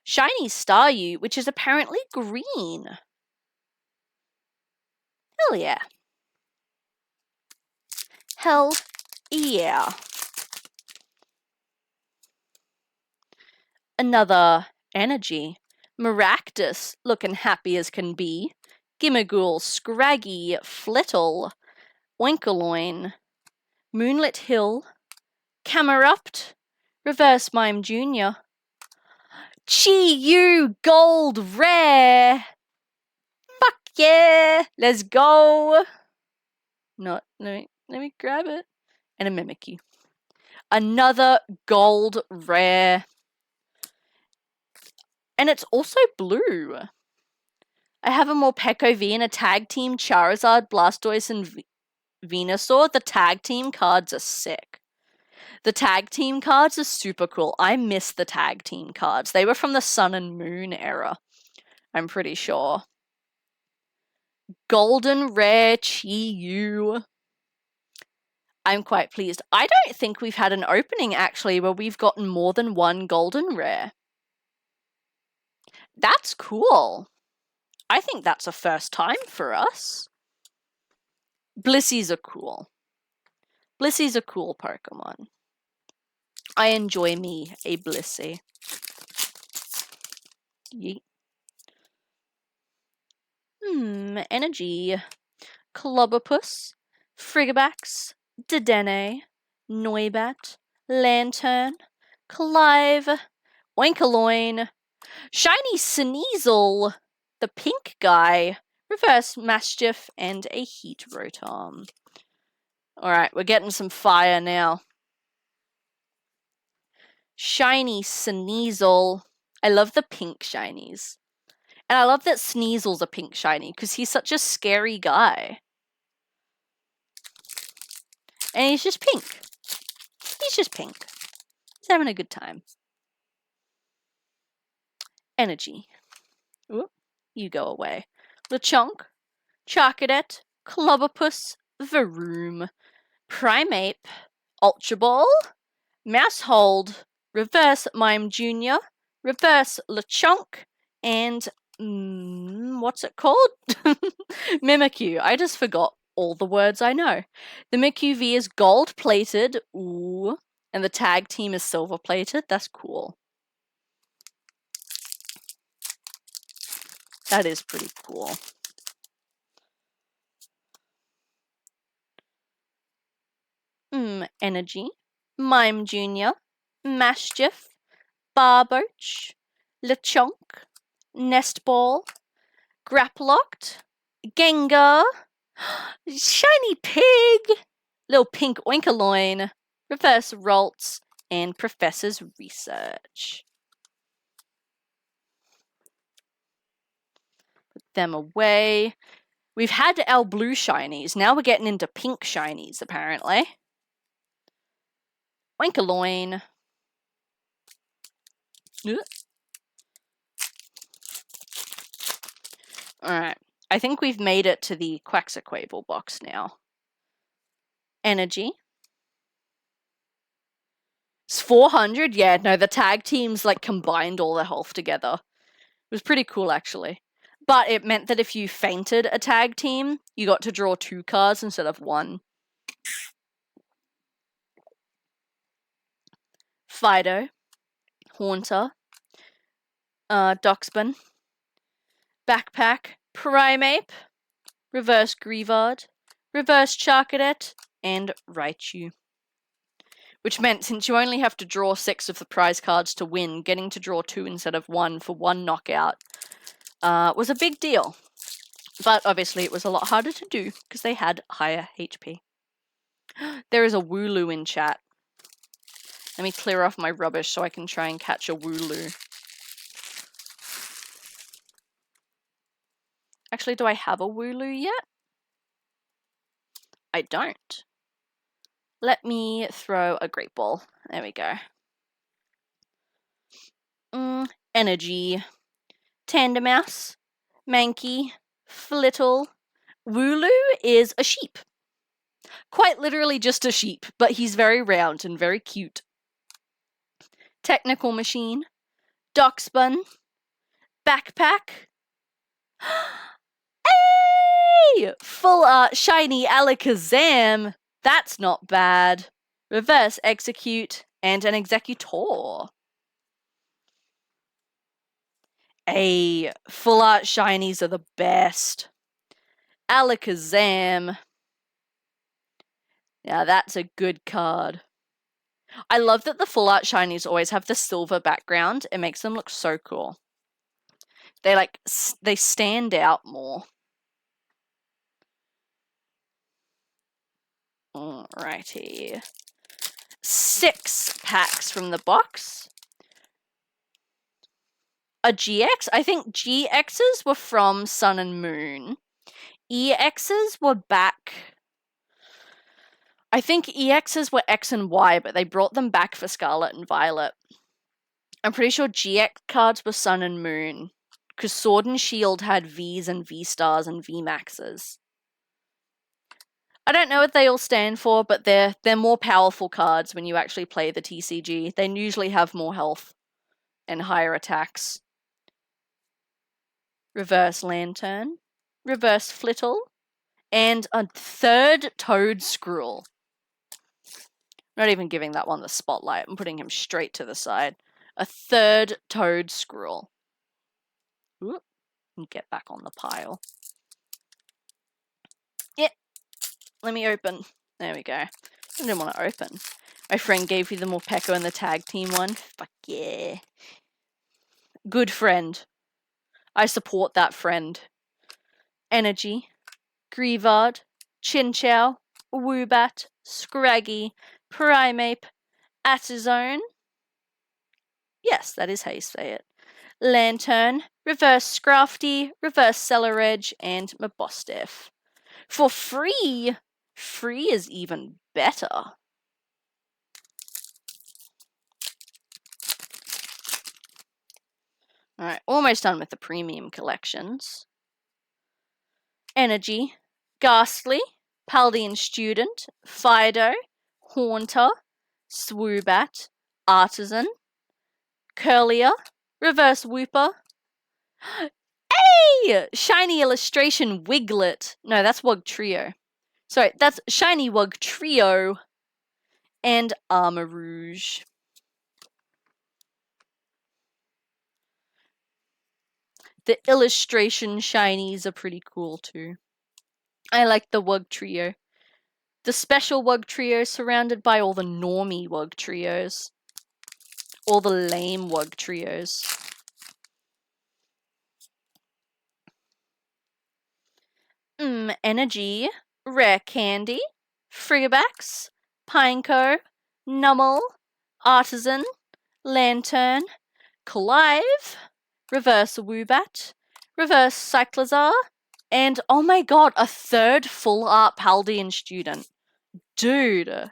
A: Shiny Staryu, which is apparently green. Hell yeah. Hell yeah. Another energy. Maractus, looking happy as can be. Gimmighoul, Scraggy, Flittle, Oinkoloin, Moonlit Hill, Camerupt, Reverse Mime Jr., Chi-Yu Gold Rare! Fuck yeah! Let's go! Let me grab it. And a Mimikyu. Another gold rare. And it's also blue. I have a Morpeko V and a tag team Charizard, Blastoise, and Venusaur. The tag team cards are sick. The tag team cards are super cool. I miss the tag team cards. They were from the Sun and Moon era. I'm pretty sure. Golden Rare Chi-Yu. I'm quite pleased. I don't think we've had an opening, actually, where we've gotten more than one Golden Rare. That's cool. I think that's a first time for us. Blissies are cool. Blissies are cool Pokemon. I enjoy me a Blissey. Yeet. Energy. Clobopus. Frigibax. Dedenne. Noibat. Lantern. Clive. Oinkoloin. Shiny Sneasel. The pink guy. Reverse Mastiff. And a Heat Rotom. Alright, we're getting some fire now. Shiny Sneasel. I love the pink shinies. And I love that Sneasel's a pink shiny, because he's such a scary guy. And he's just pink. He's just pink. He's having a good time. Energy. Oop, you go away. Lechonk, Charcadet, Clobopus, Varoom, Primeape, Ultra Ball, Mousehold, Reverse Mime Jr., Reverse Lechonk, and what's it called? Mimikyu. I just forgot all the words I know. The Mimikyu V is gold-plated, ooh, and the tag team is silver-plated. That's cool. That is pretty cool. Energy, Mime Jr., Mastiff, Barboach, Lechonk, Nestball, Grapploct, Gengar, Shiny Pig, Little Pink Oinkoloin, Reverse Ralts, and Professor's Research. Put them away. We've had our blue shinies. Now we're getting into pink shinies, apparently. Oinkoloin. Alright. I think we've made it to the Quaxaquavel box now. Energy. It's 400? Yeah, no, the tag teams like combined all their health together. It was pretty cool, actually. But it meant that if you fainted a tag team, you got to draw 2 cards instead of 1. Fido, Haunter, Doxbin, Backpack, Primeape, Reverse Grievard, Reverse Charcadet, and Raichu. Which meant since you only have to draw 6 of the prize cards to win, getting to draw 2 instead of 1 for 1 knockout was a big deal. But obviously it was a lot harder to do because they had higher HP. There is a Wooloo in chat. Let me clear off my rubbish so I can try and catch a Wooloo. Actually, do I have a Wooloo yet? I don't. Let me throw a Great Ball. There we go. Energy. Tandemaus. Mankey. Flittle. Wooloo is a sheep. Quite literally just a sheep, but he's very round and very cute. Technical Machine. Doxbun. Backpack. Hey! Full art shiny Alakazam. That's not bad. Reverse Execute and an Executor. Hey, full art shinies are the best. Alakazam. Yeah, that's a good card. I love that the full art shinies always have the silver background. It makes them look so cool. They stand out more. Alrighty. 6 packs from the box. A GX? I think GXs were from Sun and Moon. EXs were back. I think EXs were X and Y, but they brought them back for Scarlet and Violet. I'm pretty sure GX cards were Sun and Moon, because Sword and Shield had Vs and V-Stars and V-Maxes. I don't know what they all stand for, but they're more powerful cards when you actually play the TCG. They usually have more health and higher attacks. Reverse Lantern, Reverse Flittle, and a 3rd Toad Scroll. Not even giving that one the spotlight. I'm putting him straight to the side. A 3rd Toad Scroll. Oop. Get back on the pile. Yeah. Let me open. There we go. I didn't want to open. My friend gave you the Morpeko and the tag team one. Fuck yeah. Good friend. I support that friend. Energy. Grievard. Chinchou. Woobat. Scraggy. Primeape. Atazone. Yes, that is how you say it. Lantern. Reverse Scrafty. Reverse Cellaredge. And Mabosstiff. For free! Free is even better. Alright, almost done with the premium collections. Energy, Ghastly, Paldean Student, Fido, Haunter, Swoobat, Artisan, Curlier, Reverse Wooper. Hey! Shiny Illustration Wiglet. No, that's Wug Trio. Sorry, that's Shiny Wug Trio and Armor Rouge. The illustration shinies are pretty cool too. I like the Wug Trio. The special Wug Trio surrounded by all the normie Wug Trios. All the lame Wug Trios. Energy, Rare Candy, Frigabax, Pineco, Nummel, Artisan, Lantern, Clive, Reverse Woobat, Reverse Cyclizar, and oh my god, a 3rd full art Paldean Student. Dude.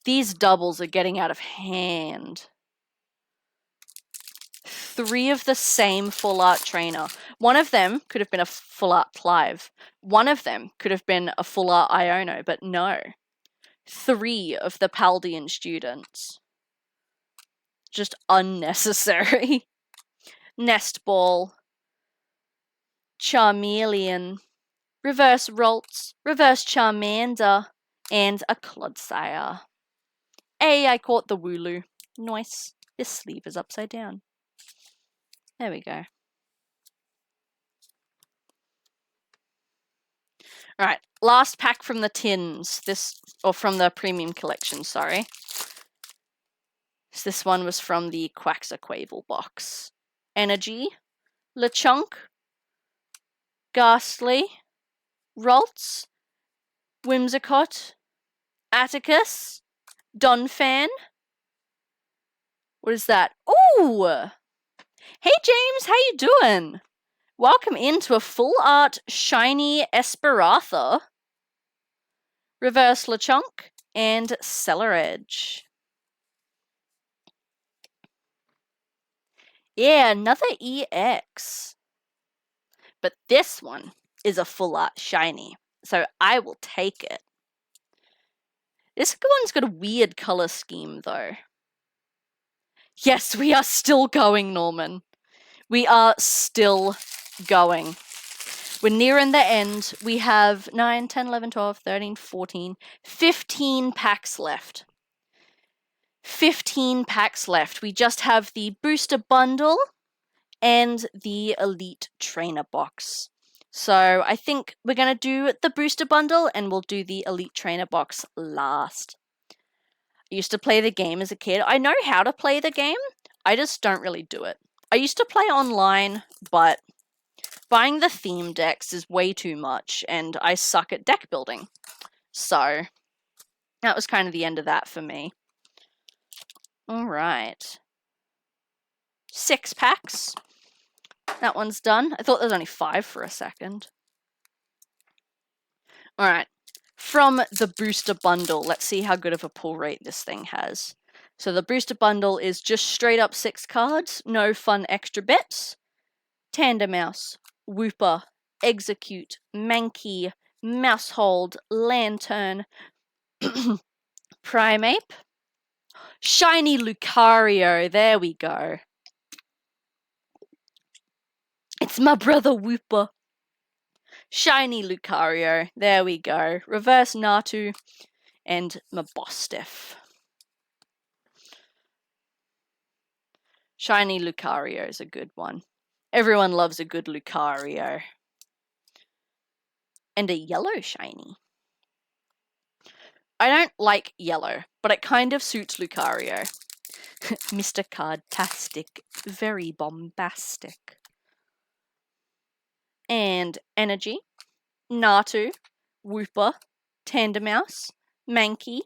A: These doubles are getting out of hand. 3 of the same full art trainer. One of them could have been a full art Clive. One of them could have been a full art Iono, but no. 3 of the Paldean Students. Just unnecessary. Nest Ball. Charmeleon, reverse Ralts, reverse Charmander, and a Clodsire. I caught the Wooloo. Nice. This sleeve is upside down. There we go. Alright, last pack from the tins. Or from the premium collection, sorry. So this one was from the Quaxaquavel box. Energy, Lechonk, Ghastly, Ralts, Whimsicott, Atticus, Donphan. What is that? Ooh! Hey James, how you doing? Welcome into a full art shiny Esperatha, reverse Lechonk, and Cellaredge. Yeah, another EX. But this one is a full art shiny, so I will take it. This one's got a weird color scheme though. Yes, we are still going, Norman. We are still going. We're nearing the end. We have 9, 10, 11, 12, 13, 14, 15 packs left. 15 packs left. We just have the booster bundle and the elite trainer box. So I think we're going to do the booster bundle and we'll do the elite trainer box last. I used to play the game as a kid. I know how to play the game. I just don't really do it. I used to play online, but buying the theme decks is way too much and I suck at deck building. So that was kind of the end of that for me. Alright. 6 packs. That one's done. I thought there was only 5 for a second. Alright. From the booster bundle, let's see how good of a pull rate this thing has. So the booster bundle is just straight up 6 cards, no fun extra bits. Tandemouse, Wooper, Execute, Mankey, Mousehold, Lantern, Primeape, Shiny Lucario, there we go. It's my brother Wooper. Shiny Lucario, there we go. Reverse Natu and Mabostiff. Shiny Lucario is a good one. Everyone loves a good Lucario. And a yellow shiny. I don't like yellow, but it kind of suits Lucario. Mr. Cardtastic, very bombastic. And Energy, Natu, Wooper, Tandemouse, Mankey,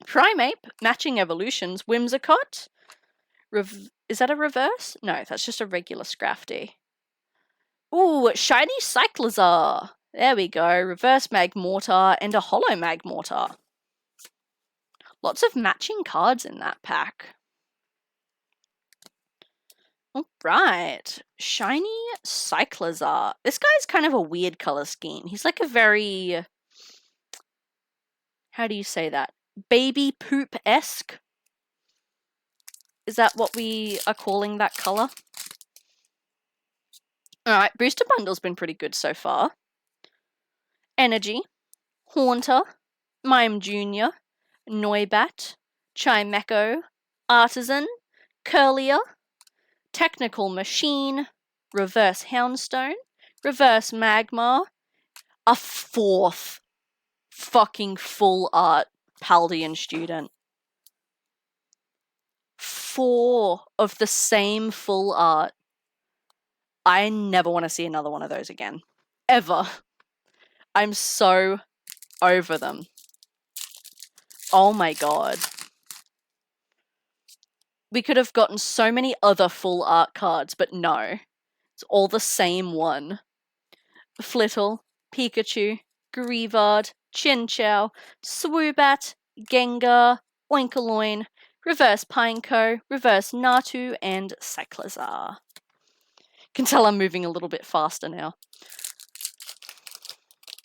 A: Primeape, Matching Evolutions, Whimsicott. Is that a reverse? No, that's just a regular Scrafty. Ooh, Shiny Cyclizar. There we go. Reverse Magmortar and a Holo Magmortar. Lots of matching cards in that pack. Alright. Shiny Cyclizar. This guy's kind of a weird color scheme. He's like a very... How do you say that? Baby poop-esque? Is that what we are calling that color? Alright, booster bundle's been pretty good so far. Energy, Haunter, Mime Jr., Noibat, Chimecho, Artisan, Curlier, Technical Machine, Reverse Houndstone, Reverse Magmar, a 4th fucking full art Paldean student. 4 of the same full art. I never want to see another one of those again. Ever. I'm so over them. Oh my god. We could have gotten so many other full art cards, but no. It's all the same one. Flittle, Pikachu, Greavard, Chinchou, Swoobat, Gengar, Oinkoloin, Reverse Pineco, Reverse Natu, and Cyclizar. Can tell I'm moving a little bit faster now.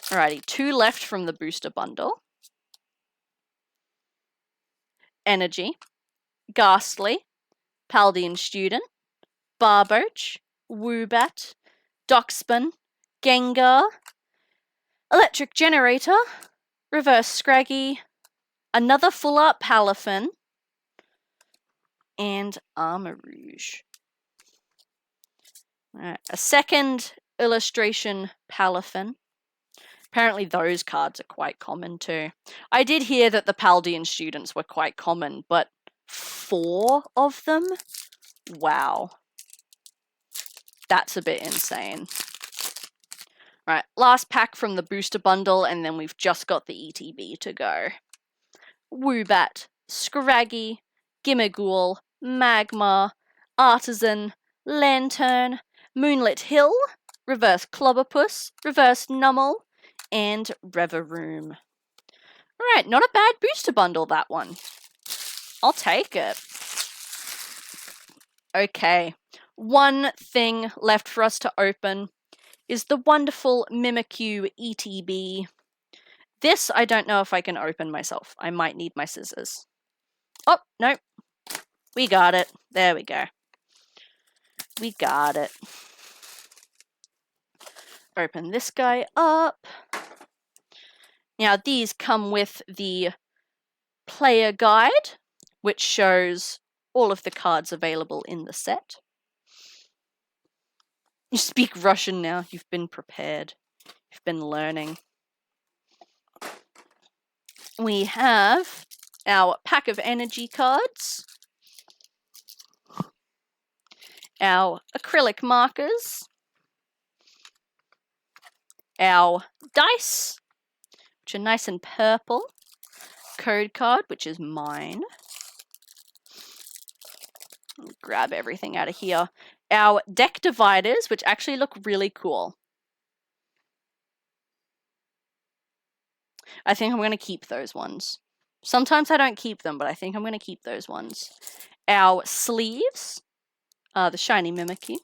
A: Alrighty, 2 left from the booster bundle. Energy, Ghastly, Paldean Student, Barboach, Woobat, Dockspin, Gengar, Electric Generator, Reverse Scraggy, another full art Palafin, and Armor Rouge. Alright, a second illustration Palafin. Apparently those cards are quite common too. I did hear that the Paldean students were quite common, but 4 of them? Wow. That's a bit insane. Right, last pack from the booster bundle, and then we've just got the ETB to go. Woobat, Scraggy, Gimmighoul, Magma, Artisan, Lantern, Moonlit Hill, Reverse Clobberpuss, Reverse Nummel, and Reveroom. Alright, not a bad booster bundle, that one. I'll take it. Okay, one thing left for us to open is the wonderful Mimikyu ETB. This I don't know if I can open myself. I might need my scissors. Oh, no. We got it. There we go. We got it. Open this guy up. Now, these come with the player guide, which shows all of the cards available in the set. You speak Russian now. You've been prepared. You've been learning. We have our pack of energy cards, our acrylic markers, our dice, which are nice and purple, code card, which is mine. Grab everything out of here. Our deck dividers, which actually look really cool. I think I'm going to keep those ones. Sometimes I don't keep them, but I think I'm going to keep those ones. Our sleeves, the shiny Mimikyu.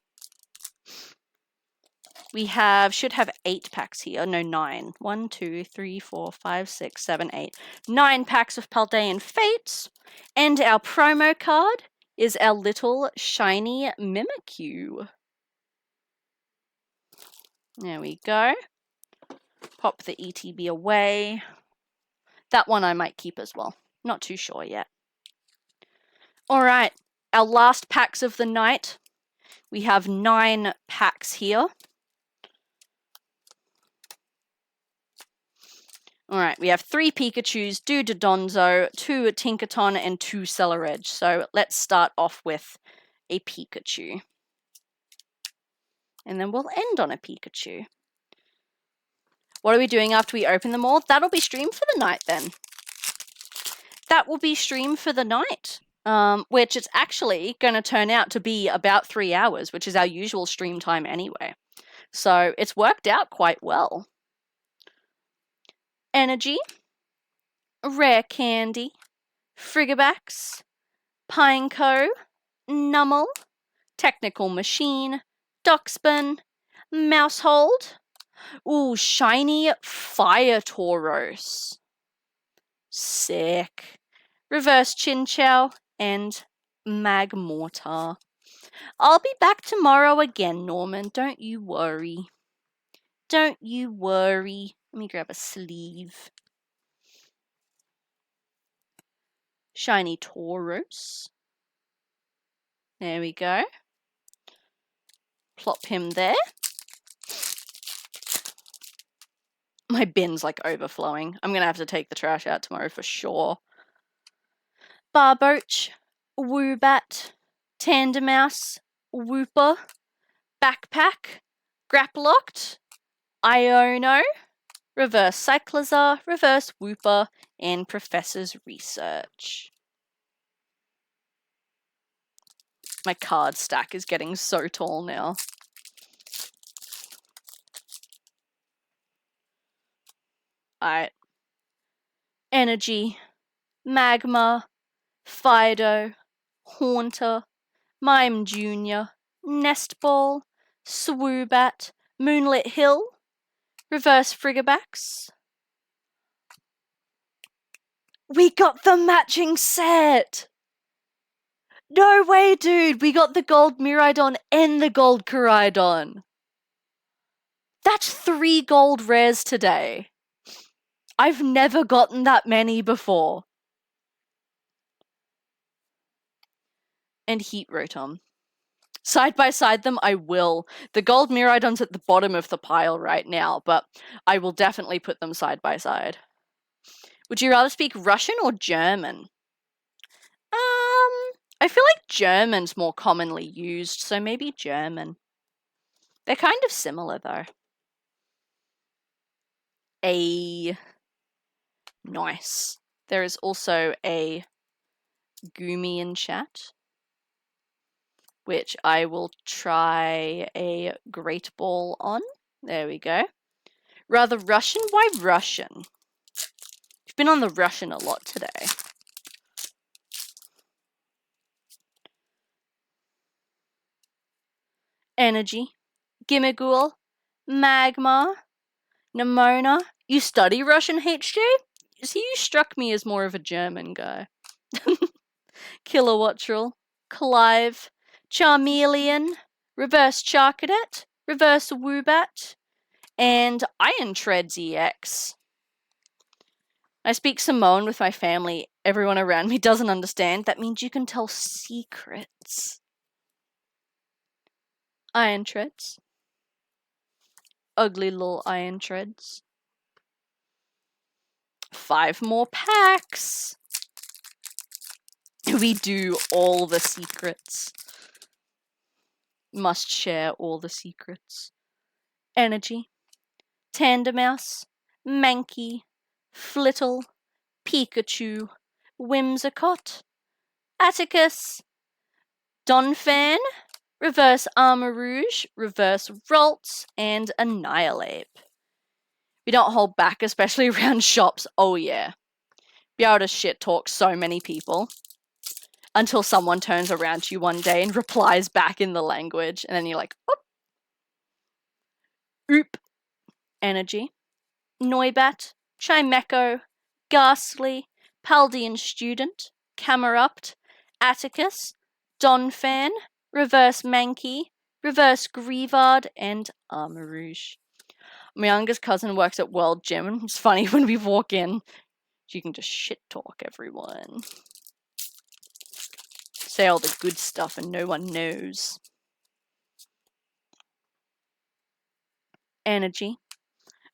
A: We should have 8 packs here. No, 9. 1, 2, 3, 4, 5, 6, 7, 8. 9 packs of Paldean Fates. And our promo card is our little shiny Mimikyu. There we go. Pop the ETB away. That one I might keep as well. Not too sure yet. Alright, our last packs of the night. We have 9 packs here. Alright, we have 3 Pikachus, 2 Dodonzo, 2 Tinkaton, and 2 Celoredge. So let's start off with a Pikachu. And then we'll end on a Pikachu. What are we doing after we open them all? That'll be stream for the night then. That will be stream for the night. Which it's actually going to turn out to be about 3 hours, which is our usual stream time anyway. So it's worked out quite well. Energy, Rare Candy, Frigibax, Pineco, Nummel, Technical Machine, Dockspin, Mousehold. Ooh, shiny Fire Tauros. Sick. Reverse Chinchou and Magmortar. I'll be back tomorrow again, Norman. Don't you worry. Don't you worry. Let me grab a sleeve. Shiny Tauros. There we go. Plop him there. My bin's like overflowing. I'm going to have to take the trash out tomorrow for sure. Barboach, Woobat, Tandemaus, Wooper, Backpack, Graplocked, Iono, Reverse Cyclizar, Reverse Wooper, and Professor's Research. My card stack is getting so tall now. Alright. Energy, Magma, Fido, Haunter, Mime Jr., Nestball, Swoobat, Moonlit Hill, Reverse Frigibax. We got the matching set! No way, dude! We got the gold Miraidon and the gold Koraidon! That's 3 gold rares today. I've never gotten that many before. And Heat Rotom. Side by side them, I will. The gold Miraidon's at the bottom of the pile right now, but I will definitely put them side by side. Would you rather speak Russian or German? I feel like German's more commonly used, so maybe German. They're kind of similar, though. Nice. There is also a Goomy in chat, which I will try a Great Ball on. There we go. Rather Russian? Why Russian? You've been on the Russian a lot today. Energy. Gimmighoul. Magma. Nimona. You study Russian, HJ? See, you struck me as more of a German guy. Kilowattrel. Clive. Charmeleon. Reverse Charcadet. Reverse Woobat. And Iron Treads EX. I speak Samoan with my family. Everyone around me doesn't understand. That means you can tell secrets. Iron Treads. Ugly little Iron Treads. 5 more packs. We do all the secrets. Must share all the secrets. Energy. Tandemaus. Mankey. Flittle. Pikachu. Whimsicott. Atticus. Donphan. Reverse Armarouge. Reverse Ralts. And Annihilate. We don't hold back, especially around shops. Oh yeah. Be able to shit talk so many people. Until someone turns around to you one day and replies back in the language. And then you're like, oop. Oop. Energy. Noibat. Chimecho. Ghastly. Paldean Student. Camerupt. Atticus. Donphan. Reverse Mankey. Reverse Grievard. And Armarouge. My youngest cousin works at World Gym, and it's funny when we walk in, you can just shit talk everyone. Say all the good stuff and no one knows. Energy.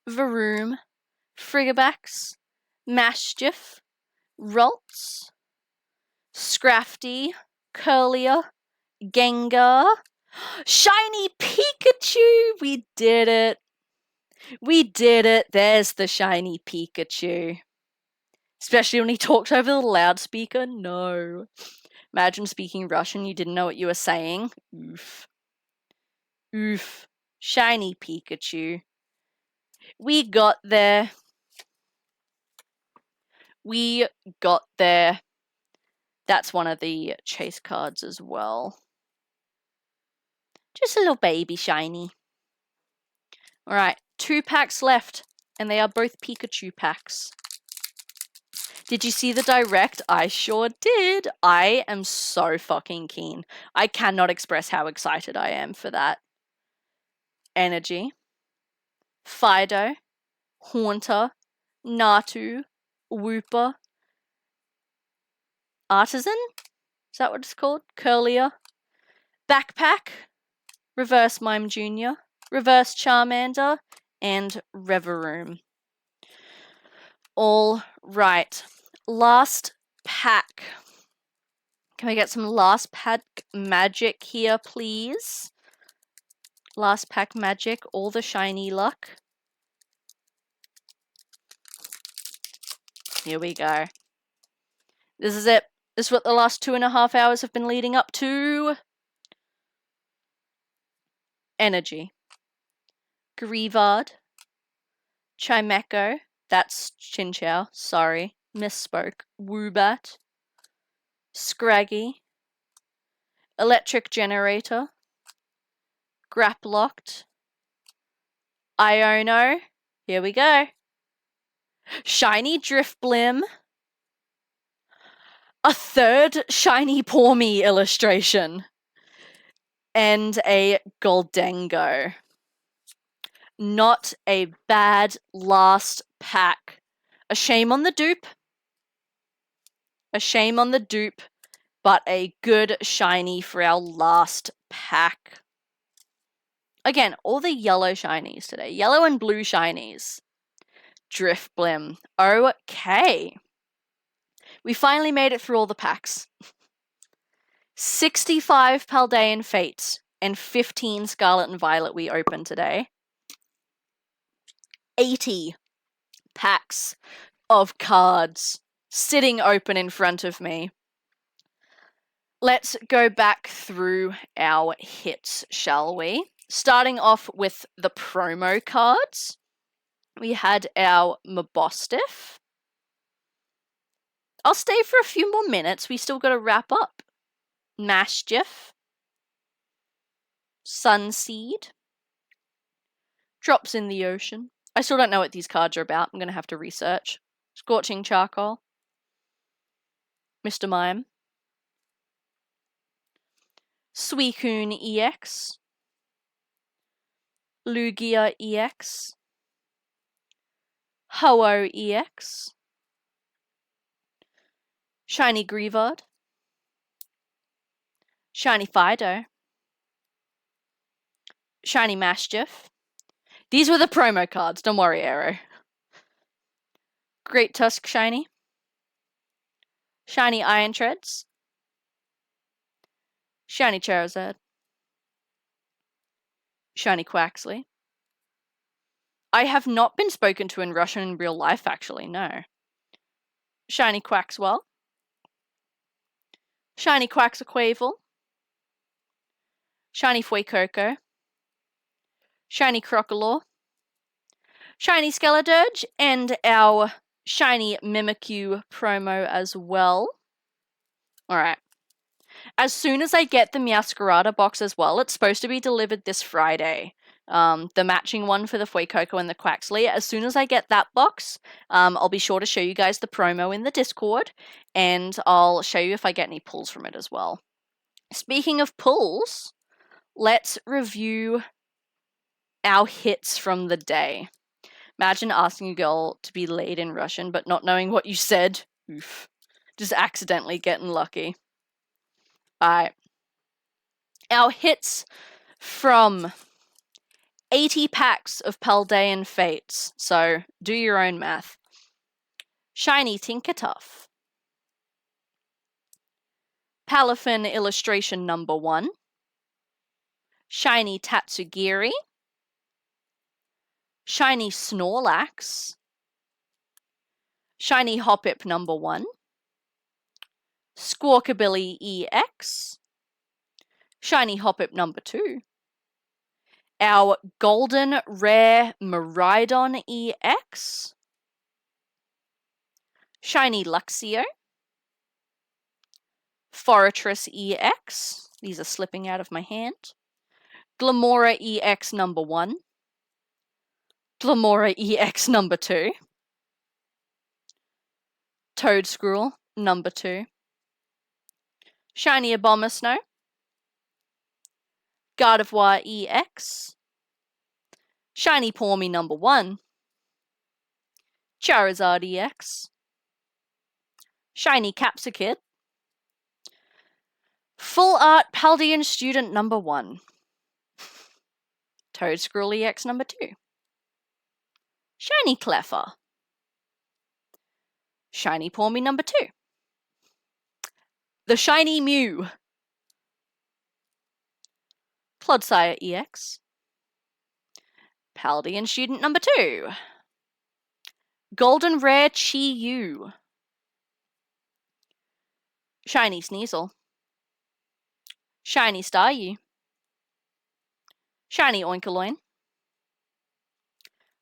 A: Varoom. Frigabax. Mastiff. Ralts. Scrafty. Curlier. Gengar. Shiny Pikachu! We did it. We did it. There's the shiny Pikachu. Especially when he talks over the loudspeaker. No. Imagine speaking Russian, you didn't know what you were saying. Oof. Oof. Shiny Pikachu. We got there. We got there. That's one of the chase cards as well. Just a little baby shiny. Alright, 2 packs left, and they are both Pikachu packs. Did you see the direct? I sure did. I am so fucking keen. I cannot express how excited I am for that. Energy. Fido. Haunter. Natu. Wooper. Artisan? Is that what it's called? Curlier. Backpack. Reverse Mime Jr. Reverse Charmander. And Reveroom. All right. Last pack. Can we get some last pack magic here, please? Last pack magic. All the shiny luck. Here we go. This is it. This is what the last 2.5 hours have been leading up to. Energy. Grievard. Chimecho. That's Chinchou. Sorry. Misspoke. Woobat. Scraggy. Electric Generator. Graplocked. Iono. Here we go. Shiny Drifblim. A third Shiny Pawmi illustration. And a Goldengo. not a bad last pack. A shame on the dupe. A shame on the dupe, but a good shiny for our last pack. Again, all the yellow shinies today. Yellow and blue shinies. Drifblim. Okay. We finally made it through all the packs. 65 Paldean Fates and 15 Scarlet and Violet we opened today. 80 packs of cards sitting open in front of me. Let's go back through our hits, shall we? Starting off with the promo cards. We had our Mabostiff. I'll stay for a few more minutes. We still got to wrap up. Mashgiff. Sunseed. Drops in the Ocean. I still don't know what these cards are about. I'm going to have to research. Scorching Charcoal. Mr. Mime. Suicune EX. Lugia EX. Ho-Oh EX. Shiny Greavard. Shiny Fido. Shiny Mashgiff. These were the promo cards, don't worry, Arrow. Great Tusk Shiny. Shiny Iron Treads. Shiny Charizard. Shiny Quaxley. I have not been spoken to in Russian in real life, actually, no. Shiny Quaxwell. Shiny Quaxaquavel. Shiny Fuecoco. Shiny Crocodile. Shiny Skeledirge, and our Shiny Mimikyu promo as well. Alright. As soon as I get the Meowscarada box as well, it's supposed to be delivered this Friday. The matching one for the Fuecoco and the Quaxley. As soon as I get that box, I'll be sure to show you guys the promo in the Discord, and I'll show you if I get any pulls from it as well. Speaking of pulls, let's review our hits from the day. Imagine asking a girl to be laid in Russian, but not knowing what you said. Oof. Just accidentally getting lucky. Alright. Our hits from 80 packs of Paldean Fates. So, do your own math. Shiny Tinkertuff. Palafin Illustration number 1. Shiny Tatsugiri. Shiny Snorlax. Shiny Hoppip number 1. Squawkabilly EX. Shiny Hoppip number 2. Our Golden Rare Miraidon EX. Shiny Luxio. Fortress EX. These are slipping out of my hand. Glamora EX number 1. Glamora EX number 2. Toadscruel number 2. Shiny Abomasnow. Gardevoir EX. Shiny Pawmi number 1. Charizard EX. Shiny Capsakid. Full Art Paldean Student number 1. Toadscruel EX number 2. Shiny Cleffa. Shiny Pawmi number 2. The Shiny Mew. Clodsire EX. Paldean Student number 2. Golden Rare Chi-Yu. Shiny Sneasel. Shiny Staryu. Shiny Oinkologne.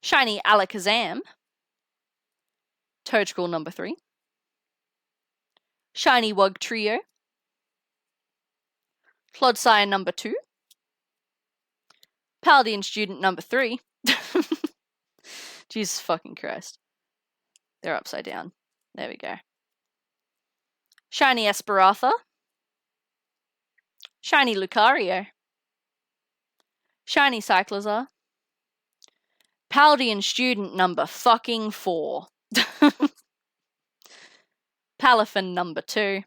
A: Shiny Alakazam. Toadscruel number 3. Shiny Wugtrio. Clodsire number 2. Paldean Student number 3. Jesus fucking Christ. They're upside down. There we go. Shiny Esperatha. Shiny Lucario. Shiny Cyclizar. Paldean student number fucking 4. Palafin number 2.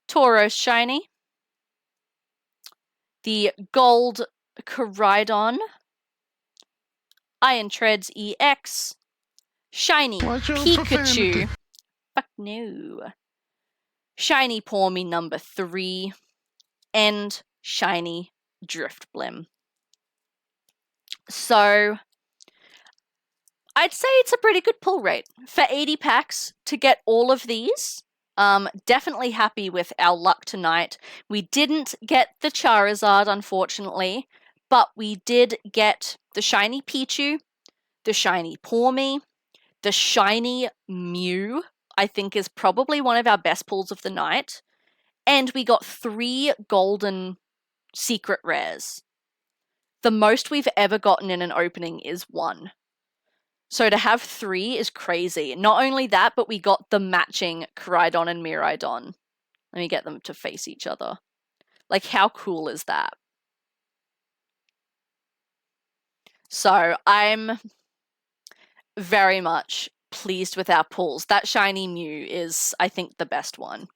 A: Tauros shiny. The gold Coridon. Iron Treads EX. Shiny Pikachu. Fuck no. Shiny Pawmi number 3. And shiny Driftblim. So I'd say it's a pretty good pull rate. For 80 packs to get all of these, definitely happy with our luck tonight. We didn't get the Charizard, unfortunately, but we did get the shiny Pichu, the shiny Pawmi, the shiny Mew, I think is probably one of our best pulls of the night, and we got 3 golden secret rares. The most we've ever gotten in an opening is 1. So to have 3 is crazy. Not only that, but we got the matching Coridon and Miraidon. Let me get them to face each other. Like, how cool is that? So I'm very much pleased with our pulls. That shiny Mew is, I think, the best one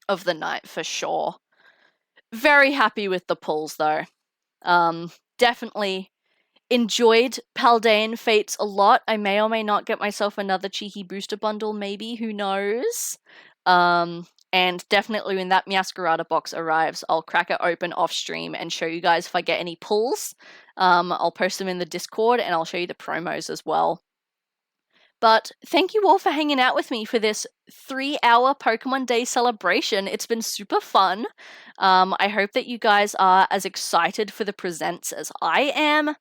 A: of the night for sure. Very happy with the pulls though. Definitely enjoyed Paldean Fates a lot. I may or may not get myself another cheeky booster bundle, maybe, who knows. And definitely when that Meowscarada box arrives, I'll crack it open off stream and show you guys if I get any pulls. I'll post them in the Discord and I'll show you the promos as well. But thank you all for hanging out with me for this 3-hour Pokemon Day celebration. It's been super fun. I hope that you guys are as excited for the presents as I am.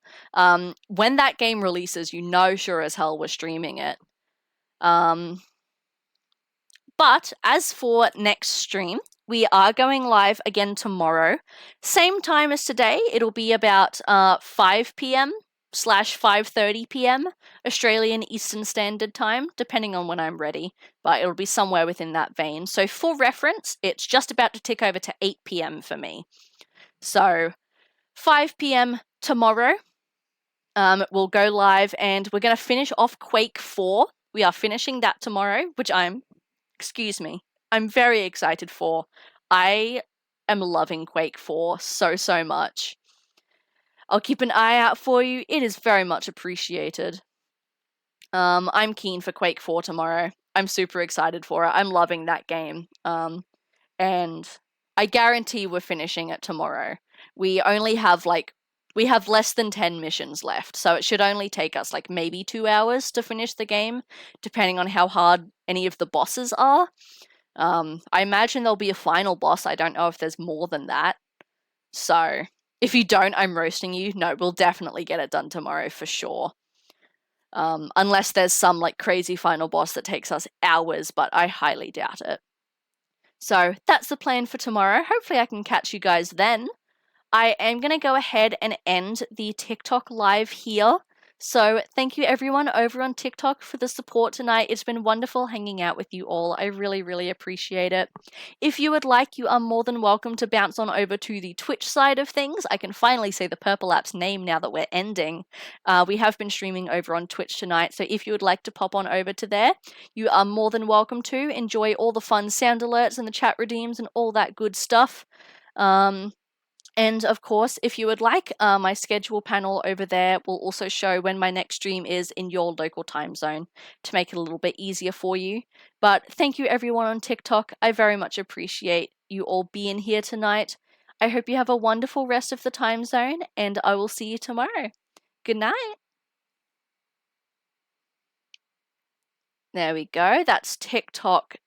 A: When that game releases, you know sure as hell we're streaming it. But as for next stream, we are going live again tomorrow. Same time as today. It'll be about 5 p.m. / 5:30 p.m. Australian Eastern Standard Time, depending on when I'm ready, but it'll be somewhere within that vein. So for reference, it's just about to tick over to 8 p.m. for me. So 5 p.m. tomorrow, we'll go live and we're going to finish off Quake 4. We are finishing that tomorrow, which I'm very excited for. I am loving Quake 4 so much. I'll keep an eye out for you. It is very much appreciated. I'm keen for Quake 4 tomorrow. I'm super excited for it. I'm loving that game. And I guarantee we're finishing it tomorrow. We only have we have less than 10 missions left, so it should only take us maybe 2 hours to finish the game, depending on how hard any of the bosses are. I imagine there'll be a final boss. I don't know if there's more than that. So if you don't, I'm roasting you. No, we'll definitely get it done tomorrow for sure. Unless there's some crazy final boss that takes us hours, but I highly doubt it. So that's the plan for tomorrow. Hopefully I can catch you guys then. I am going to go ahead and end the TikTok live here. So thank you everyone over on TikTok for the support tonight. It's been wonderful hanging out with you all. I really appreciate it. If you would like, you are more than welcome to bounce on over to the Twitch side of things. I can finally say the Purple App's name now that we're ending. We have been streaming over on Twitch tonight, so if you would like to pop on over to there, you are more than welcome to. Enjoy all the fun sound alerts and the chat redeems and all that good stuff. And of course, if you would like, my schedule panel over there will also show when my next stream is in your local time zone to make it a little bit easier for you. But thank you everyone on TikTok. I very much appreciate you all being here tonight. I hope you have a wonderful rest of the time zone, and I will see you tomorrow. Good night. There we go. That's TikTok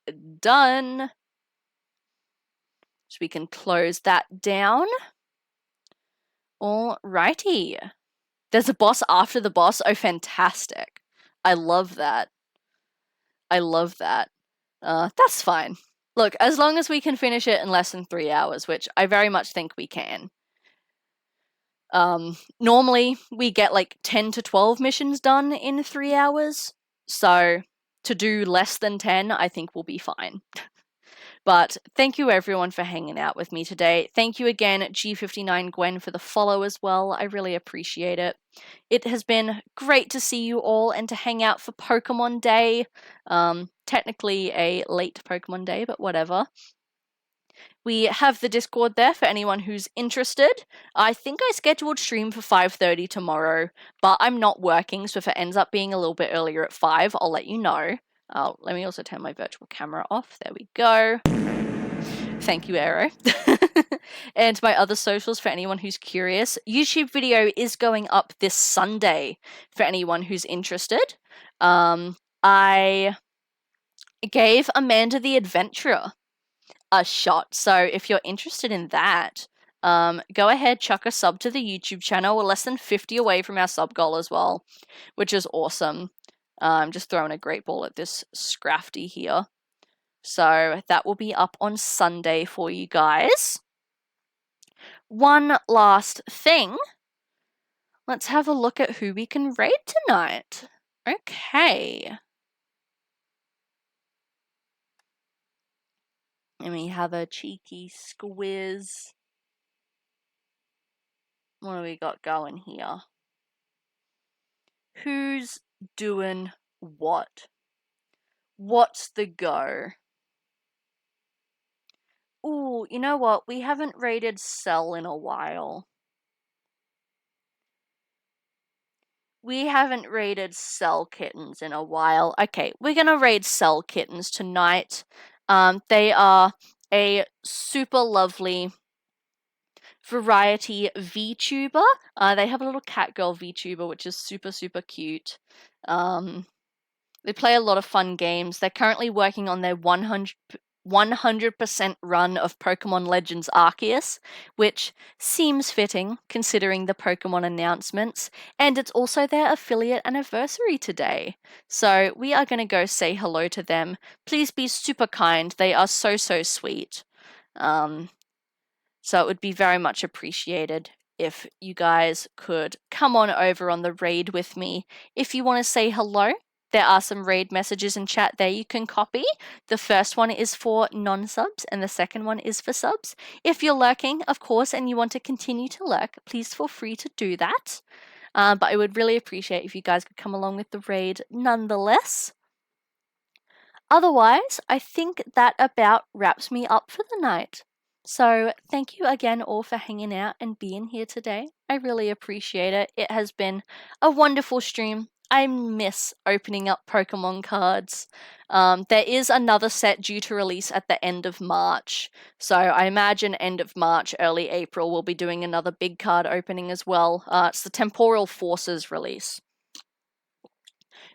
A: done. So we can close that down. Alrighty. There's a boss after the boss. Oh, fantastic. I love that. That's fine. Look, as long as we can finish it in less than 3 hours, which I very much think we can. Normally, we get 10 to 12 missions done in 3 hours. So, to do less than 10, I think we'll be fine. But thank you everyone for hanging out with me today. Thank you again, G59 Gwen, for the follow as well. I really appreciate it. It has been great to see you all and to hang out for Pokemon Day. Technically a late Pokemon Day, but whatever. We have the Discord there for anyone who's interested. I think I scheduled stream for 5:30 tomorrow, but I'm not working, so if it ends up being a little bit earlier at 5, I'll let you know. Let me also turn my virtual camera off. There we go. Thank you, Aero. And my other socials for anyone who's curious. YouTube video is going up this Sunday for anyone who's interested. I gave Amanda the Adventurer a shot, so if you're interested in that, go ahead, chuck a sub to the YouTube channel. We're less than 50 away from our sub goal as well, which is awesome. Just throwing a great ball at this Scrafty here. So that will be up on Sunday for you guys. One last thing. Let's have a look at who we can raid tonight. Okay. Let me have a cheeky squiz. What do we got going here? Who's doing what? What's the go? Ooh, you know what? We haven't raided Cell in a while. We haven't raided Cell Kittens in a while. Okay, we're gonna raid Cell Kittens tonight. They are a super lovely variety VTuber. They have a little cat girl VTuber, which is super, super cute. They play a lot of fun games. They're currently working on their 100% run of Pokemon Legends Arceus, which seems fitting considering the Pokemon announcements, and it's also their affiliate anniversary today. So we are going to go say hello to them. Please be super kind. They are so, so sweet. So it would be very much appreciated if you guys could come on over on the raid with me. If you want to say hello, there are some raid messages in chat there you can copy. The first one is for non-subs and the second one is for subs. If you're lurking, of course, and you want to continue to lurk, please feel free to do that. But I would really appreciate if you guys could come along with the raid nonetheless. Otherwise, I think that about wraps me up for the night. So thank you again all for hanging out and being here today. I really appreciate it. It has been a wonderful stream. I miss opening up Pokemon cards. There is another set due to release at the end of March. So I imagine end of March, early April, we'll be doing another big card opening as well. It's the Temporal Forces release,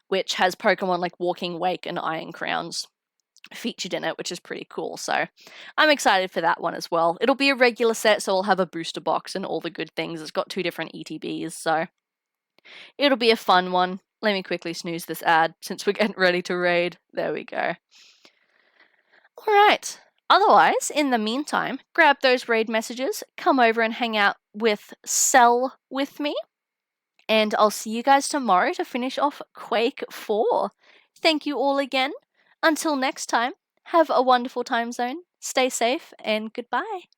A: which has Pokemon like Walking Wake and Iron Crowns featured in it, which is pretty cool. So I'm excited for that one as well. It'll be a regular set, so we'll have a booster box and all the good things. It's got 2 different ETBs, so it'll be a fun one. Let me quickly snooze this ad since we're getting ready to raid. There we go. Alright. Otherwise, in the meantime, grab those raid messages, come over and hang out with Cell with me, and I'll see you guys tomorrow to finish off Quake 4. Thank you all again. Until next time, have a wonderful time zone, stay safe, and goodbye.